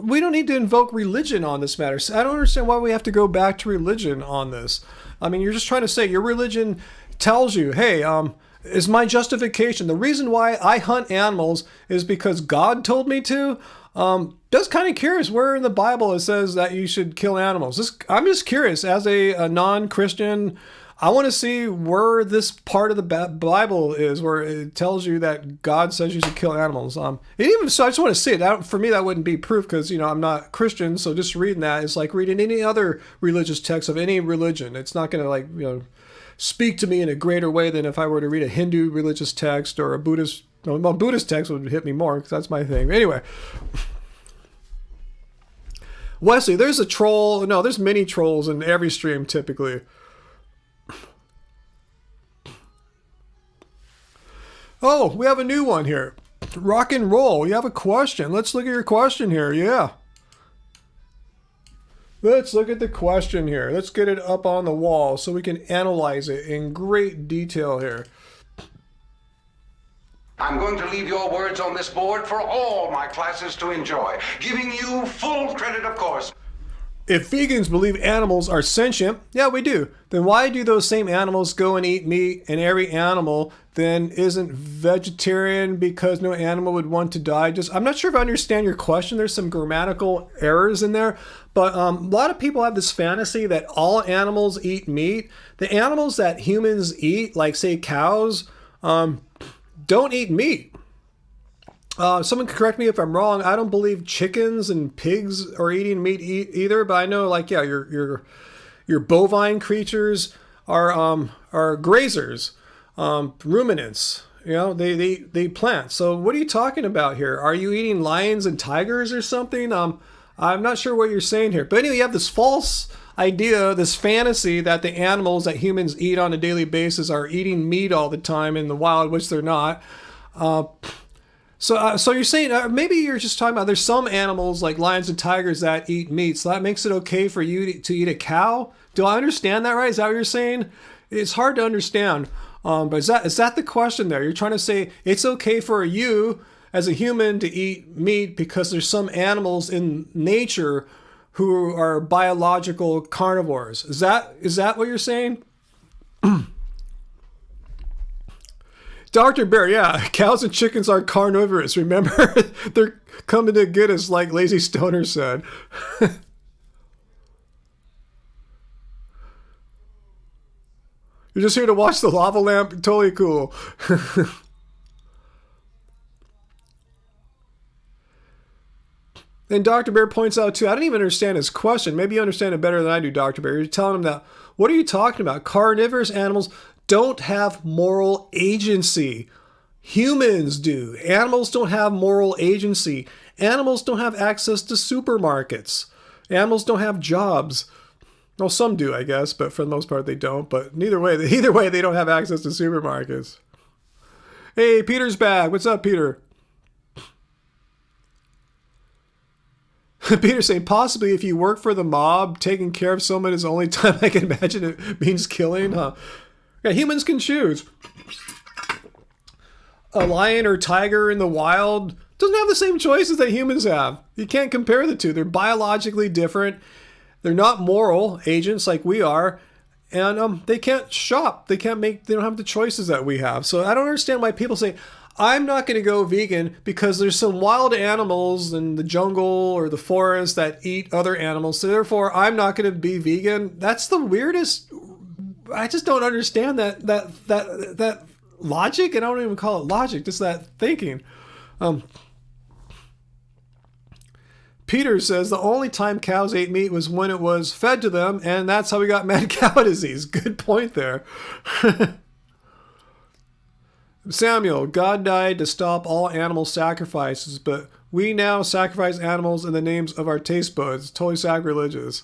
we don't need to invoke religion on this matter. I don't understand why we have to go back to religion on this. I mean, you're just trying to say your religion tells you, hey, is my justification. The reason why I hunt animals is because God told me to. Just kind of curious where in the Bible it says that you should kill animals. I'm just curious, as a non-Christian, I want to see where this part of the Bible is, where it tells you that God says you should kill animals. So I just want to see it. For me, that wouldn't be proof because, I'm not Christian. So just reading that is like reading any other religious text of any religion. It's not going to speak to me in a greater way than if I were to read a Hindu religious text or a Buddhist. Well, Buddhist text would hit me more because that's my thing. Anyway, Wesley, there's a troll. No, there's many trolls in every stream typically. Oh, we have a new one here. Rock and roll. You have a question. Let's look at your question here. Yeah. Let's look at the question here. Let's get it up on the wall so we can analyze it in great detail here. I'm going to leave your words on this board for all my classes to enjoy, giving you full credit, of course. If vegans believe animals are sentient, yeah, we do, then why do those same animals go and eat meat, and every animal then isn't vegetarian because no animal would want to die? I'm not sure if I understand your question. There's some grammatical errors in there, but a lot of people have this fantasy that all animals eat meat. The animals that humans eat, like say cows, don't eat meat. Someone can correct me if I'm wrong. I don't believe chickens and pigs are eating meat either, but I know, like, yeah, your bovine creatures are grazers, ruminants. You know, they plant. So what are you talking about here? Are you eating lions and tigers or something? I'm not sure what you're saying here. But anyway, you have this false idea, this fantasy that the animals that humans eat on a daily basis are eating meat all the time in the wild, which they're not. So you're saying maybe you're just talking about there's some animals like lions and tigers that eat meat, so that makes it okay for you to eat a cow? Do I understand that right? Is that what you're saying? It's hard to understand, but is that the question there? You're trying to say it's okay for you as a human to eat meat because there's some animals in nature who are biological carnivores. Is that what you're saying? Dr. Bear, yeah, cows and chickens are carnivorous. Remember, they're coming to get us, like Lazy Stoner said. You're just here to watch the lava lamp? Totally cool. And Dr. Bear points out, too, I don't even understand his question. Maybe you understand it better than I do, Dr. Bear. You're telling him that, what are you talking about? Carnivorous animals don't have moral agency. Humans do. Animals don't have moral agency. Animals don't have access to supermarkets. Animals don't have jobs. Well, some do, I guess, but for the most part they don't. But either way, they don't have access to supermarkets. Hey, Peter's back. What's up, Peter? Peter's saying, possibly if you work for the mob, taking care of someone is the only time I can imagine it means killing, huh? Yeah, humans can choose. A lion or tiger in the wild doesn't have the same choices that humans have. You can't compare the two. They're biologically different. They're not moral agents like we are. And they can't shop. They don't have the choices that we have. So I don't understand why people say, I'm not going to go vegan because there's some wild animals in the jungle or the forest that eat other animals. So therefore, I'm not going to be vegan. That's the weirdest. I just don't understand that logic. And I don't even call it logic, just that thinking. Peter says the only time cows ate meat was when it was fed to them, and that's how we got mad cow disease. Good point there. Samuel, God died to stop all animal sacrifices, but we now sacrifice animals in the names of our taste buds. Totally sacrilegious.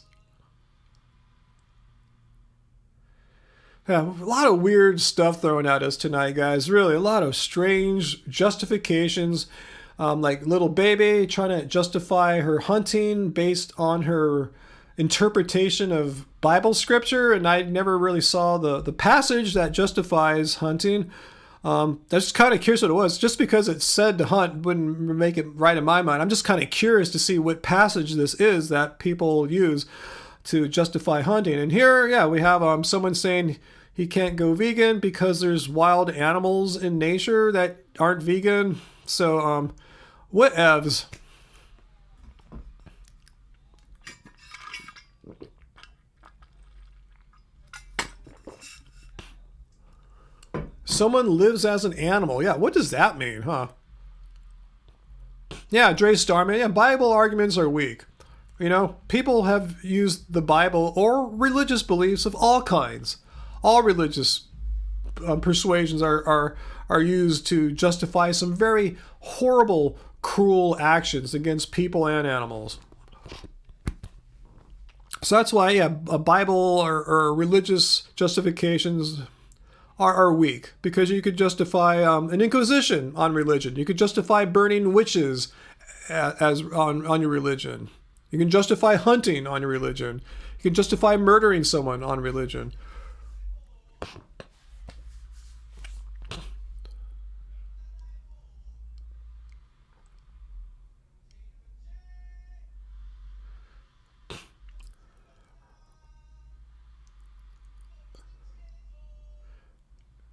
Yeah, a lot of weird stuff thrown at us tonight, guys. Really, a lot of strange justifications. Like little baby trying to justify her hunting based on her interpretation of Bible scripture, and I never really saw the passage that justifies hunting. That's kind of curious what it was. Just because it said to hunt wouldn't make it right in my mind. I'm just kind of curious to see what passage this is that people use to justify hunting. And here, yeah, we have someone saying he can't go vegan because there's wild animals in nature that aren't vegan. So, whatevs. Someone lives as an animal. Yeah, what does that mean, huh? Yeah, Dre Starman. Yeah, Bible arguments are weak. You know, people have used the Bible or religious beliefs of all kinds. All religious persuasions are used to justify some very horrible, cruel actions against people and animals. So that's why, yeah, a Bible or religious justifications are weak, because you could justify an inquisition on religion. You could justify burning witches as on your religion. You can justify hunting on your religion. You can justify murdering someone on religion.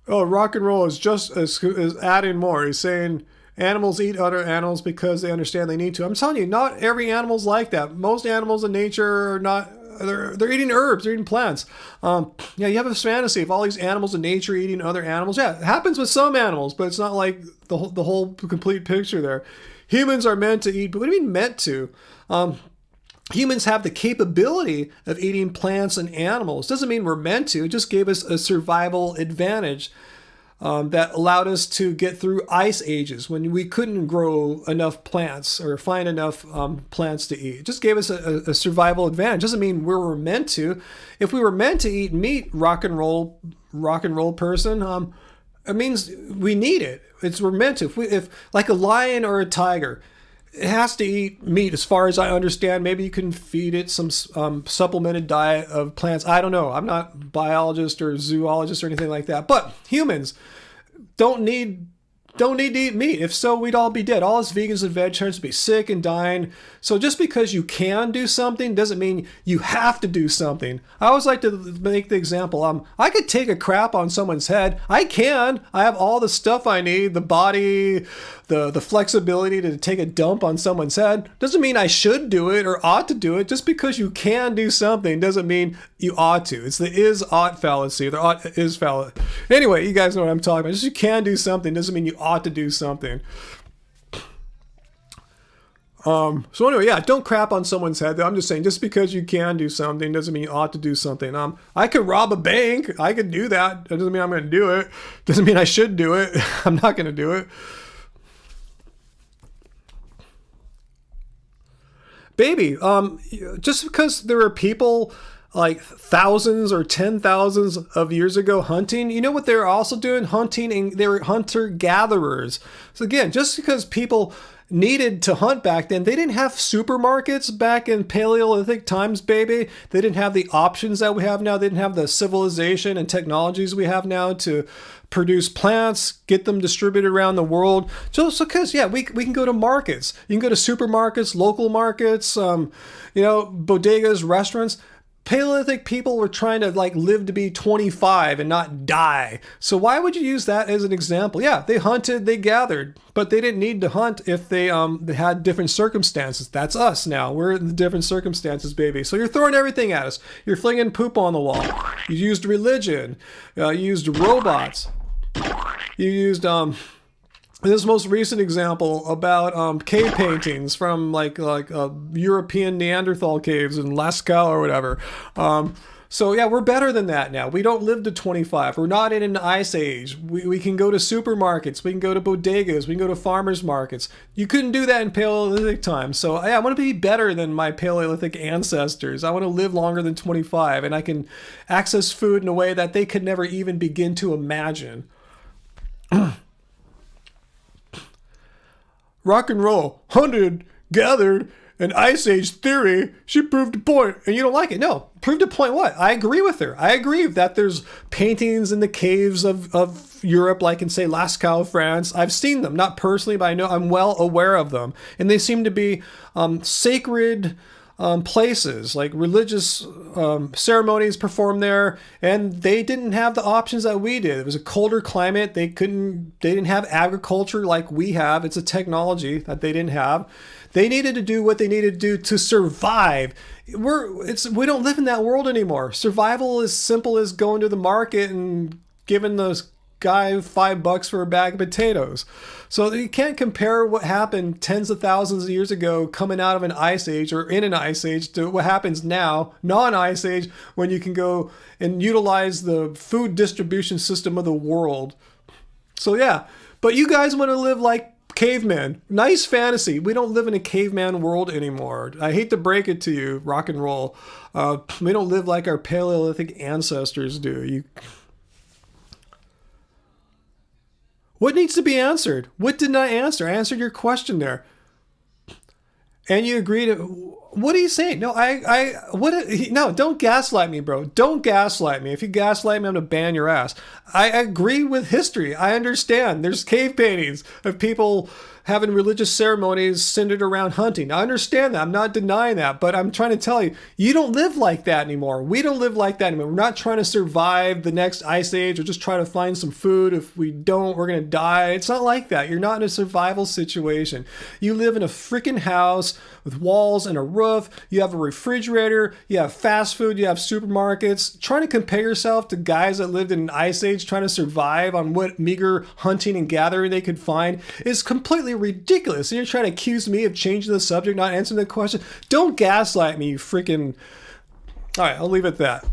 Oh, rock and roll is adding more. He's saying animals eat other animals because they understand they need to. I'm telling you, not every animal's like that. Most animals in nature are not. They're eating herbs. They're eating plants. Yeah, you have this fantasy of all these animals in nature eating other animals. Yeah, it happens with some animals, but it's not like the whole complete picture there. Humans are meant to eat. But what do you mean meant to? Humans have the capability of eating plants and animals. Doesn't mean we're meant to. It just gave us a survival advantage that allowed us to get through ice ages when we couldn't grow enough plants or find enough plants to eat. It just gave us a survival advantage. Doesn't mean we were meant to. If we were meant to eat meat, rock and roll person, it means we need it. We're meant to. If like a lion or a tiger, it has to eat meat, as far as I understand. Maybe you can feed it some supplemented diet of plants. I don't know. I'm not a biologist or zoologist or anything like that. But humans don't need to eat meat. If so, we'd all be dead. All us vegans and vegetarians would be sick and dying. So just because you can do something doesn't mean you have to do something. I always like to make the example. I could take a crap on someone's head. I can. I have all the stuff I need, the body, the flexibility to take a dump on someone's head. Doesn't mean I should do it or ought to do it. Just because you can do something doesn't mean you ought to. It's the is-ought fallacy. The ought is fallacy. Anyway, you guys know what I'm talking about. Just you can do something doesn't mean you ought to do something. So anyway, yeah, don't crap on someone's head. I'm just saying, just because you can do something doesn't mean you ought to do something. I could rob a bank. I could do that. That doesn't mean I'm going to do it. Doesn't mean I should do it. I'm not going to do it. Baby, just because there are people like thousands or 10,000s of years ago hunting, you know what they were also doing? Hunting, and they were hunter-gatherers. So again, just because people needed to hunt back then, they didn't have supermarkets back in Paleolithic times, baby. They didn't have the options that we have now. They didn't have the civilization and technologies we have now to produce plants, get them distributed around the world. Just because, yeah, we can go to markets. You can go to supermarkets, local markets, bodegas, restaurants. Paleolithic people were trying to live to be 25 and not die. So why would you use that as an example? Yeah, they hunted, they gathered, but they didn't need to hunt if they had different circumstances. That's us now. We're in the different circumstances, baby. So you're throwing everything at us. You're flinging poop on the wall. You used religion. You used robots. You used this most recent example about cave paintings from European Neanderthal caves in Lascaux or whatever. So yeah, we're better than that now. We don't live to 25. We're not in an ice age. We can go to supermarkets. We can go to bodegas. We can go to farmers markets. You couldn't do that in Paleolithic times. So yeah, I want to be better than my Paleolithic ancestors. I want to live longer than 25, and I can access food in a way that they could never even begin to imagine. Rock and roll, hunted, gathered, an ice age theory. She proved a point, and you don't like it. No, proved a point what? I agree with her. I agree that there's paintings in the caves of Europe, like in, say, Lascaux, France. I've seen them, not personally, but I know I'm well aware of them. And they seem to be sacred places, like religious ceremonies performed there, and they didn't have the options that we did. It was a colder climate. They didn't have agriculture like we have. It's a technology that they didn't have. They needed to do what they needed to do to survive. We don't live in that world anymore. Survival is simple as going to the market and giving those guy $5 for a bag of potatoes. So you can't compare what happened tens of thousands of years ago coming out of an ice age or in an ice age to what happens now, non-ice age, when you can go and utilize the food distribution system of the world. So yeah, but you guys want to live like cavemen. Nice fantasy. We don't live in a caveman world anymore. I hate to break it to you, rock and roll. We don't live like our Paleolithic ancestors do. What needs to be answered? What didn't I answer? I answered your question there. And you agree to, what are you saying? No, no, don't gaslight me, bro. Don't gaslight me. If you gaslight me, I'm going to ban your ass. I agree with history. I understand. There's cave paintings of people having religious ceremonies centered around hunting. I understand that. I'm not denying that, but I'm trying to tell you, you don't live like that anymore. We don't live like that anymore. We're not trying to survive the next ice age or just try to find some food. If we don't, we're going to die. It's not like that. You're not in a survival situation. You live in a freaking house with walls and a roof. You have a refrigerator. You have fast food. You have supermarkets. Trying to compare yourself to guys that lived in an ice age trying to survive on what meager hunting and gathering they could find is completely ridiculous. And you're trying to accuse me of changing the subject, not answering the question. Don't gaslight me, you freaking... All right, I'll leave it at that.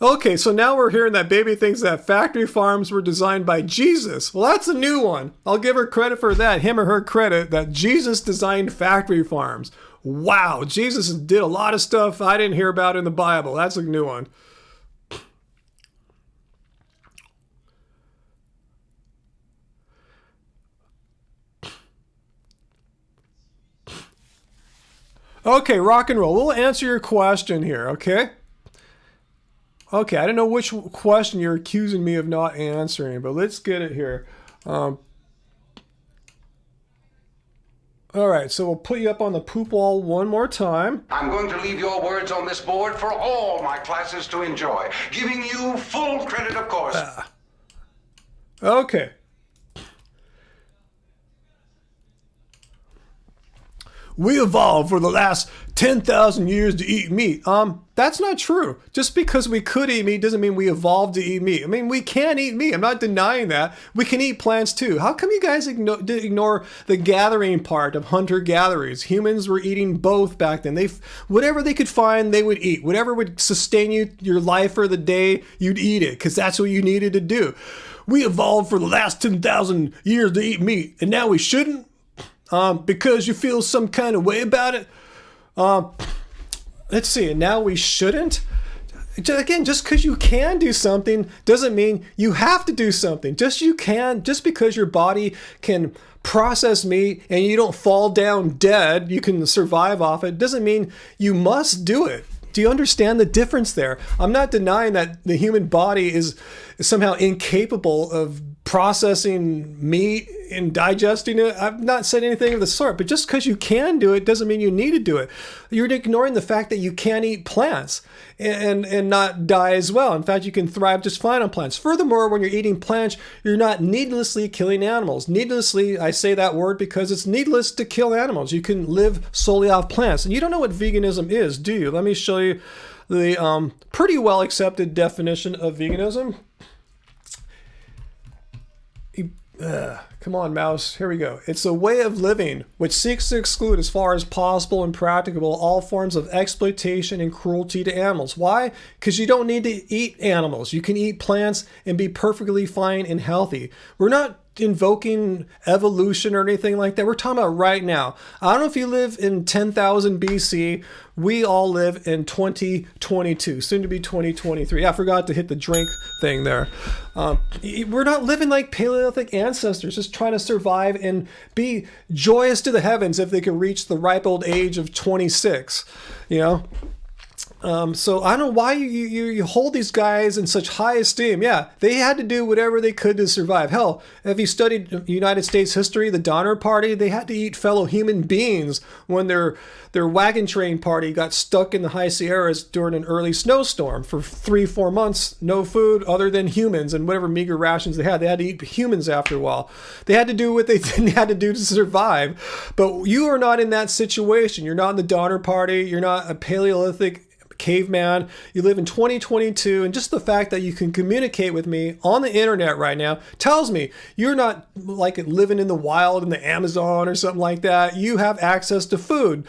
Okay, so now we're hearing that baby thinks that factory farms were designed by Jesus. Well, that's a new one. I'll give her credit for that, him or her credit, that Jesus designed factory farms. Wow, Jesus did a lot of stuff I didn't hear about in the Bible. That's a new one. Okay, rock and roll. We'll answer your question here, okay? Okay, I don't know which question you're accusing me of not answering, but let's get it here. All right, so we'll put you up on the poop wall one more time. I'm going to leave your words on this board for all my classes to enjoy, giving you full credit, of course. Okay. We evolved for the last 10,000 years to eat meat. That's not true. Just because we could eat meat doesn't mean we evolved to eat meat. I mean, we can eat meat. I'm not denying that. We can eat plants too. How come you guys ignore the gathering part of hunter-gatherers? Humans were eating both back then. Whatever they could find, they would eat. Whatever would sustain your life for the day, you'd eat it because that's what you needed to do. We evolved for the last 10,000 years to eat meat, and now we shouldn't? Because you feel some kind of way about it. Let's see, and now we shouldn't? Again, just because you can do something doesn't mean you have to do something. Just because your body can process meat and you don't fall down dead, you can survive off it, doesn't mean you must do it. Do you understand the difference there? I'm not denying that the human body is somehow incapable of processing meat and digesting it. I've not said anything of the sort, but just because you can do it doesn't mean you need to do it. You're ignoring the fact that you can eat plants and not die as well. In fact, you can thrive just fine on plants. Furthermore, when you're eating plants, you're not needlessly killing animals. Needlessly, I say that word because it's needless to kill animals. You can live solely off plants. And you don't know what veganism is, do you? Let me show you the pretty well accepted definition of veganism. Come on, mouse. Here we go. It's a way of living which seeks to exclude as far as possible and practicable all forms of exploitation and cruelty to animals. Why? Because you don't need to eat animals. You can eat plants and be perfectly fine and healthy. We're not invoking evolution or anything like that. We're talking about right now. I don't know if you live in 10,000 BC. We all live in 2022, soon to be 2023. I forgot to hit the drink thing there. We're not living like Paleolithic ancestors, just trying to survive and be joyous to the heavens if they can reach the ripe old age of 26, you know? So I don't know why you hold these guys in such high esteem. Yeah, they had to do whatever they could to survive. Hell, have you studied United States history, the Donner Party? They had to eat fellow human beings when their wagon train party got stuck in the high Sierras during an early snowstorm for 3-4 months. No food other than humans and whatever meager rations they had. They had to eat humans after a while. They had to do what they had to do to survive. But you are not in that situation. You're not in the Donner Party. You're not a Paleolithic caveman. You live in 2022, and just the fact that you can communicate with me on the internet right now tells me you're not like living in the wild in the Amazon or something like that. You have access to food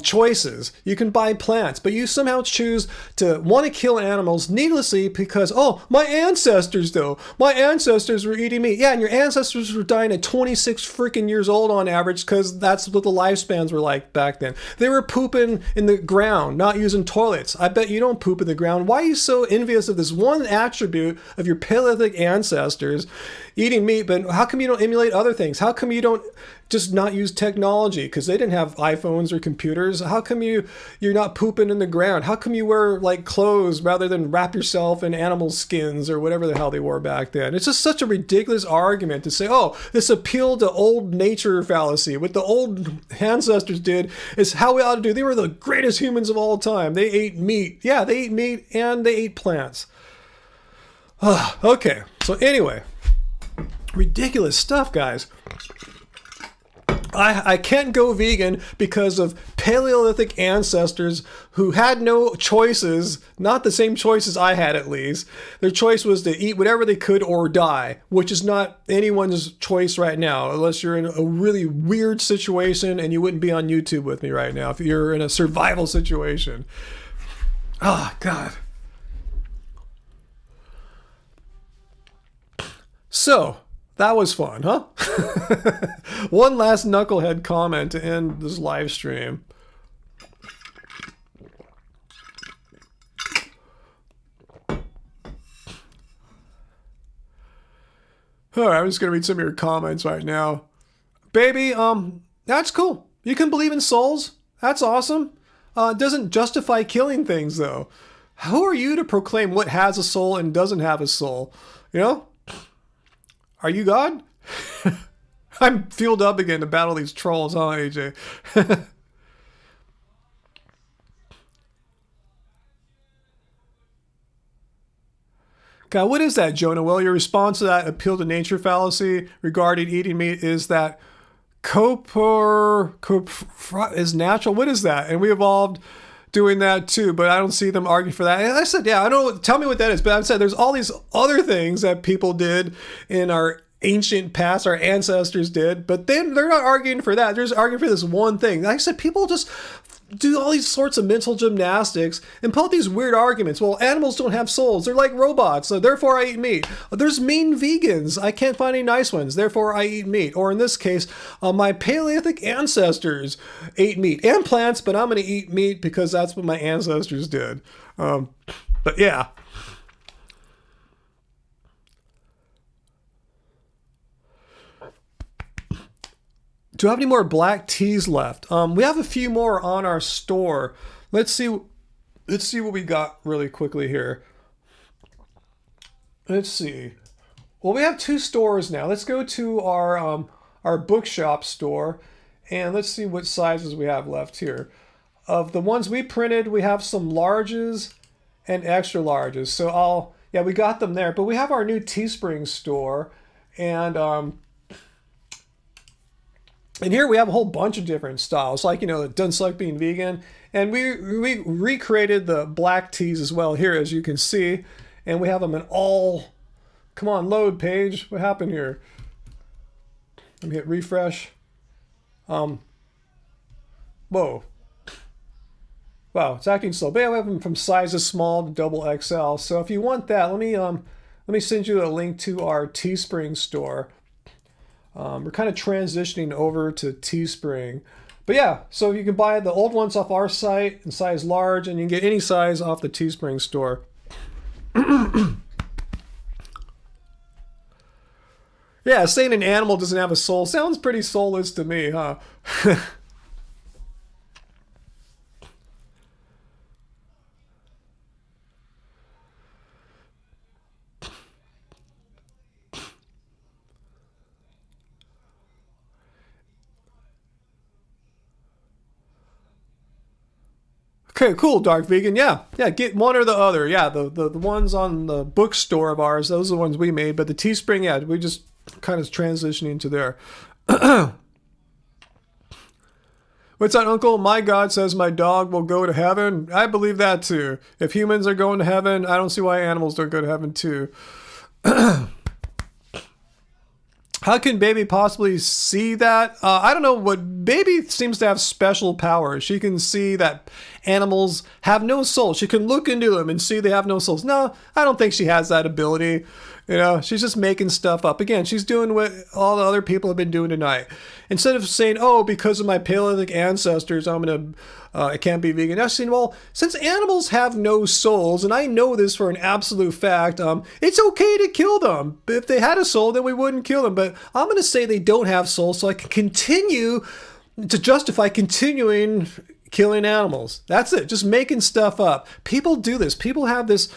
choices. You can buy plants, but you somehow choose to want to kill animals needlessly because, oh, my ancestors though. My ancestors were eating meat. Yeah, and your ancestors were dying at 26 freaking years old on average because that's what the lifespans were like back then. They were pooping in the ground, not using toilets. toilets. I bet you don't poop in the ground. Why are you so envious of this one attribute of your Paleolithic ancestors, eating meat, but how come you don't emulate other things? How come you don't just not use technology? Because they didn't have iPhones or computers. How come you're not pooping in the ground? How come you wear like clothes rather than wrap yourself in animal skins or whatever the hell they wore back then? It's just such a ridiculous argument to say, oh, this appeal to old nature fallacy. What the old ancestors did is how we ought to do. They were the greatest humans of all time. They ate meat. Yeah, they ate meat and they ate plants. Okay, so anyway, ridiculous stuff, guys. I can't go vegan because of Paleolithic ancestors who had no choices, not the same choices I had at least. Their choice was to eat whatever they could or die, which is not anyone's choice right now, unless you're in a really weird situation and you wouldn't be on YouTube with me right now if you're in a survival situation. Oh, God. So, that was fun, huh? One last knucklehead comment to end this live stream. All right, I'm just gonna read some of your comments right now. Baby, that's cool. You can believe in souls. That's awesome. It doesn't justify killing things, though. Who are you to proclaim what has a soul and doesn't have a soul? You know? Are you God? I'm fueled up again to battle these trolls, huh, AJ? God, what is that, Jonah? Well, your response to that appeal to nature fallacy regarding eating meat is that is natural. What is that? And we evolved doing that too, but I don't see them arguing for that. And I said, yeah, I don't know. Tell me what that is. But I said there's all these other things that people did in our ancient past, our ancestors did, but then they're not arguing for that. They're just arguing for this one thing. Like I said, people just do all these sorts of mental gymnastics and pull out these weird arguments. Well, animals don't have souls. They're like robots, so therefore I eat meat. There's mean vegans. I can't find any nice ones. Therefore I eat meat. Or in this case, my Paleolithic ancestors ate meat and plants, but I'm going to eat meat because that's what my ancestors did. But yeah. Do I have any more black teas left? We have a few more on our store. Let's see what we got really quickly here. Let's see. Well, we have two stores now. Let's go to our bookshop store, and let's see what sizes we have left here. Of the ones we printed, we have some larges and extra larges. So we got them there. But we have our new Teespring store, and here we have a whole bunch of different styles, like, it doesn't suck being vegan. And we recreated the black teas as well here, as you can see. And we have them in all... Come on, load page. What happened here? Let me hit refresh. Whoa. Wow, it's acting slow. But yeah, we have them from sizes small to double XL. So if you want that, let me send you a link to our Teespring store. We're kind of transitioning over to Teespring. But yeah, so you can buy the old ones off our site in size large, and you can get any size off the Teespring store. Yeah, saying an animal doesn't have a soul sounds pretty soulless to me, huh? Okay, cool, Dark Vegan. Yeah, get one or the other. Yeah, the ones on the bookstore of ours, those are the ones we made. But the Teespring, yeah, we just kind of transitioning to there. What's that, Uncle? My God says my dog will go to heaven. I believe that too. If humans are going to heaven, I don't see why animals don't go to heaven too. How can Baby possibly see that? I don't know. What Baby seems to have special powers. She can see that animals have no soul. She can look into them and see they have no souls. No, I don't think she has that ability. You know, she's just making stuff up. Again, she's doing what all the other people have been doing tonight. Instead of saying, oh, because of my Paleolithic ancestors, I can't be vegan. Now she's saying, well, since animals have no souls, and I know this for an absolute fact, it's okay to kill them. If they had a soul, then we wouldn't kill them. But I'm going to say they don't have souls, so I can continue to justify continuing killing animals. That's it. Just making stuff up. People do this. People have this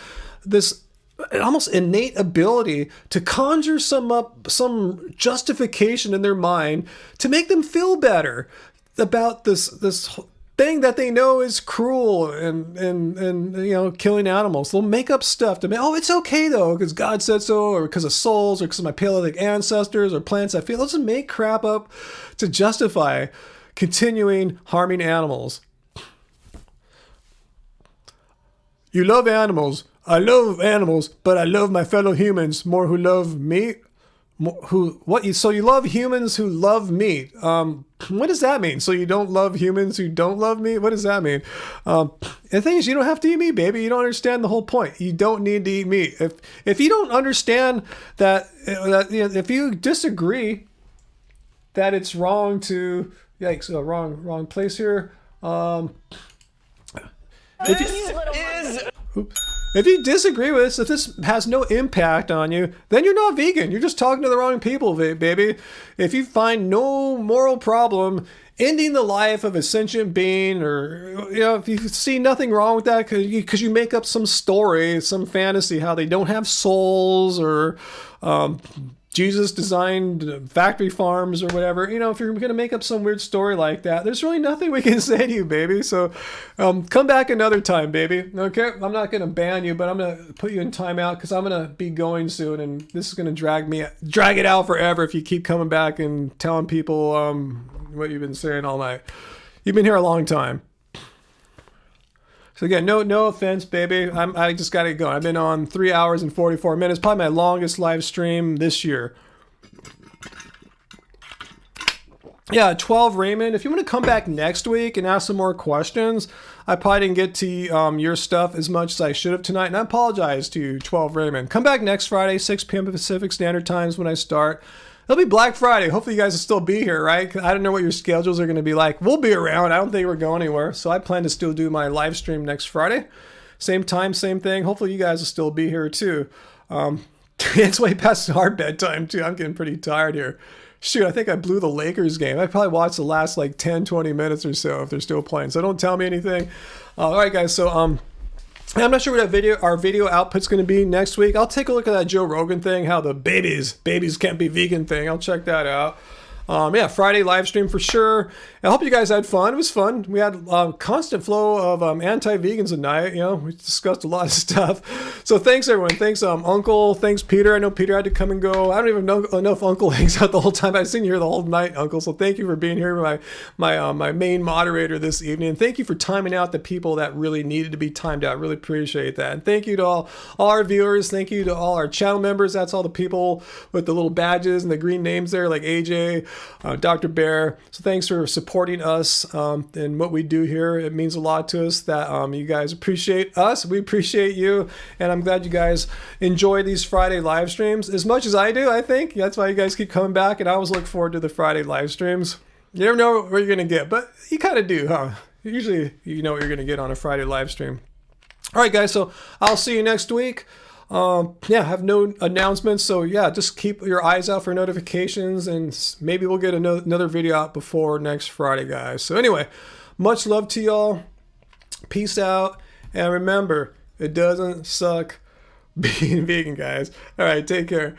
almost innate ability to conjure some justification in their mind to make them feel better about this thing that they know is cruel and you know, killing animals. They'll make up stuff to make, oh, it's okay though because God said so, or because of souls, or because of my Paleolithic ancestors, or plants I feel. They'll just make crap up to justify continuing harming animals. You love animals. I love animals, but I love my fellow humans more who love meat. So you love humans who love meat. What does that mean? So you don't love humans who don't love meat? What does that mean? The thing is, you don't have to eat meat, baby. You don't understand the whole point. You don't need to eat meat. If you don't understand that you know, if you disagree that it's wrong to, yikes, wrong place here. If you disagree with this, if this has no impact on you, then you're not vegan. You're just talking to the wrong people, baby. If you find no moral problem ending the life of a sentient being, or you know, if you see nothing wrong with that because you make up some story, some fantasy, how they don't have souls, or Jesus designed factory farms or whatever, you know, if you're going to make up some weird story like that, there's really nothing we can say to you, baby. So come back another time, baby. Okay? I'm not going to ban you, but I'm going to put you in timeout because I'm going to be going soon, and this is going to drag it out forever if you keep coming back and telling people what you've been saying all night. You've been here a long time. So again, no offense, baby. I just got to go. I've been on 3 hours and 44 minutes, probably my longest live stream this year. Yeah, 12 Raymond. If you want to come back next week and ask some more questions, I probably didn't get to your stuff as much as I should have tonight, and I apologize to you, 12 Raymond. Come back next Friday, 6 p.m. Pacific Standard Times when I start. It'll be Black Friday. Hopefully you guys will still be here, right? I don't know what your schedules are going to be like. We'll be around. I don't think we're going anywhere. So I plan to still do my live stream next Friday. Same time, same thing. Hopefully you guys will still be here too. It's way past our bedtime too. I'm getting pretty tired here. Shoot, I think I blew the Lakers game. I probably watched the last like 10, 20 minutes or so if they're still playing. So don't tell me anything. All right, guys. So I'm not sure what our video output's going to be next week. I'll take a look at that Joe Rogan thing, how the babies can't be vegan thing. I'll check that out. Yeah, Friday live stream for sure. I hope you guys had fun. It was fun. We had a constant flow of anti-vegans tonight. You know, we discussed a lot of stuff. So thanks everyone. Thanks Uncle. Thanks Peter. I know Peter had to come and go. I don't even know if Uncle hangs out the whole time. I've seen you here the whole night, Uncle. So thank you for being here, my main moderator this evening. And thank you for timing out the people that really needed to be timed out. Really appreciate that. And thank you to all our viewers. Thank you to all our channel members. That's all the people with the little badges and the green names there, like AJ. Dr. Bear. So thanks for supporting us and what we do here. It means a lot to us that you guys appreciate us. We appreciate you. And I'm glad you guys enjoy these Friday live streams as much as I do, I think. That's why you guys keep coming back. And I always look forward to the Friday live streams. You never know what you're going to get, but you kind of do, huh? Usually you know what you're going to get on a Friday live stream. All right, guys. So I'll see you next week. Yeah, have no announcements, so yeah, just keep your eyes out for notifications, and maybe we'll get another video out before next Friday, guys. So anyway, much love to y'all. Peace out, and remember, it doesn't suck being vegan, guys. All right, take care.